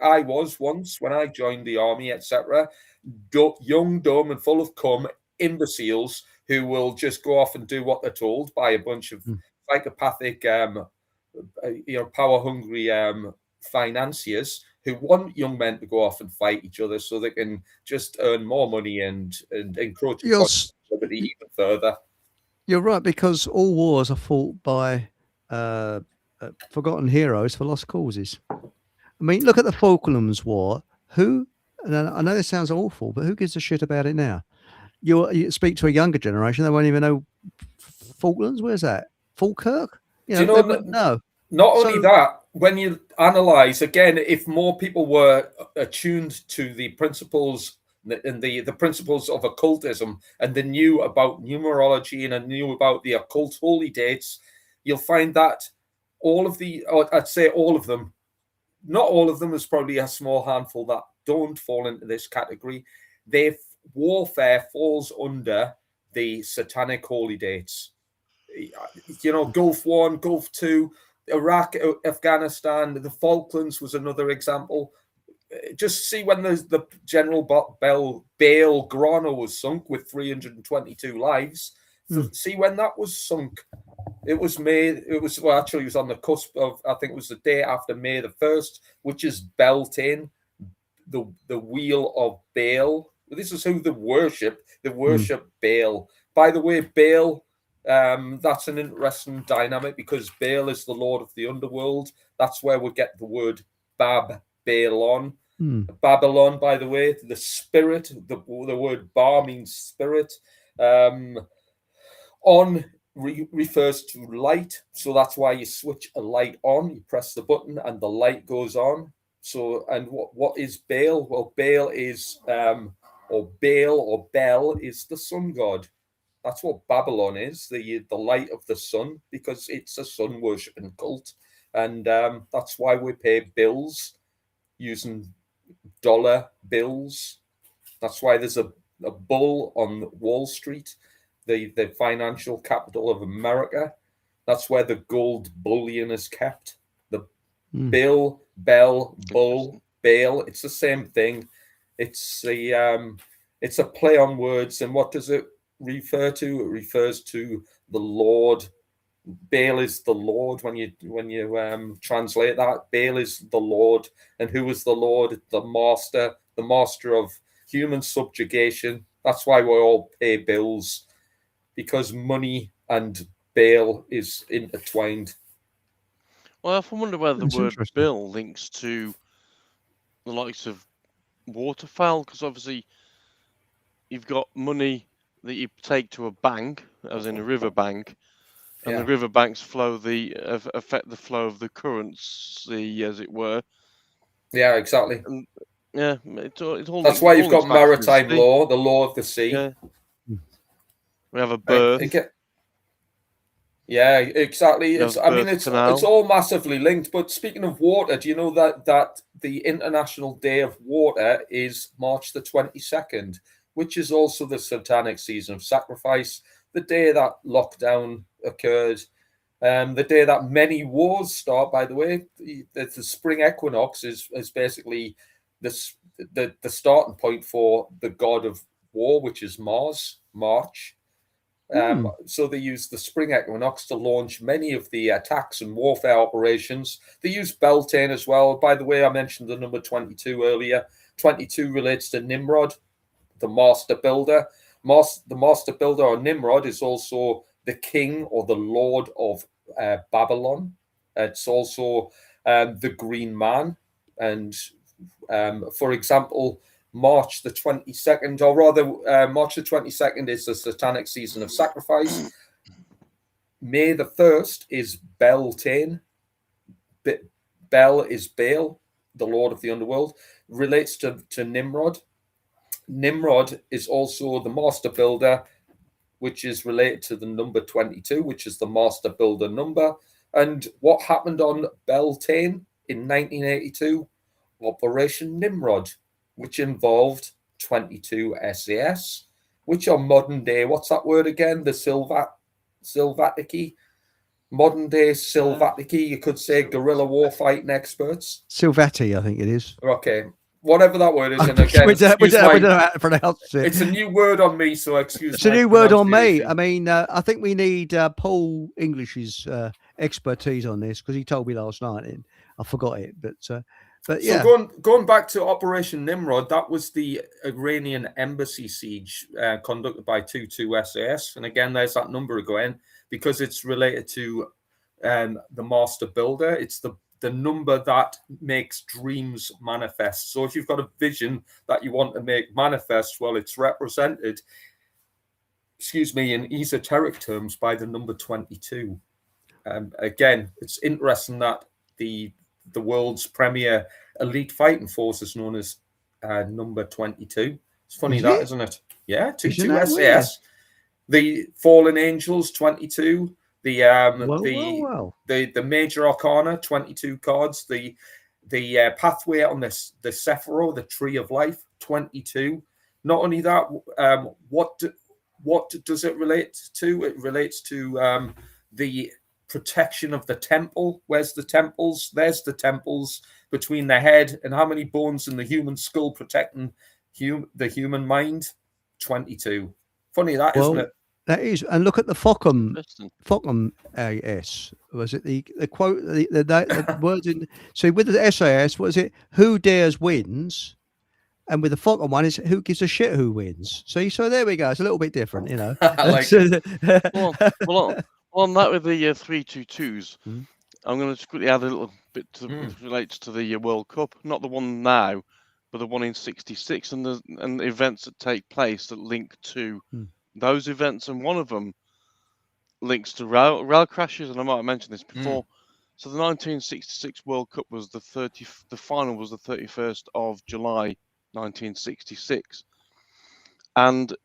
I was once when I joined the army, etc. Young, dumb, and full of cum imbeciles who will just go off and do what they're told by a bunch of psychopathic, power-hungry financiers who want young men to go off and fight each other so they can just earn more money and encroach upon liberty even further. You're right, because all wars are fought by forgotten heroes for lost causes. I mean, look at the Falklands War. And I know this sounds awful, but who gives a shit about it now? You speak to a younger generation, they won't even know Falklands. Where's that? Falkirk? Do you know, no. Not only that, when you analyze again, if more people were attuned to the principles and the principles of occultism, and they knew about numerology and knew about the occult holy dates, you'll find that I'd say all of them, not all of them, there's probably a small handful that don't fall into this category. Their warfare falls under the satanic holy dates. Gulf War, Gulf II, Iraq, Afghanistan, the Falklands was another example. Just see when the General Bail Grano was sunk with 322 lives. See when that was sunk. It was it was on the cusp of, I think it was the day after May the 1st, which is Beltane, the wheel of Baal. This is who they worship. They worship Baal. By the way, Baal, that's an interesting dynamic because Baal is the lord of the underworld. That's where we get the word Babylon. Babylon, by the way, the spirit, the word Ba means spirit. On refers to light, so that's why you switch a light on. You press the button and the light goes on. So, and what is Baal? Well, Baal is, or Baal or Bel is the sun god. That's what Babylon is, the light of the sun, because it's a sun worshipping cult, and that's why we pay bills using dollar bills. That's why there's a bull on Wall Street, the financial capital of America. That's where the gold bullion is kept. The bill, bell, bull, Baal. It's the same thing. It's a play on words. And what does it refer to? It refers to the Lord. Baal is the Lord. When you translate that, Baal is the Lord. And who is the Lord? The master of human subjugation. That's why we all pay bills, because money and Baal is intertwined. Well, I often wonder whether the word bill links to the likes of waterfowl, because obviously you've got money that you take to a bank, as in a river bank, and the river banks affect the flow of the currency, as it were. Yeah, exactly. And, it's all. That's why you've got maritime law, the law of the sea. Yeah. We have a birth. Yeah, exactly. It's all massively linked. But speaking of water, do you know that the International Day of Water is March the 22nd, which is also the satanic season of sacrifice, the day that lockdown occurred, the day that many wars start, by the way. The spring equinox is basically the starting point for the god of war, which is March. So they use the spring equinox to launch many of the attacks and warfare operations. They use Beltane as well. By the way, I mentioned the number 22 earlier. 22 relates to Nimrod, the master builder. The master builder, or Nimrod, is also the king or the lord of Babylon. It's also the green man. And for example, March the 22nd, or rather, March the 22nd is the satanic season of sacrifice. May the 1st is Beltane. Bel is Baal, the lord of the underworld, relates to Nimrod. Nimrod is also the master builder, which is related to the number 22, which is the master builder number. And what happened on Beltane in 1982? Operation Nimrod, which involved 22 SAS, which are modern day, what's that word again? The Silvatici? Modern day Silvatici, you could say guerrilla warfighting experts. Silvati, I think it is. Okay, whatever that word is. And again, we don't know how to pronounce it. It's a new word on me, so excuse me. It's a new word on me. I mean, I think we need Paul English's expertise on this, because he told me last night and I forgot it. But yeah. So going back to Operation Nimrod, that was the Iranian embassy siege conducted by 22 SAS. And again, there's that number again, because it's related to the master builder. It's the number that makes dreams manifest. So if you've got a vision that you want to make manifest, well, it's represented, in esoteric terms by the number 22. Again, it's interesting that the world's premier elite fighting force is known as number 22. It's funny, isn't it? Yeah, 22 SAS. The fallen angels, 22. The major arcana, 22 cards. The pathway on this, the Sephiro, the tree of life, 22. Not only that, what does it relate to? It relates to the protection of the temple. Where's the temples? There's the temples between the head, and how many bones in the human skull protecting the human mind? 22. Funny that, isn't it? That is. And look at the Fockham AS. Was it the quote, the words in, so with the SAS, what is it? Who dares wins. And with the Fockham one, is who gives a shit who wins. So there we go. It's a little bit different, you know. well, on that with the 322s, I'm going to quickly add a little bit which relates to the World Cup, not the one now, but the one in '66, and the events that take place that link to those events, and one of them links to rail crashes, and I might have mentioned this before. So the 1966 World Cup was the final was the 31st of July, 1966, and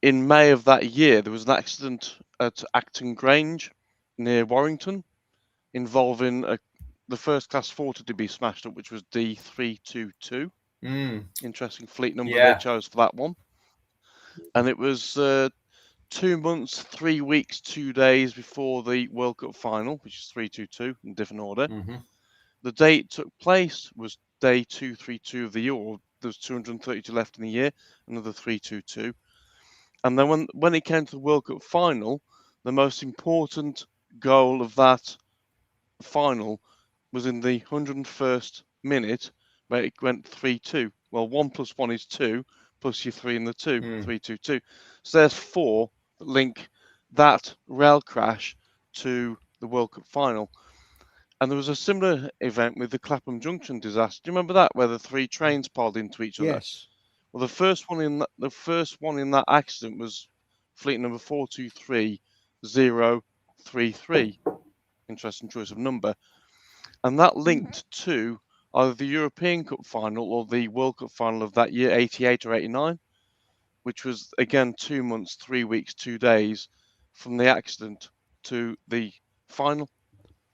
in May of that year there was an accident at Acton Grange near Warrington involving the first class 40 to be smashed up, which was D322. Interesting fleet number they chose for that one. And it was 2 months, 3 weeks, 2 days before the World Cup final, which is 322 in different order. The day it took place was day 232 of the year, or there was 232 left in the year, another 322. And then when it came to the World Cup final, the most important goal of that final was in the 101st minute, where it went 3-2. Well, 1 + 1 is 2, plus your 3 in the 2, 3-2-2. So there's 4 that link that rail crash to the World Cup final. And there was a similar event with the Clapham Junction disaster. Do you remember that, where the 3 trains piled into each other? Yes. Well, the first one in that accident was fleet number 423033. Interesting choice of number. And that linked to either the European Cup final or the World Cup final of that year, 88 or 89, which was again 2 months, 3 weeks, 2 days from the accident to the final.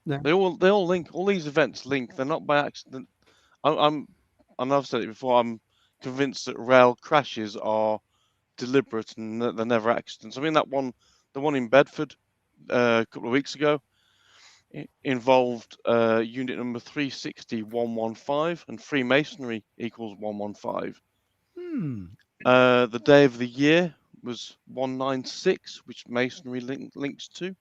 Yeah. They all link. All these events link. They're not by accident. And I've said it before, I'm convinced that rail crashes are deliberate and they're never accidents. I mean, the one in Bedford a couple of weeks ago, it involved unit number 360-115, and Freemasonry equals 115. The day of the year was 196, which Masonry links to,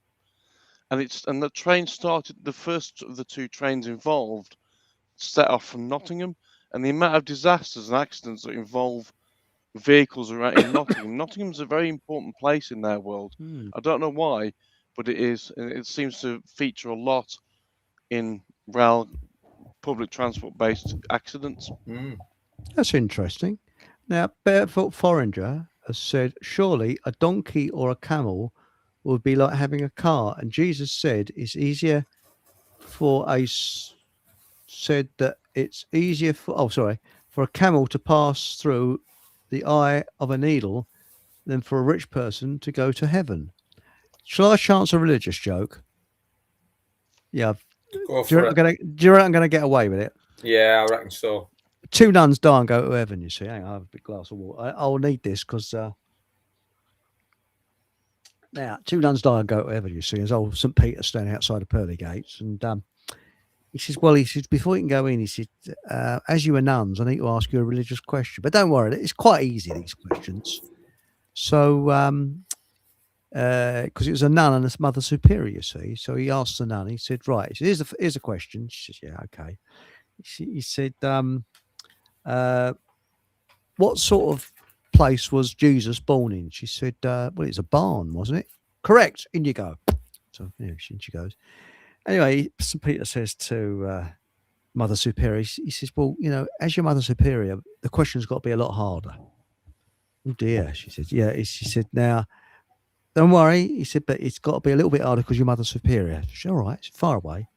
and the train started. The first of the 2 trains involved set off from Nottingham, and the amount of disasters and accidents that involve vehicles around in Nottingham. Nottingham's a very important place in their world. I don't know why, but it is. It seems to feature a lot in rail public transport-based accidents. That's interesting. Now, Barefoot Foreigner has said, surely a donkey or a camel would be like having a car. And Jesus said it's easier for for a camel to pass through the eye of a needle than for a rich person to go to heaven. Shall I chance a religious joke? Yeah. Go do you reckon I'm going to get away with it? Yeah, I reckon so. two nuns die and go to heaven. You see, hang on, I have a big glass of water. I'll need this because now two nuns die and go to heaven. You see, as old St. Peter standing outside the pearly gates, and he says, "Well, he says before you can go in, he said, as you are nuns, I need to ask you a religious question, but don't worry, it's quite easy these questions." So, because it was a nun and a mother superior, you see, so he asked the nun. He said, "Right, he said, here's a question." She says, "Yeah, okay." He said, "What sort of place was Jesus born in?" She said, "Well, it's a barn, wasn't it?" "Correct. In you go." So in she goes. Anyway, St. Peter says to Mother Superior, he says, "Well, as your Mother Superior, the question's got to be a lot harder." "Oh dear," she said. "Yeah." She said, "Now, don't worry," he said, "but it's got to be a little bit harder because your Mother Superior." She said, "All right, it's far away."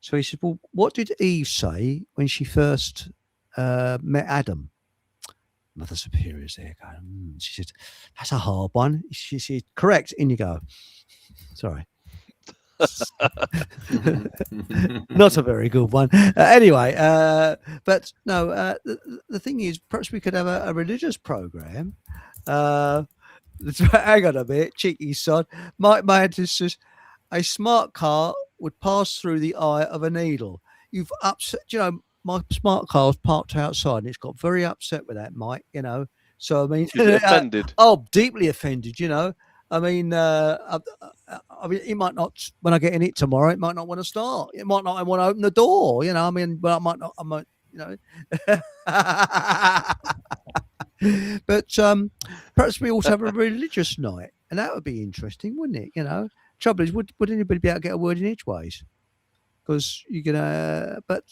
So he said, "Well, what did Eve say when she first met Adam?" Mother Superior's there going, She said, "That's a hard one." She said, "Correct. In you go." Sorry. Not a very good one. Anyway, but no, the thing is, perhaps we could have a religious program. Hang on a bit, cheeky sod. Mike Mantis says, "A smart car would pass through the eye of a needle." You've upset, my smart car's parked outside and it's got very upset with that, Mike, So, I mean, Is it offended? Deeply offended, I mean, it might not, when I get in it tomorrow, it might not want to start. It might not want to open the door, I mean, but I might, But perhaps we also have a religious night, and that would be interesting, wouldn't it? Trouble is, would anybody be able to get a word in edgeways? Because you're gonna, but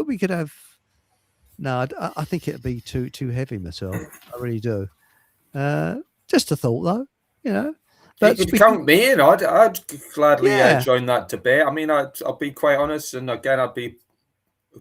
we could have. No, I think it'd be too heavy myself. I really do. Just a thought, though. But you could count me in. I'd gladly Yeah. join that debate. I mean, I'll be quite honest, and again, I'd be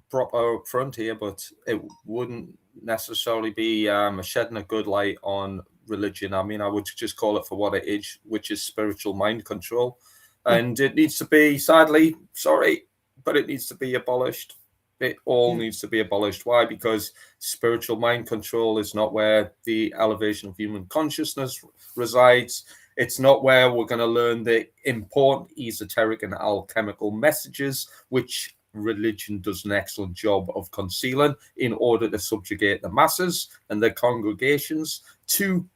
proper up front here, but it wouldn't necessarily be shedding a good light on religion. I mean, I would just call it for what it is, which is spiritual mind control. And it needs to be, sadly, sorry, but it needs to be abolished. It all needs to be abolished. Why? Because spiritual mind control is not where the elevation of human consciousness resides. It's not where we're going to learn the important esoteric and alchemical messages, which religion does an excellent job of concealing in order to subjugate the masses and their congregations to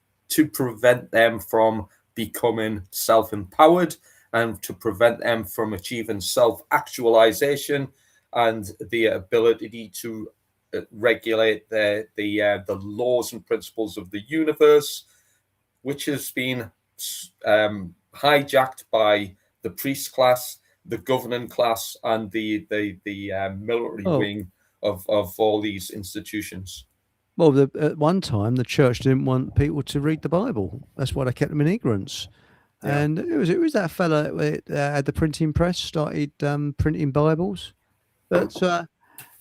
prevent them from becoming self-empowered and to prevent them from achieving self-actualization and the ability to regulate the laws and principles of the universe, which has been hijacked by the priest class, the governing class, and the military wing of all these institutions. Well, at one time, the church didn't want people to read the Bible. That's why they kept them in ignorance. Yeah. And it was that fella that had the printing press, started printing Bibles. But now,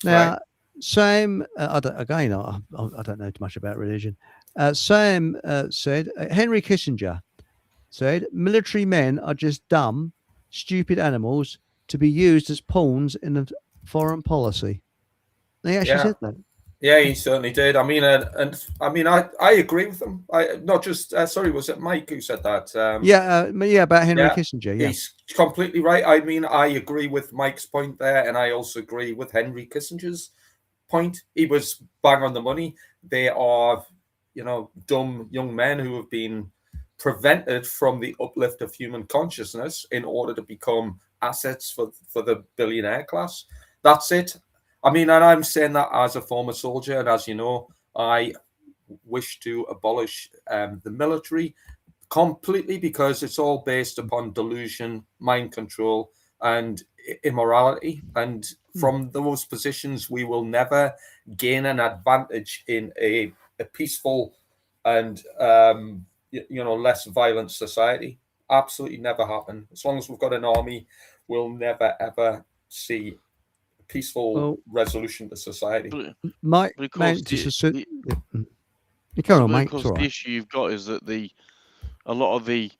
right. Sam, I don't know much about religion. Sam said, Henry Kissinger said, military men are just dumb, stupid animals to be used as pawns in the foreign policy. He actually said that. Yeah, he certainly did. I mean, I agree with him. Not just sorry, was it Mike who said that? About Henry Kissinger. Yeah, he's completely right. I mean, I agree with Mike's point there, and I also agree with Henry Kissinger's point. He was bang on the money. They are, dumb young men who have been prevented from the uplift of human consciousness in order to become assets for the billionaire class. That's it. I mean, and I'm saying that as a former soldier, and as you know, I wish to abolish the military completely because it's all based upon delusion, mind control, and immorality. And from those positions, we will never gain an advantage in a peaceful and less violent society. Absolutely never happen. As long as we've got an army, we'll never ever see peaceful resolution to society. Mike, the issue you've got is that a lot of the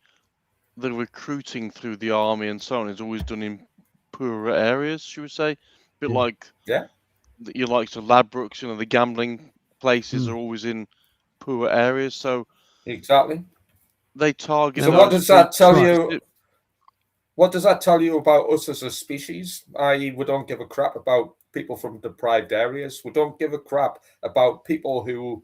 recruiting through the army and so on is always done in poorer areas, should we say? A bit like you like to Ladbrokes, the gambling places are always in poor areas, so exactly. they target. So those what does that tell people. you? What does that tell you about us as a species? I.e., we don't give a crap about people from deprived areas. We don't give a crap about people who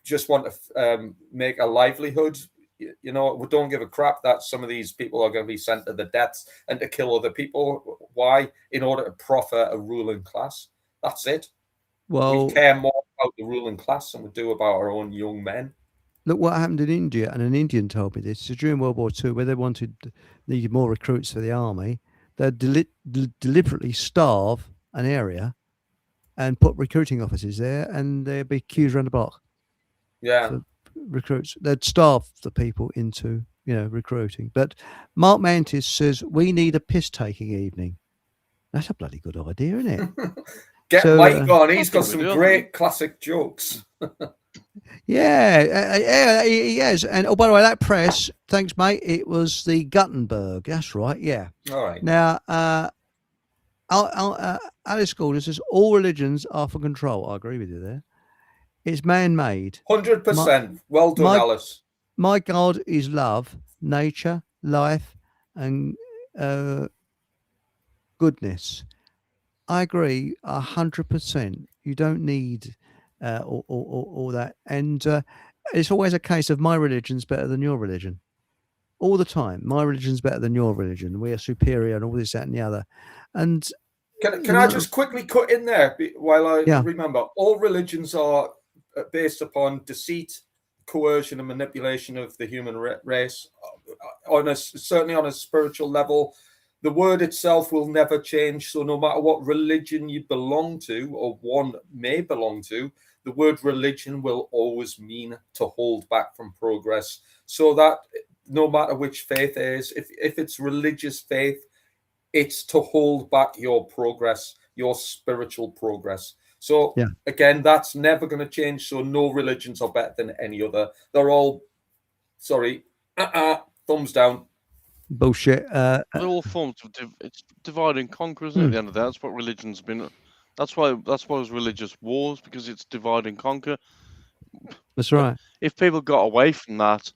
just want to make a livelihood. We don't give a crap that some of these people are going to be sent to the deaths and to kill other people. Why? In order to profit a ruling class. That's it. Well, we care more about the ruling class than we do about our own young men. look what happened in India, and an Indian told me this. So during World War II, where they needed more recruits for the army, they'd deliberately starve an area and put recruiting officers there, and there'd be queues around the block. Yeah. For recruits. They'd starve the people into, recruiting. But Mark Mantis says, we need a piss-taking evening. That's a bloody good idea, isn't it? Get Mike on. He's got some great classic jokes. Yeah, he has. And by the way, that press, thanks, mate. It was the Gutenberg. That's right. Yeah. All right. Now, Alice Gordon says all religions are for control. I agree with you there. It's man-made. 100%. Well done, Alice. My God is love, nature, life, and goodness. I agree 100%. You don't need all that. And it's always a case of my religion's better than your religion. All the time. My religion's better than your religion. We are superior and all this, that, and the other. And can I just quickly cut in there while I remember? All religions are based upon deceit, coercion, and manipulation of the human race. Certainly on a spiritual level, the word itself will never change. So no matter what religion you belong to, or one may belong to, the word religion will always mean to hold back from progress. So that no matter which faith it is, if it's religious faith, it's to hold back your progress, your spiritual progress. So again, that's never going to change. So no religions are better than any other. They're all, thumbs down. Bullshit. They're all forms of it's divide and conquer, isn't it? At the end of the day, that's what religion's been. That's why there's religious wars, because it's divide and conquer. That's right. If people got away from that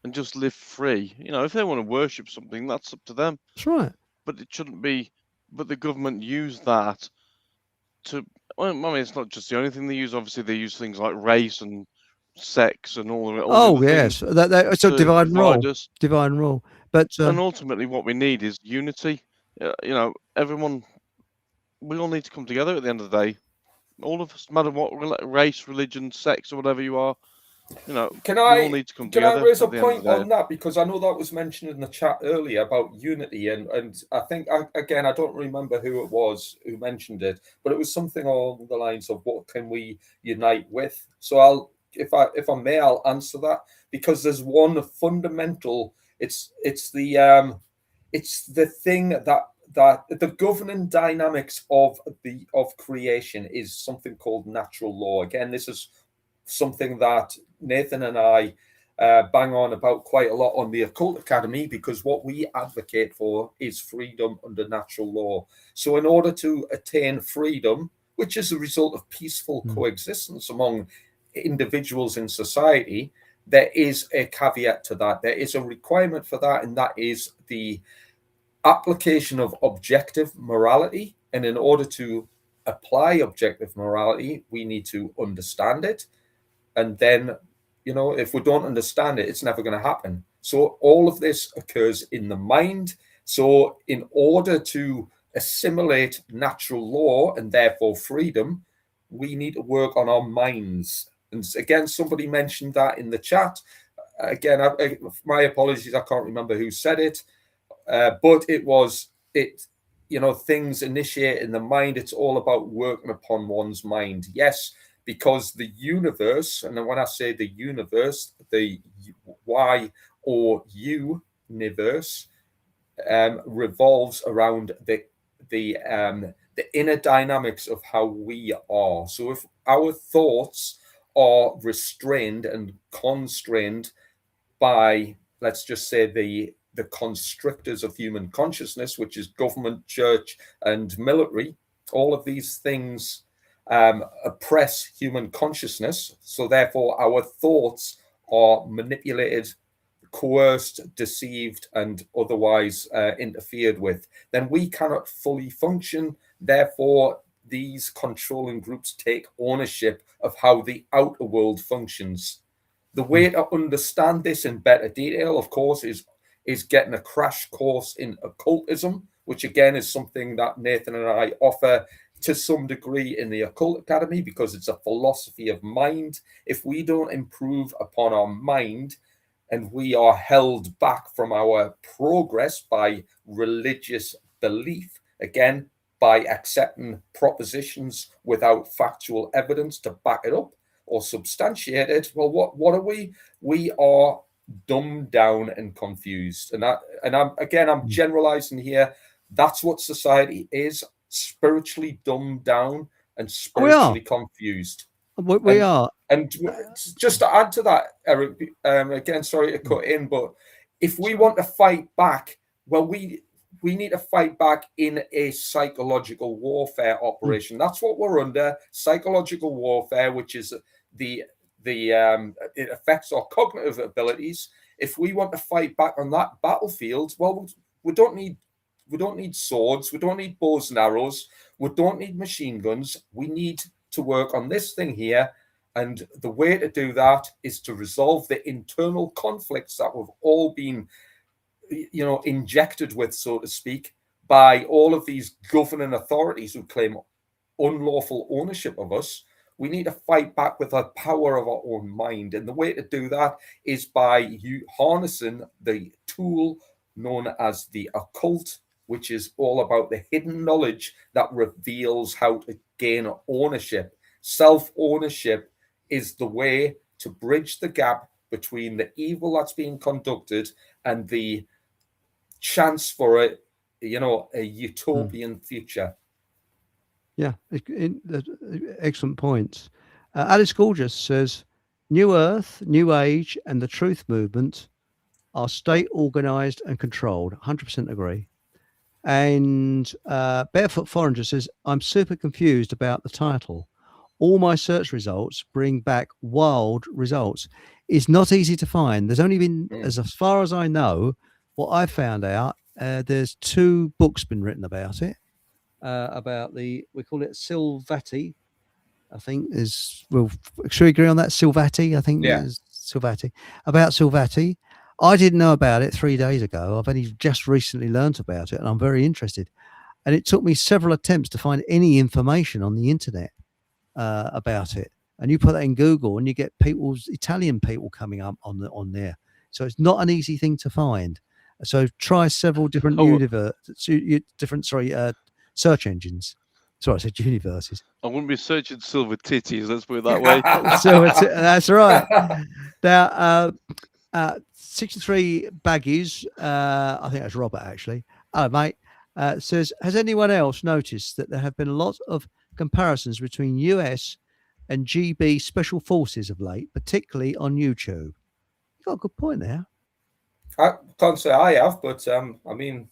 and just live free, if they want to worship something, that's up to them. That's right. But it shouldn't be. But the government use that to. I mean, it's not just the only thing they use. Obviously, they use things like race and sex and all of it. Yes, it's a divide and rule. Divide and rule. But and ultimately, what we need is unity. Everyone. We all need to come together at the end of the day. All of us, no matter what race, religion, sex, or whatever you are. We all need to come together. Can I raise a point on that? Because I know that was mentioned in the chat earlier about unity, and I think I don't remember who it was who mentioned it, but it was something along the lines of what can we unite with. So if I may, I'll answer that, because there's one fundamental. It's the thing that the governing dynamics of creation is something called natural law. Again, this is something that Nathan and I bang on about quite a lot on the Occult Academy, because what we advocate for is freedom under natural law. So in order to attain freedom, which is a result of peaceful coexistence among individuals in society, there is a caveat to that. There is a requirement for that, and that is the application of objective morality. And in order to apply objective morality, we need to understand it. And then, if we don't understand it, it's never going to happen. So all of this occurs in the mind. So in order to assimilate natural law and therefore freedom, we need to work on our minds. And again, somebody mentioned that in the chat. Again, my apologies, I can't remember who said it. But things initiate in the mind. It's all about working upon one's mind. Yes, because the universe, and when I say the universe, the Y or U universe revolves around the inner dynamics of how we are. So if our thoughts are restrained and constrained by, let's just say, the constrictors of human consciousness, which is government, church, and military, All of these things oppress human consciousness. So therefore, our thoughts are manipulated, coerced, deceived, and otherwise interfered with. Then we cannot fully function. Therefore, these controlling groups take ownership of how the outer world functions. The way to understand this in better detail, of course, is getting a crash course in occultism, which again is something that Nathan and I offer to some degree in the Occult Academy, because it's a philosophy of mind. If we don't improve upon our mind, and we are held back from our progress by religious belief, again, by accepting propositions without factual evidence to back it up or substantiate it, well, what are we? We are dumbed down and confused. And I'm generalizing here. That's what society is: spiritually dumbed down and spiritually confused. We are. And just to add to that, Eric, again, sorry to cut in, but if we want to fight back, well, we need to fight back in a psychological warfare operation. That's what we're under: psychological warfare, which is it affects our cognitive abilities. If we want to fight back on that battlefield, well, we don't need swords, we don't need bows and arrows, we don't need machine guns. We need to work on this thing here. And the way to do that is to resolve the internal conflicts that we've all been, injected with, so to speak, by all of these governing authorities who claim unlawful ownership of us. We need to fight back with the power of our own mind. And the way to do that is by harnessing the tool known as the occult, which is all about the hidden knowledge that reveals how to gain ownership. Self-ownership is the way to bridge the gap between the evil that's being conducted and the chance for a utopian future. Yeah, excellent points. Alice Gorgeous says, New Earth, New Age, and the Truth Movement are state organized and controlled. 100% agree. And Barefoot Foreigner says, I'm super confused about the title. All my search results bring back wild results. It's not easy to find. There's only been, as far as I know, what I found out, there's 2 books been written about it. About we call it Silvati, I think should we agree on that? Silvati, I think. Yeah. Silvati. About Silvati. I didn't know about it 3 days ago. I've only just recently learnt about it, and I'm very interested. And it took me several attempts to find any information on the internet about it. And you put that in Google, and you get Italian people coming up on there. So it's not an easy thing to find. So try several different search engines. Sorry, I said universes. I wouldn't be searching silver titties, let's put it that way. That's right. Now, 63 Baggies, I think that's Robert actually. Hello, mate. Says, has anyone else noticed that there have been a lot of comparisons between US and GB special forces of late, particularly on YouTube? You got a good point there. I can't say I have, but having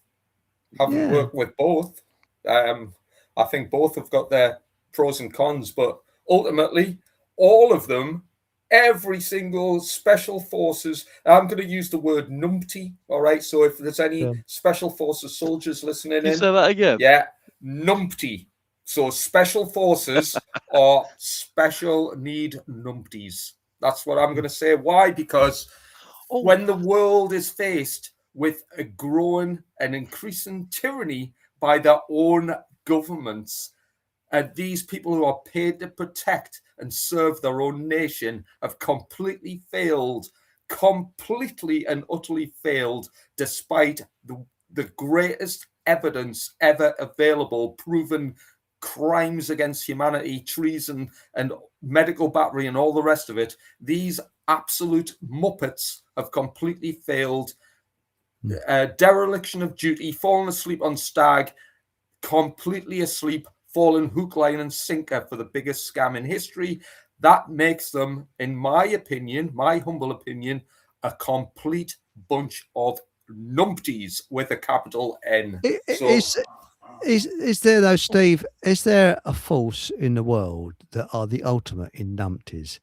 worked with both, I think both have got their pros and cons, but ultimately, all of them, every single special forces, I'm going to use the word numpty, all right? So if there's any special forces soldiers listening in. Say that again? Yeah, numpty. So special forces are special need numpties. That's what I'm going to say. Why? Because when the world is faced with a growing and increasing tyranny by their own governments, and these people who are paid to protect and serve their own nation have completely and utterly failed, despite the greatest evidence ever available, proven crimes against humanity, treason, and medical battery, and all the rest of it. These absolute muppets have completely failed. Dereliction of duty, fallen asleep on stag, completely asleep, fallen hook, line, and sinker for the biggest scam in history. That makes them, in my opinion, my humble opinion, a complete bunch of numpties with a capital N. Is there though, Steve? Is there a force in the world that are the ultimate in numpties?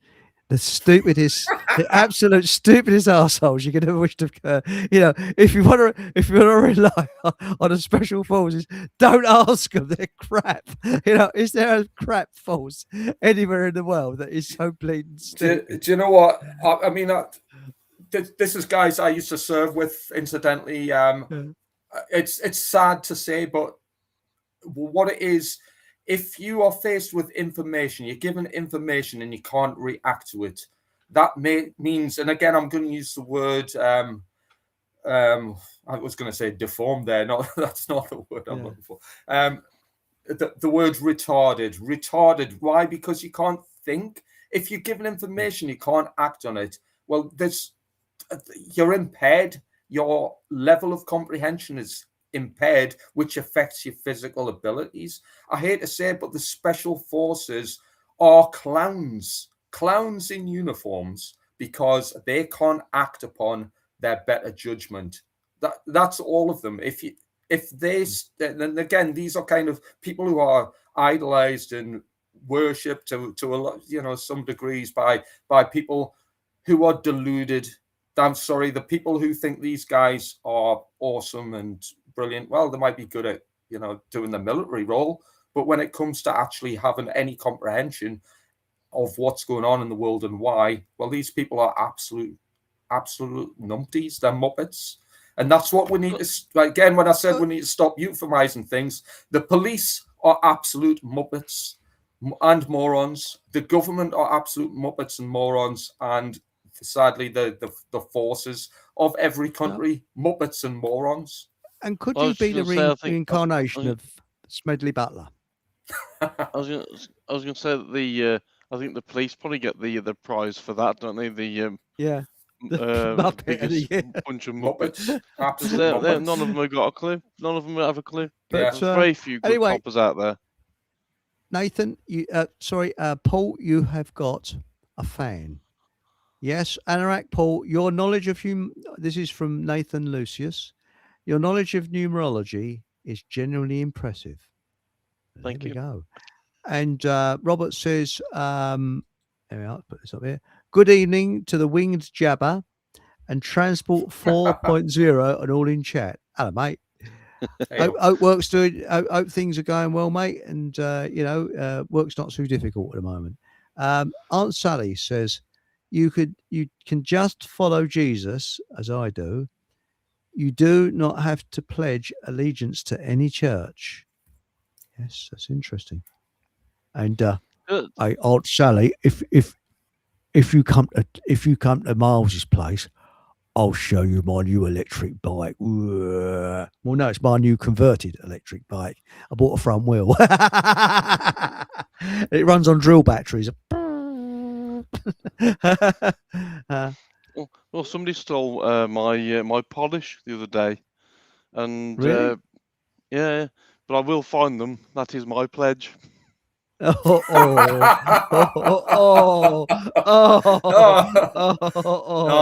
The stupidest, the absolute stupidest assholes you could ever wish to. If you want to rely on a special forces, don't ask them. They're crap. Is there a crap force anywhere in the world that is so blatant stupid? Do you know what? I mean, this is guys I used to serve with, incidentally. It's sad to say, but what it is, if you are faced with information, you're given information and you can't react to it, that means, and again, I'm going to use the word, I was going to say deformed there. No, that's not the word I'm looking for. The word retarded. Retarded. Why? Because you can't think. If you're given information, you can't act on it. Well, you're impaired. Your level of comprehension is impaired, which affects your physical abilities. I hate to say it, but the special forces are clowns in uniforms because they can't act upon their better judgment. That's all of them. Then again, these are kind of people who are idolized and worshipped to a lot, some degrees by people who are deluded. I'm sorry, the people who think these guys are awesome and brilliant, well, they might be good at, doing the military role, but when it comes to actually having any comprehension of what's going on in the world and why, well, these people are absolute numpties. They're muppets. And that's what we need to, again, when I said we need to stop euphemizing things, the police are absolute muppets and morons. The government are absolute muppets and morons. And sadly, the forces of every country, muppets and morons. And could you be the reincarnation of Smedley Butler? I was going to say that I think the police probably get the prize for that, don't they? The biggest bunch of muppets. Muppets. None of them have got a clue. None of them have a clue. But, there's very few good coppers out there. Nathan, Paul, you have got a fan. Yes, Anorak Paul, your knowledge of this is from Nathan Lucius. Your knowledge of numerology is genuinely impressive. Thank you. There we go. And Robert says, there we are, put this up here. Good evening to the winged jabber and Transport 4.0 and all in chat. Hello, mate. Hope things are going well, mate. And, work's not too difficult at the moment. Aunt Sally says, you can just follow Jesus as I do. You do not have to pledge allegiance to any church. Yes, that's interesting. And Aunt Sally, if you come to Miles's place, I'll show you my new electric bike. Well, no, it's my new converted electric bike. I bought a front wheel. It runs on drill batteries. Well, somebody stole my polish the other day, and really? Yeah, but I will find them. That is my pledge. I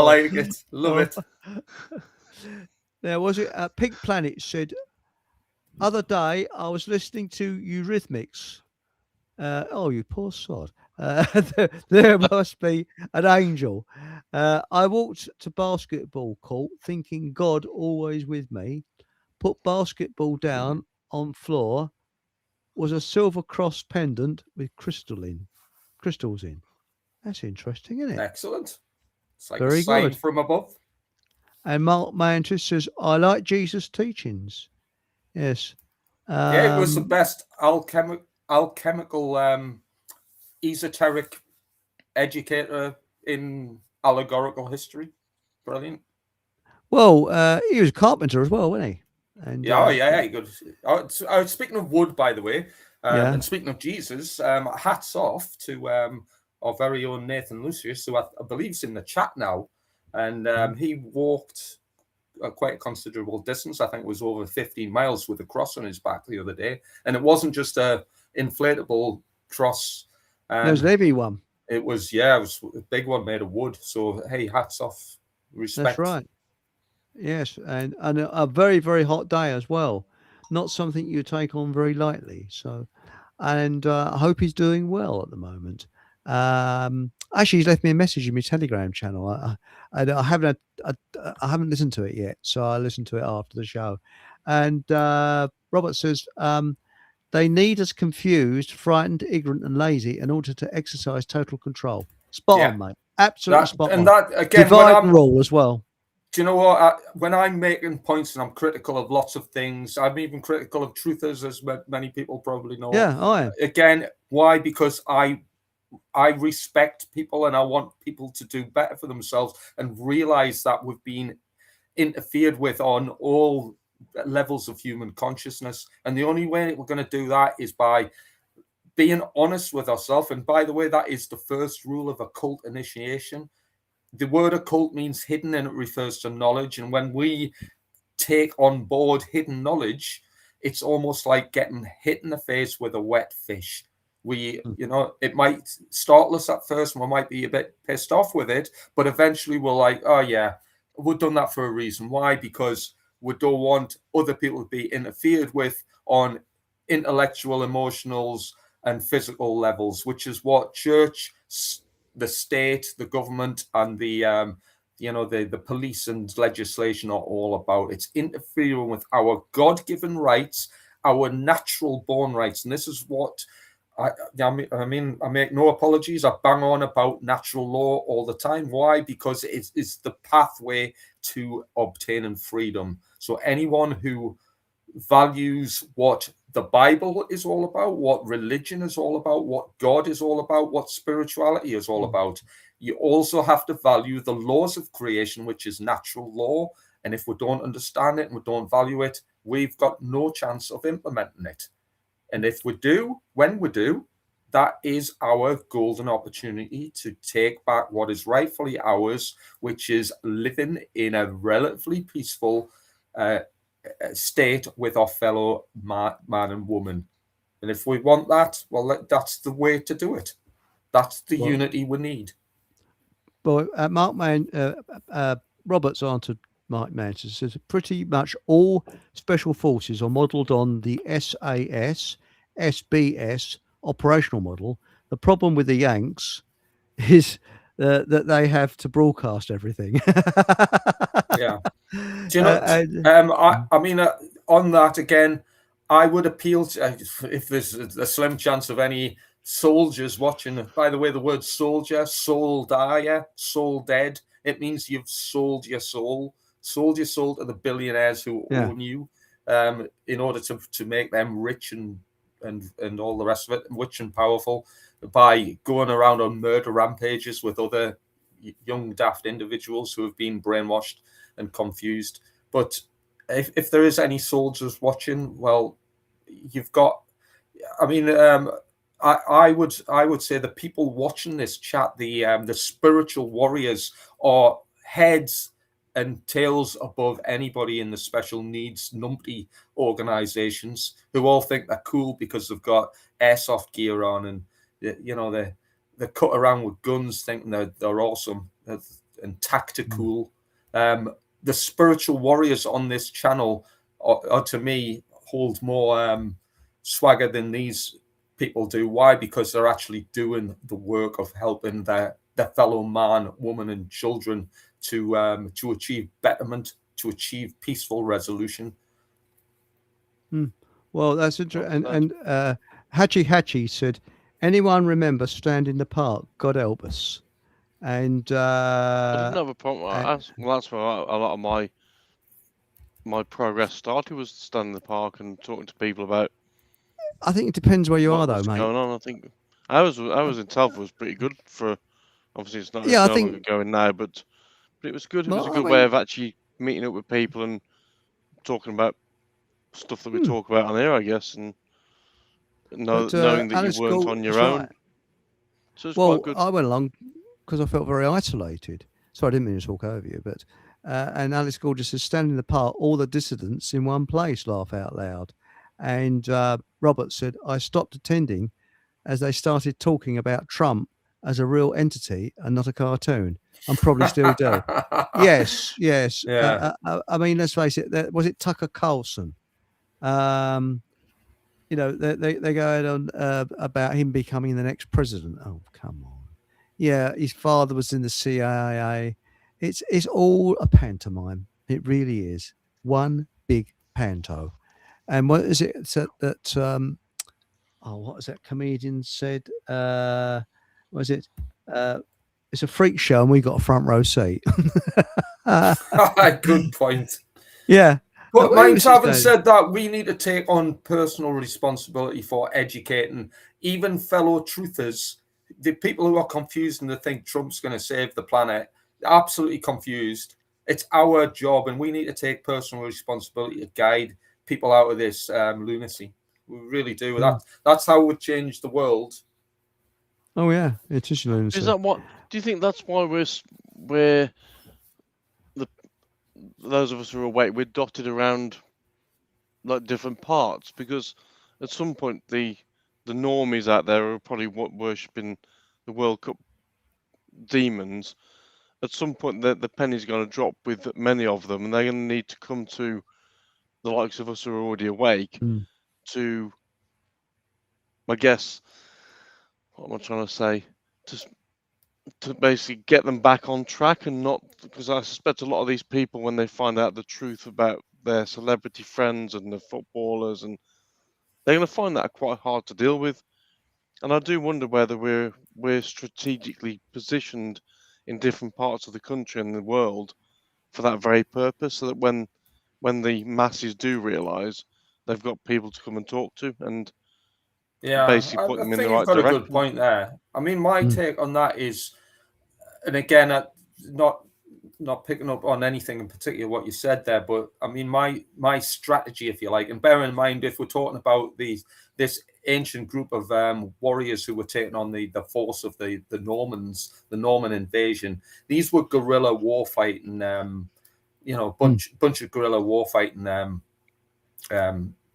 like it. Love it. Now, was it Pink Planet said, other day I was listening to Eurythmics. You poor sod. There must be an angel. I walked to basketball court thinking God always with me, put basketball down on floor, was a silver cross pendant with crystals in. That's interesting, isn't it? Excellent. It's like very a sign good from above. And Mark Mantis says, I like Jesus' teachings. Yes. Yeah, it was the best alchemical esoteric educator in allegorical history. Brilliant. Well, he was a carpenter as well, wasn't he? And he good. Speaking of wood, by the way, and speaking of Jesus, hats off to our very own Nathan Lucius, who I believe is in the chat now, and he walked quite a considerable distance. I think it was over 15 miles with a cross on his back the other day, and it wasn't just a inflatable cross. It was a heavy one. It was a big one made of wood. So hey, hats off, respect. That's right. Yes, and a very, very hot day as well. not something you take on very lightly. So, and I hope he's doing well at the moment. Actually, he's left me a message in my Telegram channel. I haven't I haven't listened to it yet, so I listened to it after the show. And Robert says they need us confused, frightened, ignorant, and lazy in order to exercise total control. Spot Yeah. on, mate. Absolutely That spot and on. that again. Divide and rule as well. Do you know what? When I'm making points and I'm critical of lots of things, I'm even critical of truthers, as many people probably know. Yeah, I am. Again, why? Because I respect people and I want people to do better for themselves and realize that we've been interfered with on all levels of human consciousness. And the only way we're going to do that is by being honest with ourselves. And by the way, that is the first rule of occult initiation. The word occult means hidden and it refers to knowledge. And when we take on board hidden knowledge, it's almost like getting hit in the face with a wet fish. It might startle us at first and we might be a bit pissed off with it, but eventually we're like, oh yeah, we've done that for a reason. Why? Because we don't want other people to be interfered with on intellectual, emotionals, and physical levels, which is what church, the state, the government, and the police and legislation are all about. It's interfering with our God-given rights, our natural born rights. And this is what I make no apologies. I bang on about natural law all the time. Why? Because it's the pathway to obtaining freedom. So anyone who values what the Bible is all about, what religion is all about, what God is all about, what spirituality is all about, you also have to value the laws of creation, which is natural law. And if we don't understand it and we don't value it, we've got no chance of implementing it. And if we do, when we do, that is our golden opportunity to take back what is rightfully ours, which is living in a relatively peaceful state with our fellow man and woman. And if we want that, well, that's the way to do it. That's the unity we need. Well, Robert's answered Mike Manson says pretty much all special forces are modelled on the SAS, SBS operational model. The problem with the Yanks is that they have to broadcast everything. Yeah. Do you know? On that again, I would appeal to if there's a slim chance of any soldiers watching. By the way, the word soldier, soul die, soul dead. It means you've sold your soul to the billionaires who own you, in order to make them rich and all the rest of it, rich and powerful, by going around on murder rampages with other young daft individuals who have been brainwashed and confused. But if there is any soldiers watching, well, you've got. I would say the people watching this chat, the spiritual warriors, are heads and tails above anybody in the special needs numpty organizations who all think they're cool because they've got airsoft gear on and they cut around with guns thinking they're awesome and tactical. The spiritual warriors on this channel are to me hold more swagger than these people do. Why? Because they're actually doing the work of helping their fellow man, woman, and children to achieve betterment, to achieve peaceful resolution. Well, that's interesting. And Hachi said, anyone remember Stand in the Park? God help us. And I didn't have a problem. That's where a lot of my progress started, was standing in the park and talking to people about. I think it depends where you are, though, mate. Going on. I think I was in Telford was pretty good for. Obviously, it's not. Yeah, I think going now, but it was good. It was a good way of actually meeting up with people and talking about stuff that we talk about on here, I guess, and knowing that Alice you weren't Gould, on your own. right. So it's well, quite good. I went along because I felt very isolated. So I didn't mean to talk over you, but and Alice Gould just says, stand in the park, all the dissidents in one place, laugh out loud. And Robert said, I stopped attending as they started talking about Trump as a real entity and not a cartoon. And probably still do. Yes. Yeah. I mean, let's face it. Was it Tucker Carlson They're going on about him becoming the next president. Oh, come on. Yeah, his father was in the CIA. It's all a pantomime. It really is. One big panto. And what is it what was that comedian said? Was it? It's a freak show and we got a front row seat. Good point. Yeah. But Who mind was his having name? said that, we need to take on personal responsibility for educating even fellow truthers, the people who are confused and they think Trump's going to save the planet, absolutely confused. It's our job, and we need to take personal responsibility to guide people out of this lunacy. We really do. That's how we change the world. Oh yeah, it is lunacy. Is that what? Do you think that's why we're those of us who are awake, we're dotted around like different parts? Because at some point the normies out there are probably worshipping the World Cup demons. At some point the penny's going to drop with many of them, and they're going to need to come to the likes of us who are already awake to, I guess, what am I trying to say? To basically get them back on track, and not, because I suspect a lot of these people, when they find out the truth about their celebrity friends and the footballers, and they're going to find that quite hard to deal with. And I do wonder whether we're strategically positioned in different parts of the country and the world for that very purpose, so that when the masses do realise, they've got people to come and talk to and basically put them in the think you've right got direction. a good point there. I mean, my take on that is, and again, not picking up on anything in particular what you said there, but I mean, my strategy, if you like, and bear in mind, if we're talking about this ancient group of warriors who were taking on the force of the Normans, the Norman invasion, these were guerrilla warfighting, bunch of guerrilla warfighting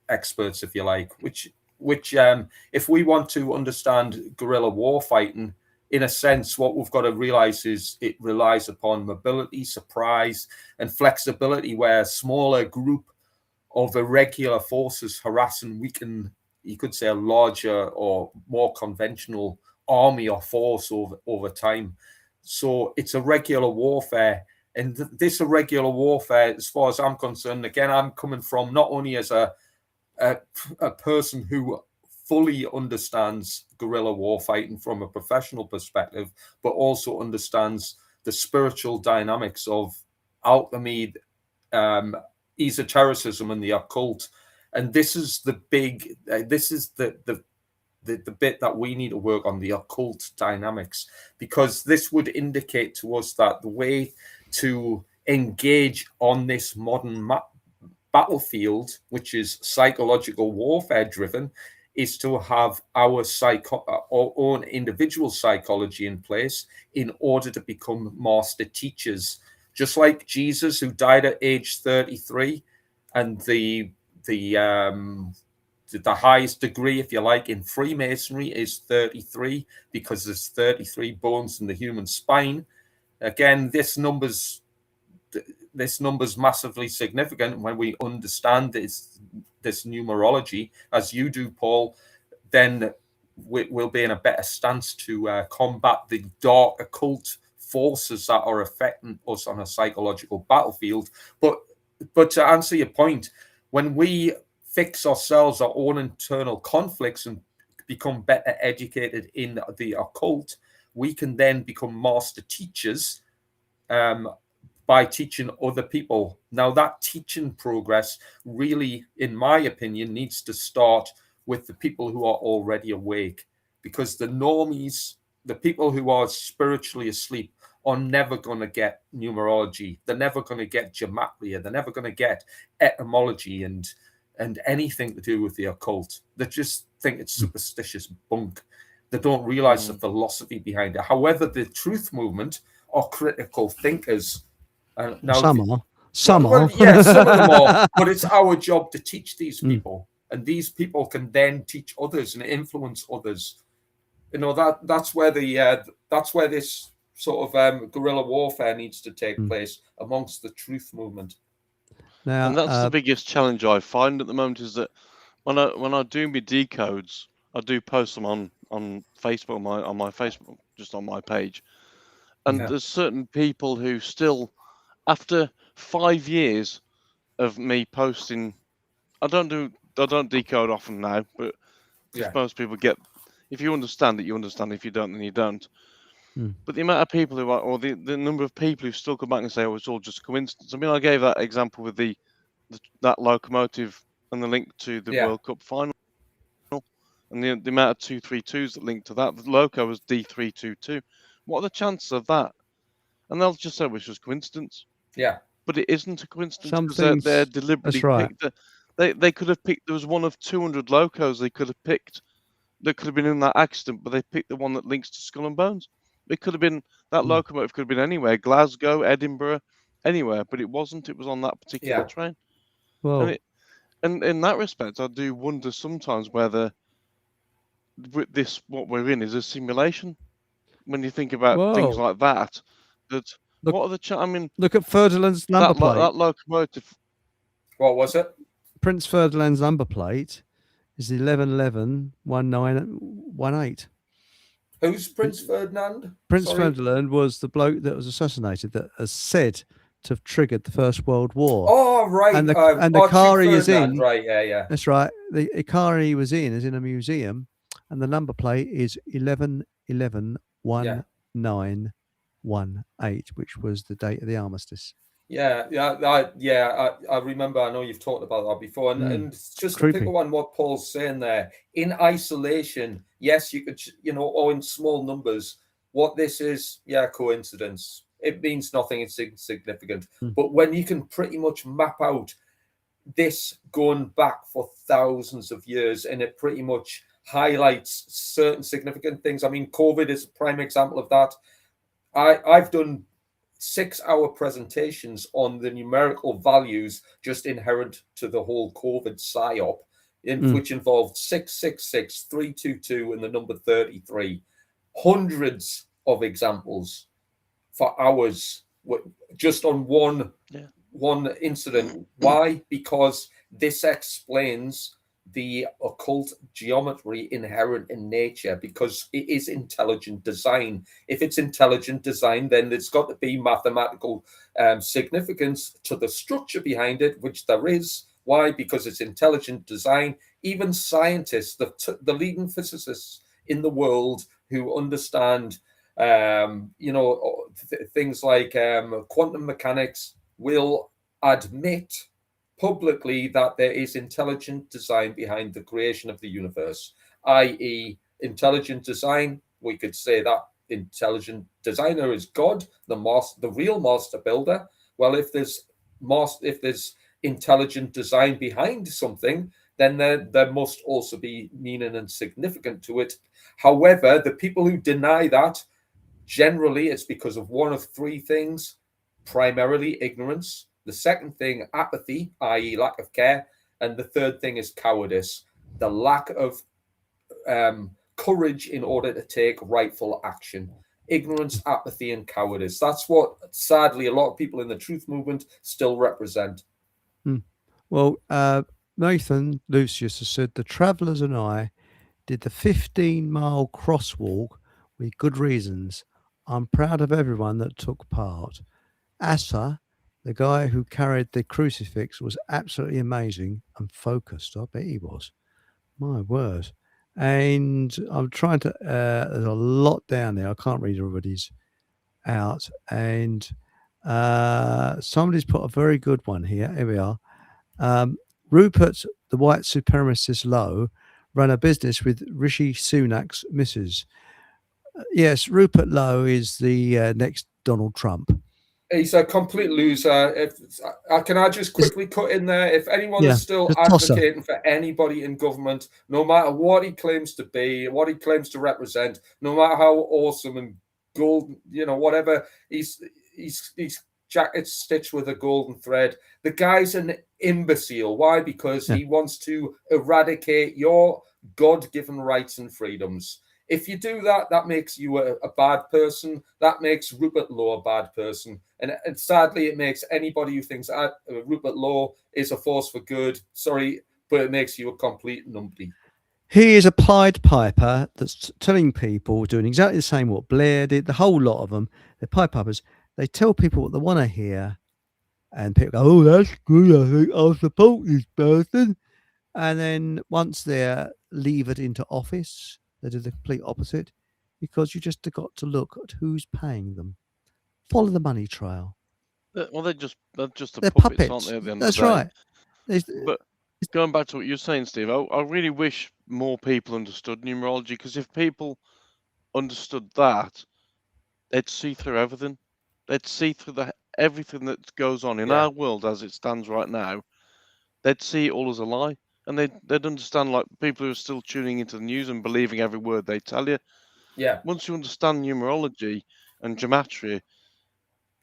experts, if you like, which if we want to understand guerrilla warfighting, in a sense, what we've got to realize is it relies upon mobility, surprise, and flexibility, where a smaller group of irregular forces harass and weaken, you could say, a larger or more conventional army or force over time. So it's irregular warfare. And this irregular warfare, as far as I'm concerned, again, I'm coming from not only as a person who fully understands guerrilla warfighting from a professional perspective, but also understands the spiritual dynamics of alchemy, esotericism, and the occult. And this is the big, this is the bit that we need to work on, the occult dynamics, because this would indicate to us that the way to engage on this modern battlefield, which is psychological warfare driven, is to have our own individual psychology in place in order to become master teachers. Just like Jesus, who died at age 33, and the highest degree, if you like, in Freemasonry is 33, because there's 33 bones in the human spine. Again, this number's massively significant when we understand this numerology, as you do, Paul. Then we'll be in a better stance to combat the dark occult forces that are affecting us on a psychological battlefield. But to answer your point, when we fix ourselves, our own internal conflicts, and become better educated in the occult, we can then become master teachers by teaching other people. Now, that teaching progress really, in my opinion, needs to start with the people who are already awake, because the normies, the people who are spiritually asleep, are never going to get numerology. They're never going to get gematria. They're never going to get etymology and anything to do with the occult. They just think it's superstitious bunk. They don't realize the philosophy behind it. However, the truth movement are critical thinkers. Now, some are. Yeah, some of them are. But it's our job to teach these people, and these people can then teach others and influence others. You know, that's where this sort of guerrilla warfare needs to take place amongst the truth movement. Now, And that's the biggest challenge I find at the moment, is that when I do my decodes, I do post them on Facebook, on my Facebook, just on my page. And there's certain people who still, after 5 years of me posting, I don't decode often now, but because most people get, if you understand it, you understand. If you don't, then you don't. But the amount of people who are, or the number of people who still come back and say, "Oh, it's all just coincidence." I mean, I gave that example with that locomotive and the link to the World Cup final, and the amount of 232s that link to that. The loco was D322. What are the chances of that? And they'll just say, "Well, it's just coincidence." Yeah. But it isn't a coincidence, some because things. they're deliberately That's right. picked. They could have picked. There was one of 200 locos they could have picked that could have been in that accident, but they picked the one that links to Skull and Bones. It could have been, that locomotive could have been anywhere, Glasgow, Edinburgh, anywhere, but it wasn't. It was on that particular train. Well, And in that respect, I do wonder sometimes whether what we're in is a simulation. When you think about things like that, look, what are the I mean, look at Ferdinand's number plate. that locomotive. What was it? Prince Ferdinand's number plate is 11111918. Who's Prince Ferdinand? Prince Sorry? Ferdinand was the bloke that was assassinated that is said to have triggered the First World War. Oh, right. And the car he is in. Right, yeah. That's right. The car he was in is in a museum, and the number plate is 11111918, which was the date of the armistice. I remember. I know you've talked about that before, and just to pick up on what Paul's saying there, in isolation, yes, you could, or in small numbers, what this is, coincidence. It means nothing. It's insignificant. But when you can pretty much map out this going back for thousands of years, and it pretty much highlights certain significant things. I mean, COVID is a prime example of that. I've done 6-hour presentations on the numerical values just inherent to the whole COVID psyop, which involved 666, 322, and the number 33. Hundreds of examples for hours just on one incident. Why? Because this explains the occult geometry inherent in nature, because it is intelligent design. If it's intelligent design, then there's got to be mathematical significance to the structure behind it, which there is. Why? Because it's intelligent design. Even scientists, the leading physicists in the world who understand things like quantum mechanics, will admit publicly that there is intelligent design behind the creation of the universe, i.e. intelligent design. We could say that intelligent designer is God, the real master builder. Well, if there's intelligent design behind something, then there must also be meaning and significance to it. However, the people who deny that, generally it's because of one of three things: primarily ignorance, the second thing apathy, i.e. lack of care, and the third thing is cowardice, the lack of courage in order to take rightful action. Ignorance, apathy, and cowardice. That's what, sadly, a lot of people in the truth movement still represent. Well, Nathan Lucius has said, the travellers and I did the 15-mile crosswalk with good reasons. I'm proud of everyone that took part. Asa, the guy who carried the crucifix, was absolutely amazing and focused. I bet he was. My word. And I'm trying to, there's a lot down there. I can't read everybody's out. And somebody's put a very good one here. Here we are. Rupert, the white supremacist Lowe, ran a business with Rishi Sunak's missus. Yes, Rupert Lowe is the next Donald Trump. He's a complete loser. Can I just quickly cut in there? If anyone is still advocating for anybody in government, no matter what he claims to be, what he claims to represent, no matter how awesome and golden, whatever, he's jacket's stitched with a golden thread. The guy's an imbecile. Why? Because he wants to eradicate your God-given rights and freedoms. If you do that, that makes you a bad person. That makes Rupert Law a bad person. And sadly, it makes anybody who thinks Rupert Law is a force for good, sorry, but it makes you a complete numpty. He is a Pied Piper that's telling people, doing exactly the same what Blair did, the whole lot of them, they're Pied Pipers. They tell people what they want to hear, and people go, oh, that's good, I think I'll support this person. And then once they're levered into office, they do the complete opposite, because you just got to look at who's paying them. Follow the money trail. Well, they're just They're the puppets, puppets. aren't they? At the end That's of the day? right. There's- But going back to what you're saying, Steve, I really wish more people understood numerology, because if people understood that, they'd see through everything. They'd see through everything that goes on in Yeah. our world as it stands right now. They'd see it all as a lie, and they'd understand, like people who are still tuning into the news and believing every word they tell you. Yeah. Once you understand numerology and gematria,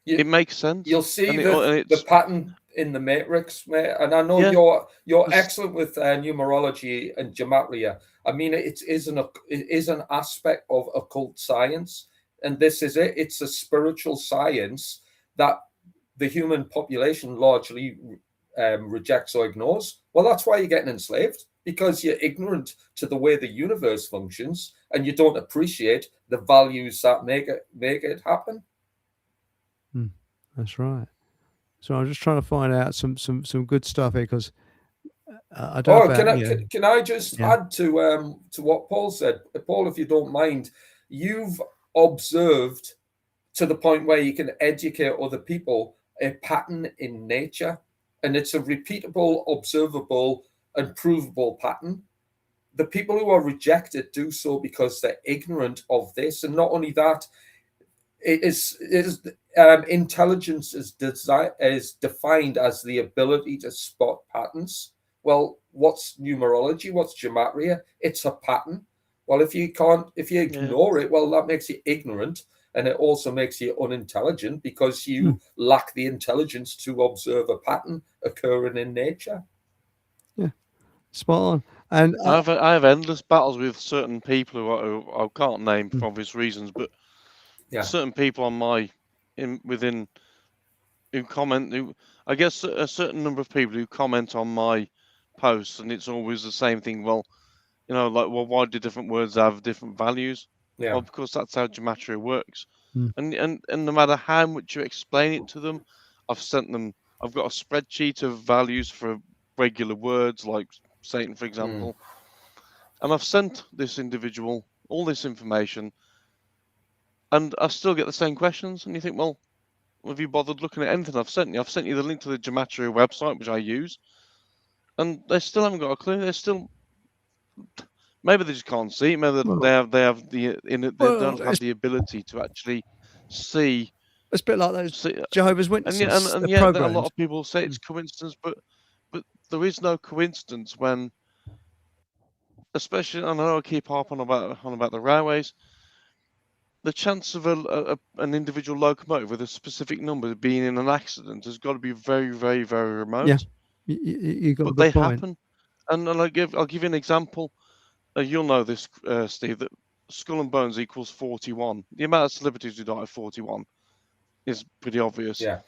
it makes sense. You'll see and the pattern in the matrix, mate. And I know you're excellent with numerology and gematria. I mean, it is an aspect of occult science, and this is it. It's a spiritual science that the human population largely rejects or ignores. Well, that's why you're getting enslaved, because you're ignorant to the way the universe functions, and you don't appreciate the values that make it happen. That's right. So I'm just trying to find out some good stuff here, because I don't. Can I just add to what Paul said? Paul, if you don't mind, you've observed to the point where you can educate other people a pattern in nature, and it's a repeatable, observable, and provable pattern. The people who are rejected do so because they're ignorant of this, and not only that, intelligence is defined as the ability to spot patterns. Well, what's numerology? What's gematria? It's a pattern. Well, if you ignore it, well, that makes you ignorant, and it also makes you unintelligent, because you lack the intelligence to observe a pattern occurring in nature. Yeah, spot on. And I have endless battles with certain people who I can't name for obvious reasons, but certain people on who comment, I guess a certain number of people who comment on my posts, and it's always the same thing. Well, why do different words have different values? Yeah. Well, because that's how gematria works. And no matter how much you explain it to them, I've got a spreadsheet of values for regular words like Satan, for example. And I've sent this individual all this information, and I still get the same questions. And you think, well, have you bothered looking at anything I've sent you? I've sent you the link to the gematria website, which I use, and they still haven't got a clue. They're still, maybe they just can't see. Maybe they don't have the ability to actually see. It's a bit like those Jehovah's Witnesses. And yet a lot of people say it's coincidence, but there is no coincidence when, especially, I know I keep harping on about the railways. The chance of an individual locomotive with a specific number being in an accident has got to be very, very, very remote. Yeah, you got. But they happen, and I'll give you an example. You'll know this, Steve. That skull and bones equals 41. The amount of celebrities who die at 41 is pretty obvious. Yeah.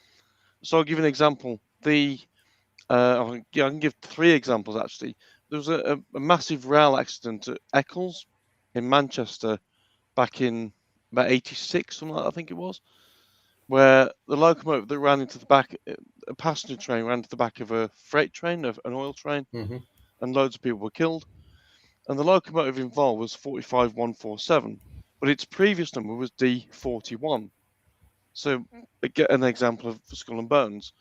So I'll give you an example. I can give 3 examples actually. There was a massive rail accident at Eccles in Manchester back in about 86, something like that, I think it was, where the locomotive that ran into the back, a passenger train ran into the back of a freight train, an oil train, and loads of people were killed. And the locomotive involved was 45147, but its previous number was D41. So, get an example of skull and bones.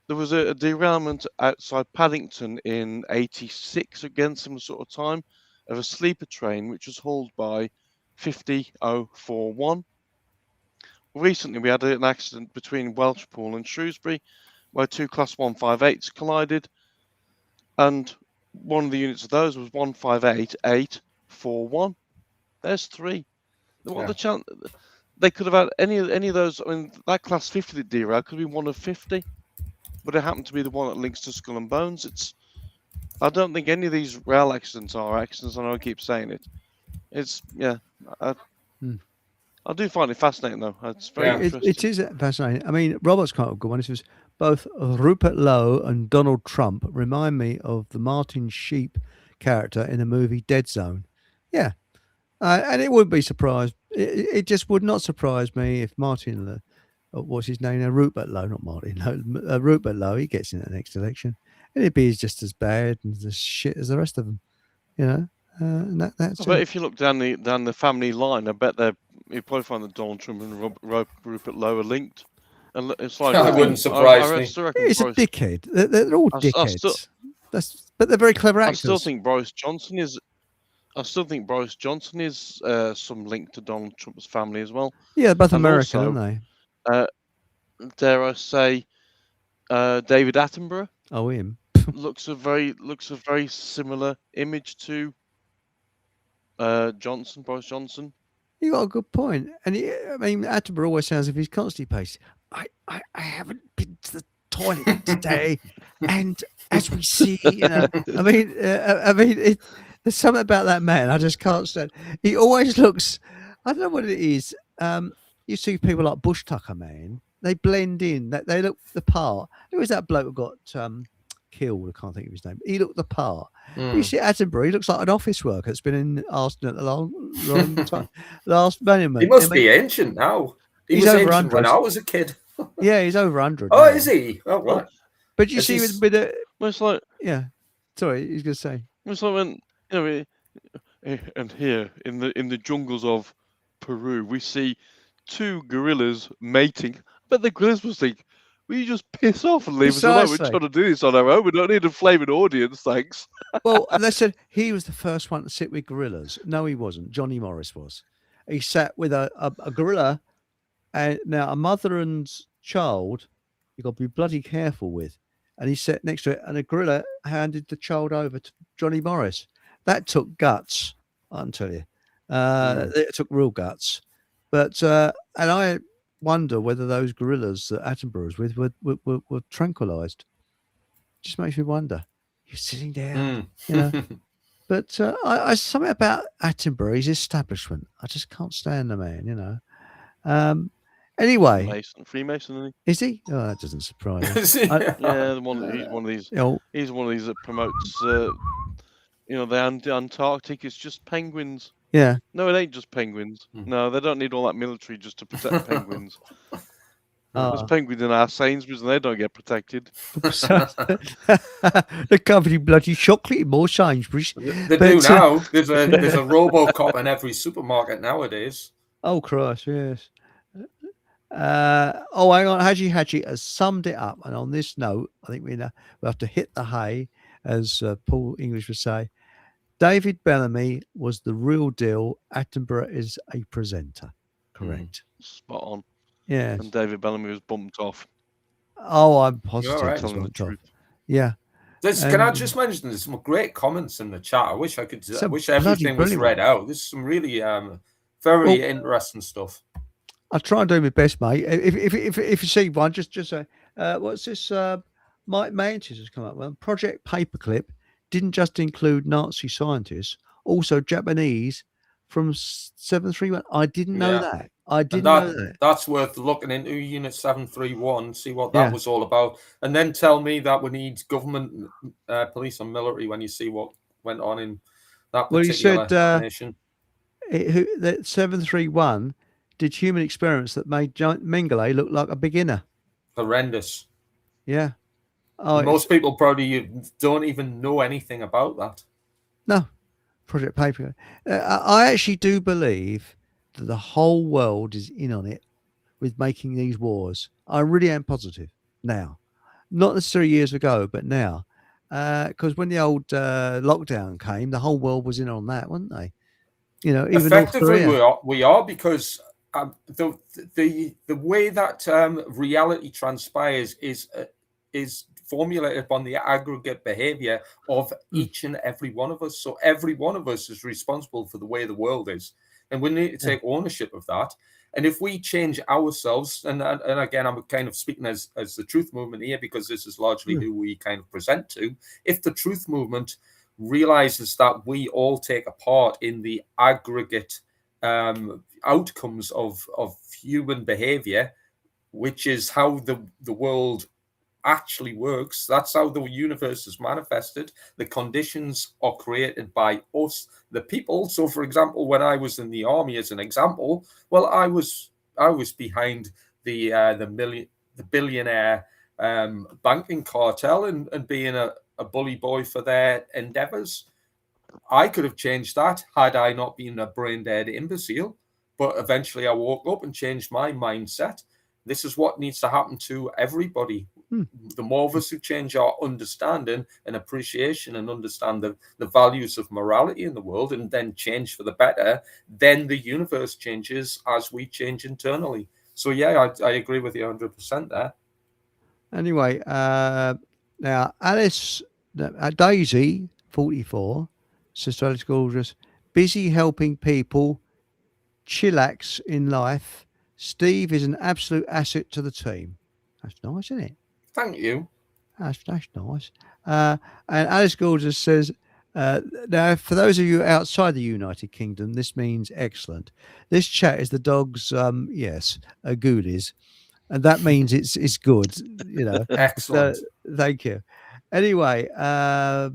There was a derailment outside Paddington in 86, again, similar sort of time, of a sleeper train which was hauled by 50041. Recently, we had an accident between Welshpool and Shrewsbury where 2 Class 158s collided, and one of the units of those was 158841. There's 3. What the chance? They could have had any of those. I mean, that Class 50 that derailed could be one of 50, but it happened to be the one that links to skull and bones. I don't think any of these rail accidents are accidents. I know I keep saying it, It's I, Hmm. I do find it fascinating though. It's very Yeah. interesting. It is fascinating. I mean, Robert's quite a good one. This was both Rupert Lowe and Donald Trump remind me of the Martin Sheep character in the movie Dead Zone. Yeah, and it wouldn't be surprised. It just would not surprise me if Martin, what's his name now? Rupert Lowe, not Martin. Rupert Lowe. He gets in the next election, and it'd be just as bad and as shit as the rest of them. You know, and that's. I bet if you look down the family line, I bet you'll probably find that Donald Trump and Rupert Lowe are linked. And it's like That wouldn't surprise me. still reckon He's a Boris, dickhead. They're all I dickheads. But they're very clever I actors. still think Boris Johnson is. I still think Boris Johnson is some link to Donald Trump's family as well. Yeah, both And American, also, aren't they? Dare I say, David Attenborough Oh, him. looks a very similar image to Boris Johnson. You got a good point. And I mean, Attenborough always sounds as if he's constipated. I haven't been to the toilet today, and as we see, I mean, there's something about that man I just can't stand. He always looks. I don't know what it is. You see people like Bush Tucker, man. They blend in. They look the part. Who was that bloke who got killed? I can't think of his name. He looked the part. You see Attenborough, he looks like an office worker that's been in Arsenal a long time. Last monument. He must be ancient now. He's was over ancient 100. when I was a kid. Yeah, he's over 100. Oh, now. is he? Oh, right. But you Is see, he with the It's like yeah. Sorry, he's going to say. it's like when and here in the jungles of Peru, we see two gorillas mating. But the gorillas must think, will you just piss off and leave us alone? We're Precisely. trying to do this on our own. We don't need a flaming audience, thanks. Well, and they said he was the first one to sit with gorillas. No, he wasn't. Johnny Morris was. He sat with a gorilla, and now a mother and child, you've got to be bloody careful with. And he sat next to it, and a gorilla handed the child over to Johnny Morris. That took guts, I can tell you. It took real guts. But and I wonder whether those gorillas that Attenborough was with were tranquilized. Just makes me wonder. You're sitting down, But I something about Attenborough, his establishment. I just can't stand the man, Anyway, Freemason, isn't is he? Oh, that doesn't surprise me. Is he? he? Yeah, he's one of these. He's one of these that promotes, the Antarctic. It's just penguins. Yeah. No, it ain't just penguins. No, they don't need all that military just to protect penguins. There's penguins in our Sainsbury's and they don't get protected. They can't be bloody chocolate in more Sainsbury's. They do now. There's a RoboCop in every supermarket nowadays. Oh, Christ, yes. Hang on. Haji has summed it up. And on this note, I think we have to hit the hay, as Paul English would say. David Bellamy was the real deal. Attenborough is a presenter. Correct. Spot on. Yeah. And David Bellamy was bumped off. Oh, I'm positive. You're right. he's Telling the bumped off. truth. Yeah. Can I just mention there's some great comments in the chat. I wish everything was read out. There's some really very interesting stuff. I'll try and do my best, mate. If you see one, just say, what's this? Mike Mantis has come up with. Project Paperclip didn't just include Nazi scientists, also Japanese from 731. I didn't know that. I didn't know that. That's worth looking into. Unit 731, see what that was all about, and then tell me that we need government, police, and military when you see what went on in that particular nation. That 731 did human experiments that made Mengele look like a beginner. Horrendous. Yeah. Most people probably don't even know anything about that. No. Project Paper. I actually do believe that the whole world is in on it with making these wars. I really am positive now. Not necessarily years ago, but now. Because when the old lockdown came, the whole world was in on that, weren't they? Even effectively we are because the way that reality transpires is formulated upon the aggregate behavior of each and every one of us. So every one of us is responsible for the way the world is, and we need to take ownership of that. And if we change ourselves, and again, I'm kind of speaking as the truth movement here because this is largely who we kind of present to. If the truth movement realizes that we all take a part in the aggregate outcomes of human behavior, which is how the world actually works. That's how the universe is manifested. The conditions are created by us, the people. So, for example, when I was in the army, as an example, well, I was behind the billionaire banking cartel and being a bully boy for their endeavors. I could have changed that had I not been a brain dead imbecile. But eventually I woke up and changed my mindset. This is what needs to happen to everybody. The more of us who change our understanding and appreciation and understand the values of morality in the world and then change for the better, then the universe changes as we change internally. So, yeah, I agree with you 100% there. Anyway, now Alice, Daisy, 44, Sister Alice Gorgeous, busy helping people chillax in life. Steve is an absolute asset to the team. That's nice, isn't it? Thank you. That's nice. And Alice Gorgeous says, now, for those of you outside the United Kingdom, this means excellent. This chat is the dog's, yes, a goodies. And that means it's good, you know. Excellent. So, thank you. Anyway, I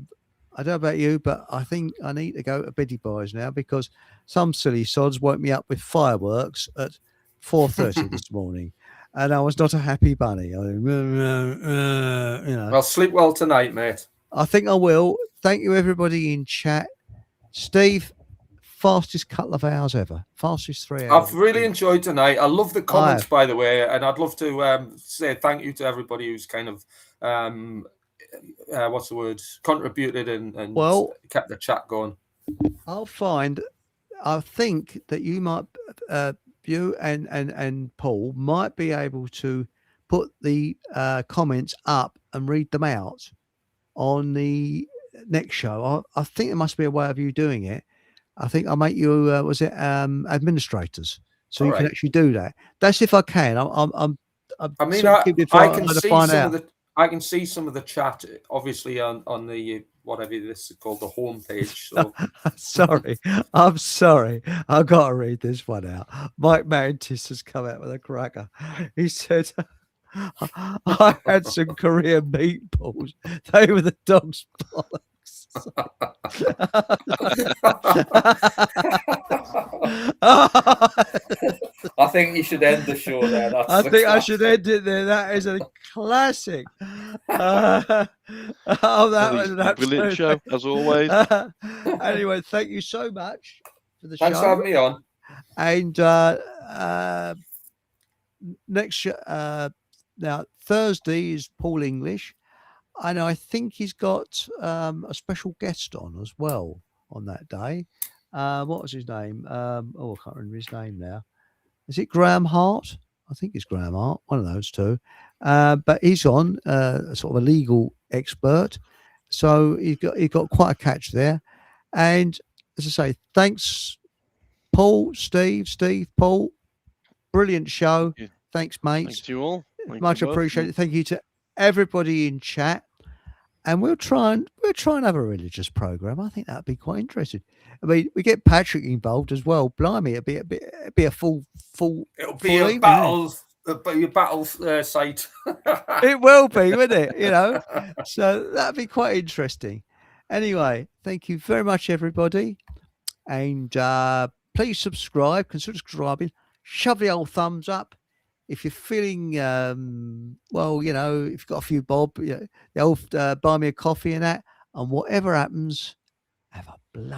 don't know about you, but I think I need to go to Biddy Boys now because some silly sods woke me up with fireworks at 4:30 this morning, and I was not a happy bunny. You know. Well, sleep well tonight, mate. I think I will. Thank you, everybody in chat. Steve, fastest couple of hours ever. Fastest 3 hours. I've really enjoyed tonight. I love the comments, by the way, and I'd love to say thank you to everybody who's kind of what's the word, contributed and kept the chat going. I think that you might, you and Paul might be able to put the comments up and read them out on the next show. I think there must be a way of you doing it. I think I'll make you, administrators, so you can actually do that. That's if I can. I can see some of the chat, obviously on the whatever this is called, the homepage. So I'm sorry. I've got to read this one out. Mike Mantis has come out with a cracker. He said, I had some Korean meatballs. They were the dog's bollocks. I think you should end the show there. I should end it there. That is a classic. That was an brilliant show, as always. Anyway, thank you so much for the show. Thanks for having me on. And next now Thursday is Paul English. And I think he's got a special guest on as well on that day. What was his name? I can't remember his name now. Is it Graham Hart? I think it's Graham Hart, one of those two. But he's on, sort of a legal expert. So he got quite a catch there. And as I say, thanks, Paul, Steve, Paul. Brilliant show. Yeah. Thanks, mates. Thanks to you all. Much appreciated. Thank you to everybody in chat. And we'll try and have a religious program. I think that'd be quite interesting. I mean, we get Patrick involved as well. Blimey, it'd be a full. It'll be a battle. Your battle site. It will be, won't it? You know, so that'd be quite interesting. Anyway, thank you very much, everybody, and please subscribe. Consider subscribing. Shove the old thumbs up. If you're feeling, well, you know, if you've got a few bob, you know, the old buy me a coffee and that, and whatever happens, have a bloody